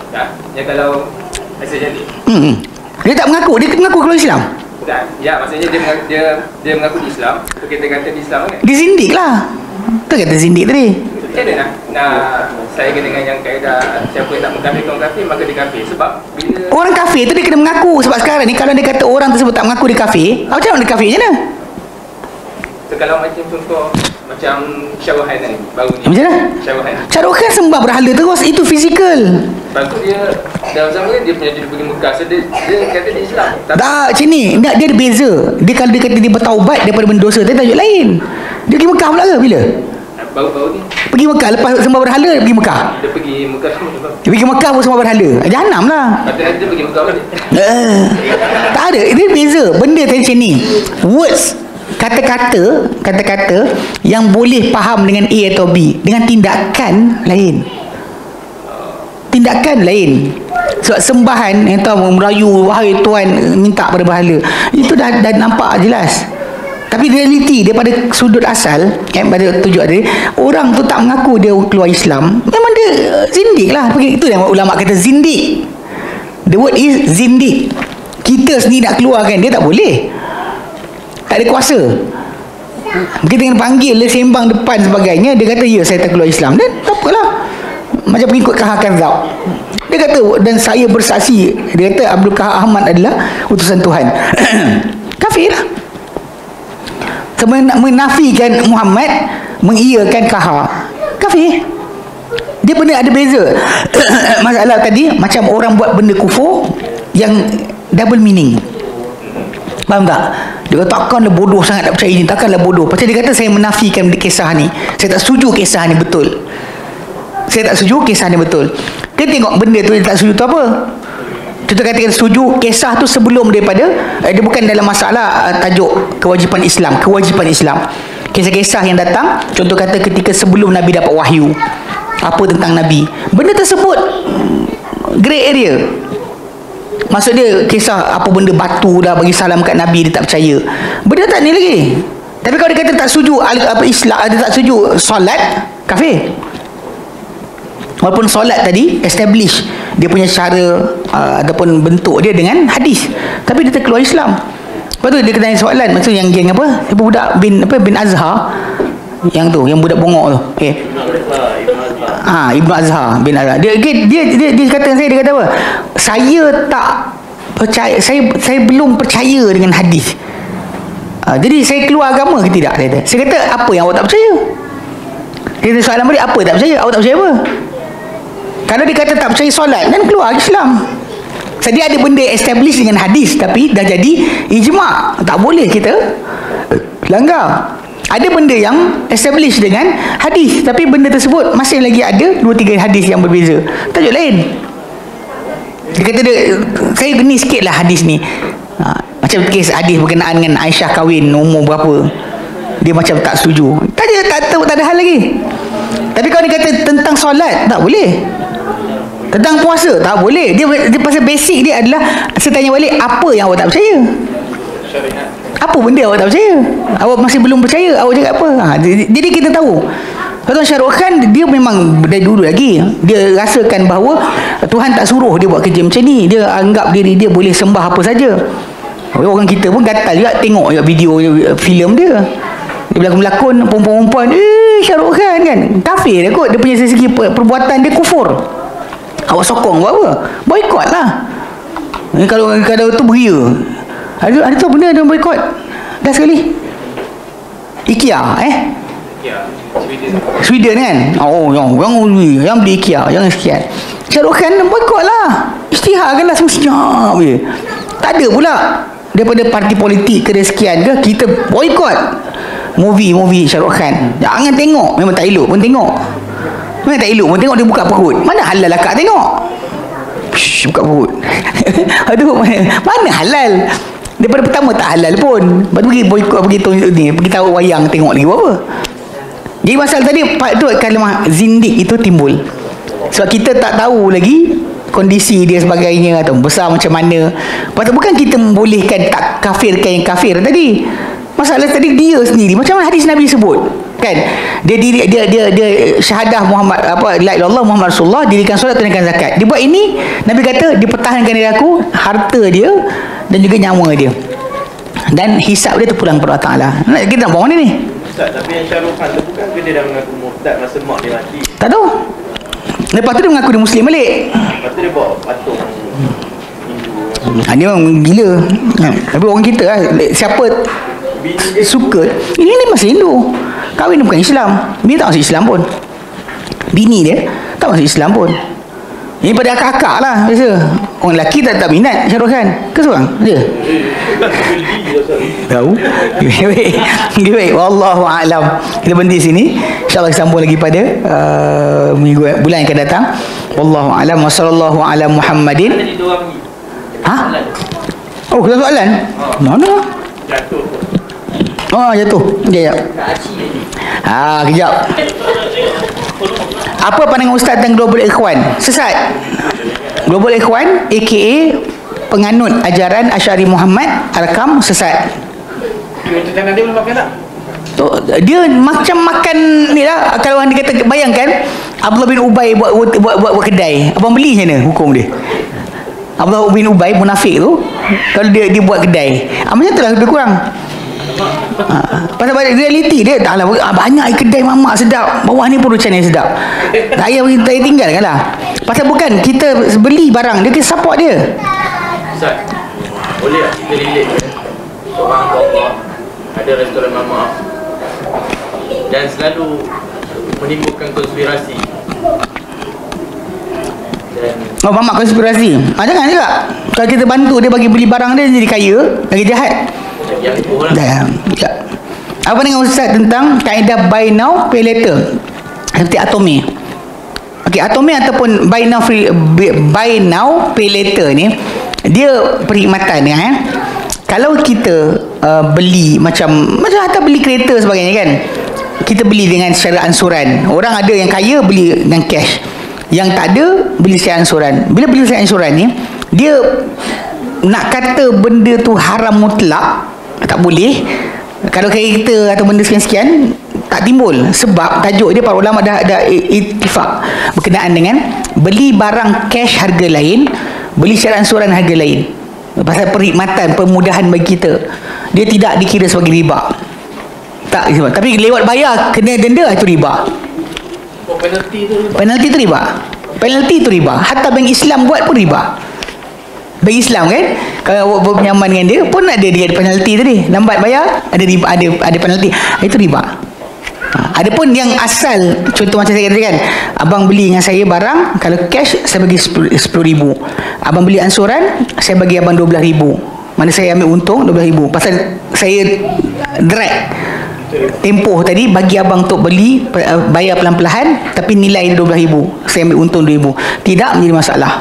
Ya, yang kalau sejadi. Dia tak mengaku, dia mengaku keluar Islam. Bukan. Ya, maksudnya dia mengaku di Islam, so kita kata di Islam kan. Dia zindik lah. Tu kata zindik tadi. Macam mana nak saya dengan yang kaedah siapa yang tak mengkafirkan orang kafir maka dia kafir. Sebab bila Orang kafir tu dia kena mengaku. Sebab sekarang ni kalau dia kata orang tersebut tak mengaku dia kafir, macam mana dia kafir macam mana? so, kalau macam contoh macam Syawahan ni baru ni. Macam mana? Syawahan. Syahrukhan sembah berhala terus. Itu fizikal. Lepas tu dia dalam zaman dia punya dia pergi Mekah. So dia kata dia Islam. Tapi Tak, macam ni. Dia ada beza. Dia kalau dia kata dia bertaubat daripada benda dosa, dia tajuk lain. Dia pergi Mekah pula ke bila? baru-baru ni Pergi Mekah. Lepas sembah berhala, dia pergi Mekah. dia pergi Mekah semua. Dia pergi Mekah pun sembah berhala. Jahanam lah. Kata dia pergi Mekah balik. Tak ada. Dia beza. Benda macam ni. Words. Kata-kata yang boleh faham dengan A atau B. Dengan tindakan lain. Tindakan lain. Sebab sembahan yang tahu merayu, wahai Tuhan, minta pada berhala, itu dah nampak jelas. Tapi realiti daripada sudut asal, pada tujuan dia, orang tu tak mengaku dia keluar Islam, memang dia zindik lah. Itu yang ulama kata zindik. The word is zindik. Kita sendiri nak keluarkan dia tak boleh. Tak ada kuasa. Kita kena panggil dia sembang depan sebagainya. Dia kata ya saya tak keluar Islam. Dan tak apalah. Macam pengikut Kahakan Zau. Dia kata dan saya bersaksi. Dia kata Abdul Kahar Ahmad adalah utusan Tuhan. Kafir lah. Menafikan Muhammad, mengiyakan Kahar. Kafir. Dia benar ada beza. Masalah tadi macam orang buat benda kufur yang double meaning. Faham tak? Dia kata takkanlah bodoh sangat nak percaya ini, takkanlah bodoh. Pasal dia kata saya menafikan kisah ni. Saya tak setuju kisah ni betul. Saya tak setuju kisah ni betul. Dia tengok benda tu dia tak setuju tu apa? Kita katakan setuju kisah tu sebelum daripada dia bukan dalam masalah tajuk kewajipan Islam. Kisah-kisah yang datang, contoh kata ketika sebelum Nabi dapat wahyu. Apa tentang Nabi? Benda tersebut grey area. Maksud dia kisah apa benda batu dah bagi salam kat Nabi, dia tak percaya. Benda tak ni lagi. Tapi kalau dia kata tak setuju apa Islam, dia tak setuju solat, kafir. Walaupun solat tadi establish dia punya cara ataupun bentuk dia dengan hadis, tapi dia terkeluar Islam. Lepas tu dia kena tanya soalan, maksud yang geng apa? Budak bin Azhar, yang tu, yang budak bongok tu. Okey. Ibnu Azhar bin Azhar. Dia kata saya, dia kata apa? Saya tak percaya, saya belum percaya dengan hadis. Jadi saya keluar agama ke tidak? Dia kata. Saya kata apa yang awak tak percaya? Dia kata soalan balik, apa tak percaya? Awak tak percaya apa? Kalau dia kata tak percaya solat, kan keluar Islam. Jadi ada benda establish dengan hadis, tapi dah jadi ijma'. Tak boleh kita langgar. Ada benda yang establish dengan hadis, tapi benda tersebut masih lagi ada 2-3 hadis yang berbeza. Tajuk lain. Dia kata saya geni sikit lah hadis ni. Macam kes hadis berkenaan dengan Aisyah kahwin umur berapa. Dia macam tak setuju. Tak ada hal lagi. Tapi kalau dia kata tentang solat, tak boleh. Tentang puasa, tak boleh. Dia pasal basic dia adalah, saya tanya balik, apa yang awak tak percaya? Apa benda awak tak percaya? Awak masih belum percaya, awak cakap apa? Jadi kita tahu. Tuan Syahrukhan, dia memang dari dulu lagi dia rasakan bahawa Tuhan tak suruh dia buat kerja macam ni. Dia anggap diri dia boleh sembah apa saja. Orang kita pun gatal juga tengok video filem dia. Dia berlakon-lakon perempuan-perempuan, Syahrukhan kan kafir dia kot. Dia punya segi perbuatan dia kufur. Awak sokong buat apa? Boykot lah. Kalau tu beria. Ada tu benda dia boykot. Dah sekali. IKEA Sweden kan. Yang beli IKEA, jangan sekian. Syahrukhan boykot lah. Isytiharkanlah semestinya. Tak ada pula daripada parti politik ke sekian ke, kita boykot movie Syahrukhan. Jangan tengok, memang tak elok pun tengok. Memang tak elok pun. Tengok dia buka perut. Mana halal akak tengok. Shh, buka perut. Aduh, mana halal. Daripada pertama tak halal pun. Lepas tu pergi boykot, pergi tahu wayang tengok lagi apa. Jadi masalah tadi tu kalimah zindik itu timbul sebab kita tak tahu lagi kondisi dia sebagainya atau besar macam mana. Pasal bukan kita membolehkan tak kafirkan yang kafir tadi. Masalah tadi dia sendiri macam mana hadis Nabi sebut kan, dia syahadah Muhammad apa la ilaha illallah Muhammad Rasulullah, dirikan solat, tunaikan zakat. Dia buat ini, Nabi kata dipertahankan diri aku, harta dia dan juga nyawa dia, dan hisab dia tu pulang kepada Allah Taala. Kita nak buat mana ni? Ustaz, tapi yang Syahrul Khan tu bukan ke dia dah mengaku murtad masa mak dia mati? Tak tahu. Lepas tu dia mengaku dia Muslim balik. Lepas tu dia bawa patung Hindu. Dia memang gila. Tapi orang kita lah, siapa suka, ini masih Hindu, kahwin dia bukan Islam, bini tak masuk Islam pun, bini dia tak masuk Islam pun. Ini pada akak-akak lah biasa. Orang lelaki tak minat Syahrul Khan ke seorang dia tahu. Baik, wallahu a'lam. Kita berhenti sini, insyaAllah kita sambung lagi pada bulan yang akan datang. Wallahu a'lam. Wa sallallahu ala Muhammadin. Ha? Oh, kita soalan? Mana? Jatuh. Oh, jatuh. Sekejap. Kejap. Apa pandangan Ustaz tentang Global Ikhwan? Sesat. Global Ikhwan aka penganut ajaran Asy'ari Muhammad Al-Kam sesat. Macam dia belum makan tak? Dia macam makan ni lah. Kalau dia kata, bayangkan Abdullah bin Ubay buat kedai, abang beli macam mana hukum dia? Abdullah bin Ubay munafik tu, kalau dia buat kedai, macam tu lah lebih kurang. Pasal realiti dia tak lah, banyak kedai mamak sedap, bawah ni pun macam ni sedap, tak payah kita tinggalkan lah. Pasal bukan kita beli barang dia, kita support dia. Ustaz, boleh tak kita relate seorang bapa ada restoran mamak dan selalu menimbulkan konspirasi dan mamak konspirasi, jangan juga. Kalau kita bantu dia bagi beli barang dia jadi kaya, lagi jahat. yang itu lah. Apa dengan Ustaz tentang kaedah buy now pay later seperti Atome? Okey, Atome ataupun buy now pay later ni, dia perkhidmatan ni kalau kita beli macam hatta beli kereta sebagainya kan, kita beli dengan secara ansuran. Orang ada yang kaya beli dengan cash, yang tak ada beli secara ansuran. Bila beli secara ansuran ni, dia nak kata benda tu haram mutlak tak boleh. Kalau kereta atau benda sekian-sekian tak timbul, sebab tajuk dia para ulama dah ittifaq berkenaan dengan beli barang cash harga lain, beli secara ansuran harga lain. Pasal perkhidmatan, permudahan bagi kita, dia tidak dikira sebagai riba. Tak, tapi lewat bayar kena denda, itu riba. Penalti tu riba. Penalti tu riba. Hatta bank Islam buat pun riba. Bank Islam kan, kalau buat pinjaman dengan dia pun ada penalti tadi, lambat bayar ada riba, ada penalti, itu riba. Adapun yang asal, contoh macam saya kata kan, abang beli dengan saya barang, kalau cash saya bagi 10,000, abang beli ansuran saya bagi abang 12,000, mana saya ambil untung 12,000, pasal saya drag tempoh tadi bagi abang untuk beli, bayar pelan-pelan, tapi nilai dia 12,000, saya ambil untung 2,000, tidak menjadi masalah.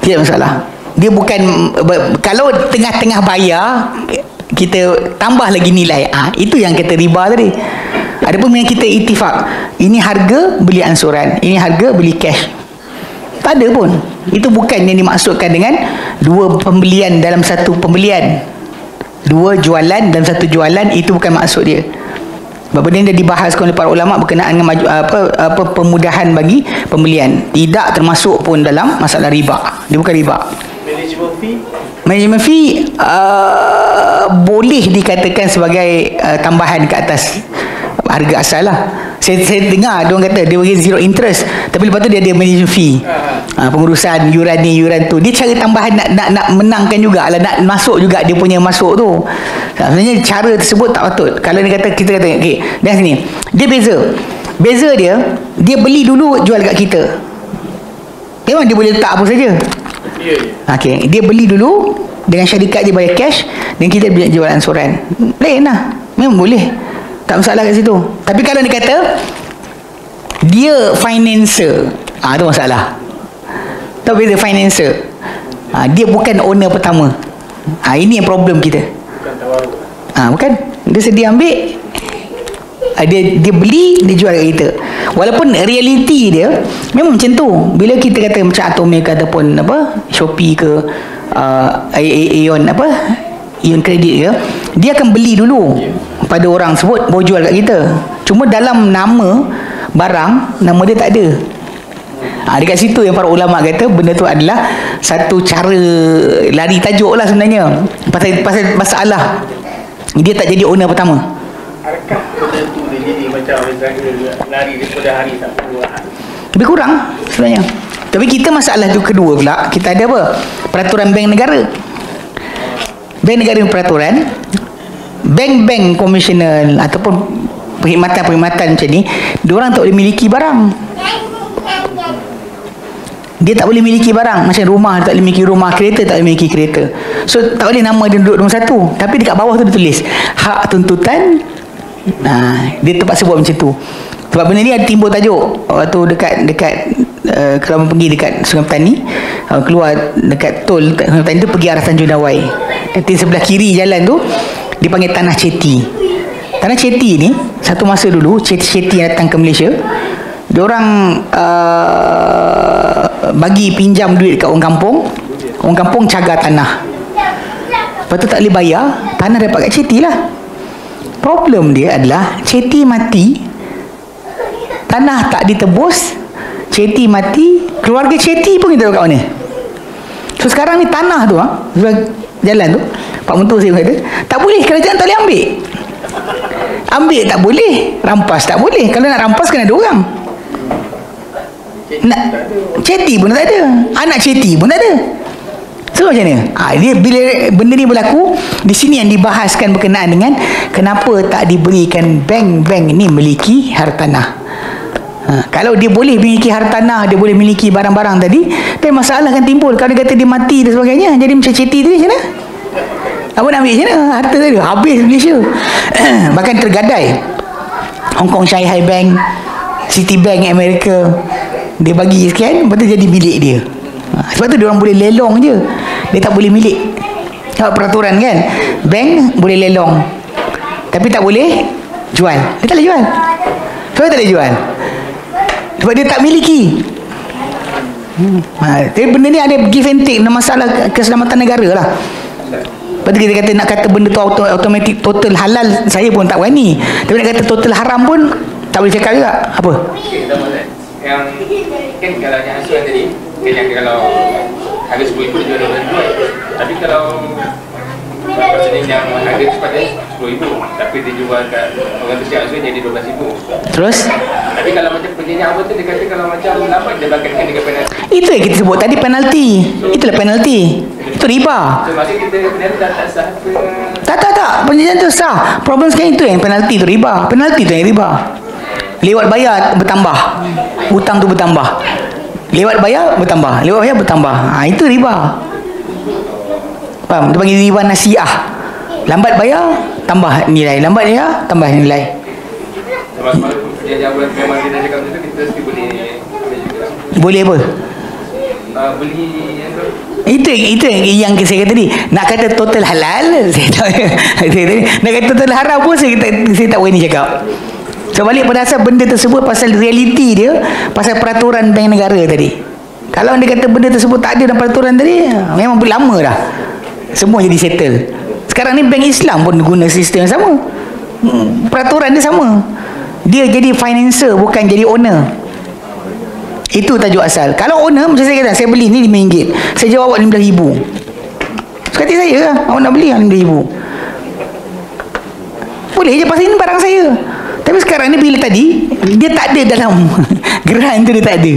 Tidak masalah. Dia bukan, kalau tengah-tengah bayar kita tambah lagi nilai, itu yang kata riba tadi. Adapun yang kita ittifaq, ini harga beli ansuran, ini harga beli cash, tak ada pun. Itu bukan yang dimaksudkan dengan dua pembelian dalam satu pembelian, dua jualan dalam satu jualan, itu bukan maksud dia. Sebab benda dah dibahaskan oleh para ulama berkenaan dengan pemudahan bagi pembelian, tidak termasuk pun dalam masalah riba. Dia bukan riba. Management fee boleh dikatakan sebagai tambahan ke atas harga asal lah. Saya dengar dia orang kata dia bagi zero interest, tapi lepas tu dia ada management fee, pengurusan yuran ni yuran tu. Dia cara tambahan nak menangkan juga lah, nak masuk juga dia punya masuk tu. Sebenarnya cara tersebut tak patut. Kalau dia kata, kita kata okey, dan sini dia beza dia beli dulu jual kat kita. Memang dia boleh letak apa saja. Okey, dia beli dulu dengan syarikat, dia bayar cash, dan kita jual ansuran, lain lah. Memang boleh, tak masalah kat situ. Tapi kalau dia kata Dia financer. Tu masalah. Tahu beza financer? Dia bukan owner pertama. Ini yang problem kita. Bukan tawaruk. Bukan. Dia sedia ambil, dia beli, dia jual kat kita. Walaupun realiti dia memang macam tu. Bila kita kata macam Atomic ataupun Shopee ke Aeon Ion Credit ke, dia akan beli dulu pada orang sebut, baru jual kat kita. Cuma dalam nama barang, nama dia tak ada. Dekat situ yang para ulama kata benda tu adalah satu cara lari tajuk lah sebenarnya. Pasal masalah dia tak jadi owner pertama. Adakah benda tu dia jadi macam lari daripada hari tak perluan? Lebih kurang sebenarnya. Tapi kita masalah tu kedua pula, kita ada apa? Peraturan bank negara. Bank negara peraturan, bank-bank komersial ataupun perkhidmatan-perkhidmatan macam ni, diorang tak boleh miliki barang. Dia tak boleh miliki barang. Macam rumah tak boleh miliki rumah, kereta tak boleh miliki kereta. So tak boleh nama dia duduk nombor satu. Tapi dekat bawah tu dia tulis hak tuntutan. Dia terpaksa buat macam tu. Sebab benda ni ada timbul tajuk waktu dekat kalau pergi dekat Sungai Petani, keluar dekat tol dekat Sungai Petani tu, pergi arah Tanjung Dawai. Nanti sebelah kiri jalan tu dipanggil Tanah Ceti. Tanah Ceti ni satu masa dulu ceti-ceti yang datang ke Malaysia, diorang bagi pinjam duit kat orang kampung. Orang kampung cagar tanah, lepas tu tak boleh bayar, tanah dapat kat ceti lah. Problem dia adalah ceti mati, tanah tak ditebus, ceti mati, keluarga ceti pun kita tahu kat mana. So sekarang ni tanah tu jalan tu, Pak Mentua saya kata tak boleh, kerajaan tak boleh ambil tak boleh, rampas tak boleh. Kalau nak rampas kena ada orang. Nak ceti pun tak ada, anak ceti pun tak ada. So macam mana? Dia bila benda ni berlaku, di sini yang dibahaskan berkenaan dengan kenapa tak diberikan bank-bank ni memiliki hartanah. Kalau dia boleh memiliki hartanah, dia boleh memiliki barang-barang tadi, tapi masalah akan timbul. Kalau dia kata dia mati dan sebagainya, jadi macam ceti tadi macam mana? Apa nak ambil macam mana? Harta tadi habis Malaysia. Bahkan tergadai. Hong Kong Shanghai Bank, Citibank Amerika, dia bagi sekian, lepas tu jadi milik dia. Sebab tu dia orang boleh lelong je, dia tak boleh milik. Sebab peraturan kan, bank boleh lelong tapi tak boleh jual. Dia tak boleh jual. Sebab tak boleh jual, sebab dia tak miliki. Tapi benda ni ada give and take, masalah keselamatan negara lah. Lepas tu kita kata nak kata benda tu automatic total halal, saya pun tak berani. Tapi nak kata total haram pun tak boleh cakap juga. Apa? Yang kan kalau yang asuhan tadi kan, yang kalau harga RM10,000 dia jual RM12,000. Tapi kalau maksudnya yang harga sepatutnya RM10,000 tapi dia jual kat orang tu siap asuhan jadi RM12,000. Terus? Tapi kalau macam penjenjang apa tu, dia kata kalau macam lambat dia bakatkan dengan penalti. Itu yang kita sebut tadi, penalti. Itulah penalti. Itu riba. So maksud kita penalti tak sah ke? Tak. Penjenjang tu sah. Problem sekarang itu yang penalti tu riba. Penalti tu yang riba. Lewat bayar bertambah, hutang tu bertambah. Lewat bayar bertambah, lewat bayar bertambah. Itu riba. Faham? Dia panggil riba nasiah. Lambat bayar, tambah nilai. Lambat bayar, tambah nilai. Kalau perjanjian memang dia dah cakap macam tu, kita mesti boleh boleh apa? Beli itu yang saya kata tadi. Nak kata total halal, saya tak. Nak kata total haram pun saya tak berani cakap. So balik pada asal benda tersebut pasal realiti dia, pasal peraturan bank negara tadi. Kalau dia kata benda tersebut tak ada dalam peraturan tadi, memang lama dah semua jadi settle. Sekarang ni bank Islam pun guna sistem yang sama. Peraturan dia sama. Dia jadi financer, bukan jadi owner. Itu tajuk asal. Kalau owner, macam saya kata, saya beli ni RM5, saya jual awak RM15,000. Sekali saya lah, awak nak beli RM5,000, boleh je pasal ini barang saya. Tapi sekarang ni bila tadi dia tak ada dalam geran tu, dia tak ada.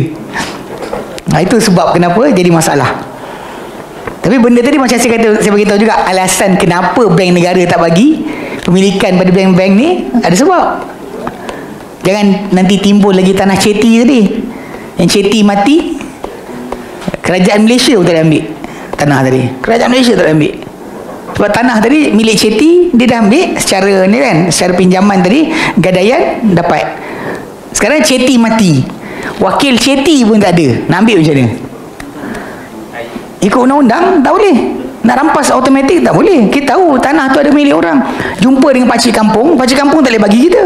Itu sebab kenapa jadi masalah. Tapi benda tadi macam saya kata, saya beritahu juga alasan kenapa bank negara tak bagi pemilikan pada bank-bank ni, ada sebab. Jangan nanti timbul lagi tanah ceti tadi. Yang ceti mati, kerajaan Malaysia pun tak ambil tanah tadi. Kerajaan Malaysia tak ambil. Sebab tanah tadi milik ceti, dia dah ambil secara ni kan, secara pinjaman tadi, gadaian dapat. Sekarang ceti mati, wakil ceti pun tak ada, nak ambil macam mana? Ikut undang-undang tak boleh. Nak rampas automatik tak boleh. Kita tahu tanah tu ada milik orang. Jumpa dengan pakcik kampung tak boleh bagi kita.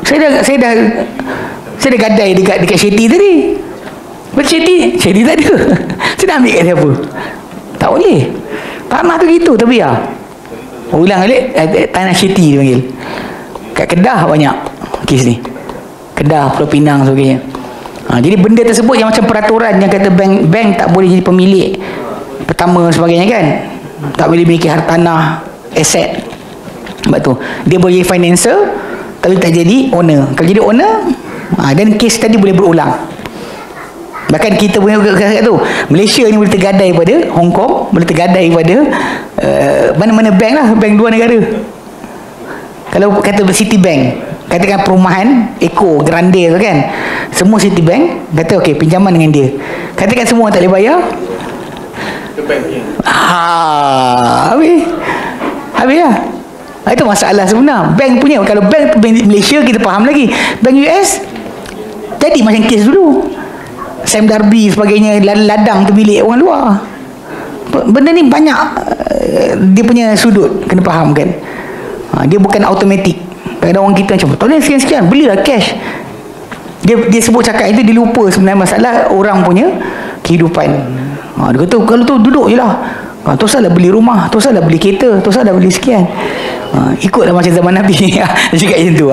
Saya dah gadai dekat ceti tadi. Ceti tak ada. Saya nak ambil kat siapa? Tak boleh. Tanah tu gitu, tapi ya. Ulang balik, tanah ceti dia panggil. Kat Kedah banyak kes ni. Kedah, Pulau Pinang sebagainya. Jadi benda tersebut yang macam peraturan yang kata bank tak boleh jadi pemilik pertama sebagainya kan, tak boleh memiliki hartanah, aset. Sebab tu dia boleh jadi financer tapi tak jadi owner. Kalau jadi owner, dan kes tadi boleh berulang. Bahkan kita punya kat tu, Malaysia ni boleh tergadai pada Hong Kong, boleh tergadai pada mana-mana bank lah, bank luar negara. Kalau kata Citibank, katakan perumahan Eco Grande tu kan, semua Citibank kata okey, pinjaman dengan dia, katakan semua tak boleh bayar, habis lah. Itu masalah sebenar. Bank punya, kalau bank Malaysia kita faham lagi, bank US jadi macam kes dulu Sam Darby sebagainya, ladang tu milik orang luar. Benda ni banyak dia punya sudut, kena faham kan. Dia bukan automatik. Kadang orang kita macam tak boleh sekian-sekian, belilah cash. Dia sebut cakap itu, dia lupa sebenarnya masalah orang punya kehidupan. Dia kata kalau tu duduk je lah, tu salah beli rumah, tu salah beli kereta, tu salah beli sekian. Ikutlah macam zaman Nabi. Dia cakap macam tu.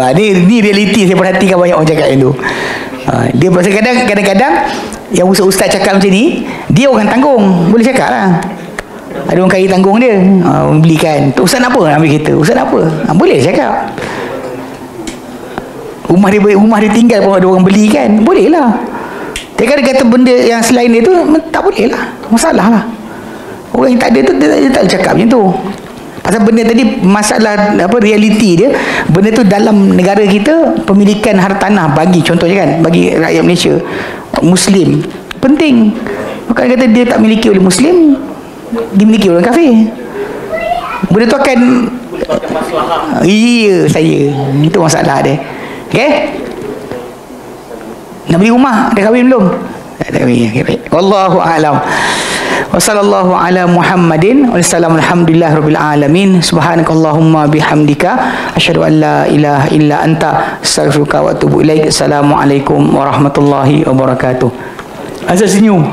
Ni realiti, saya perhatikan banyak orang cakap macam tu. Dia kadang-kadang yang ustaz cakap macam ni, dia orang tanggung, boleh cakap lah. Ada orang kaya tanggung dia, belikan. Ustaz nak apa? Ambil kereta. Ustaz nak apa? Boleh cakap. Rumah dia tinggal pun ada orang beli kan, boleh lah. Dia kata benda yang selain dia tu tak boleh lah, masalah lah. Orang yang tak ada tu dia tak cakap macam tu. Pasal benda tadi, masalah realiti dia, benda tu dalam negara kita, pemilikan hartanah bagi, contohnya kan, bagi rakyat Malaysia Muslim penting. Bukan kata dia tak miliki oleh Muslim, dimiliki oleh kafir. Benda tu akan itu masalah dia. Okay? Nak beli rumah, dah kahwin belum? Tak kahwin. Wallahu a'lam. Wa sallallahu ala Muhammadin wa sallam, alhamdulillah rabbil alamin. Subhanakallahumma bihamdika asyhadu an la ilaha illa anta astaghfiruka wa atubu ilaik. Assalamualaikum warahmatullahi wabarakatuh. Azal senyum.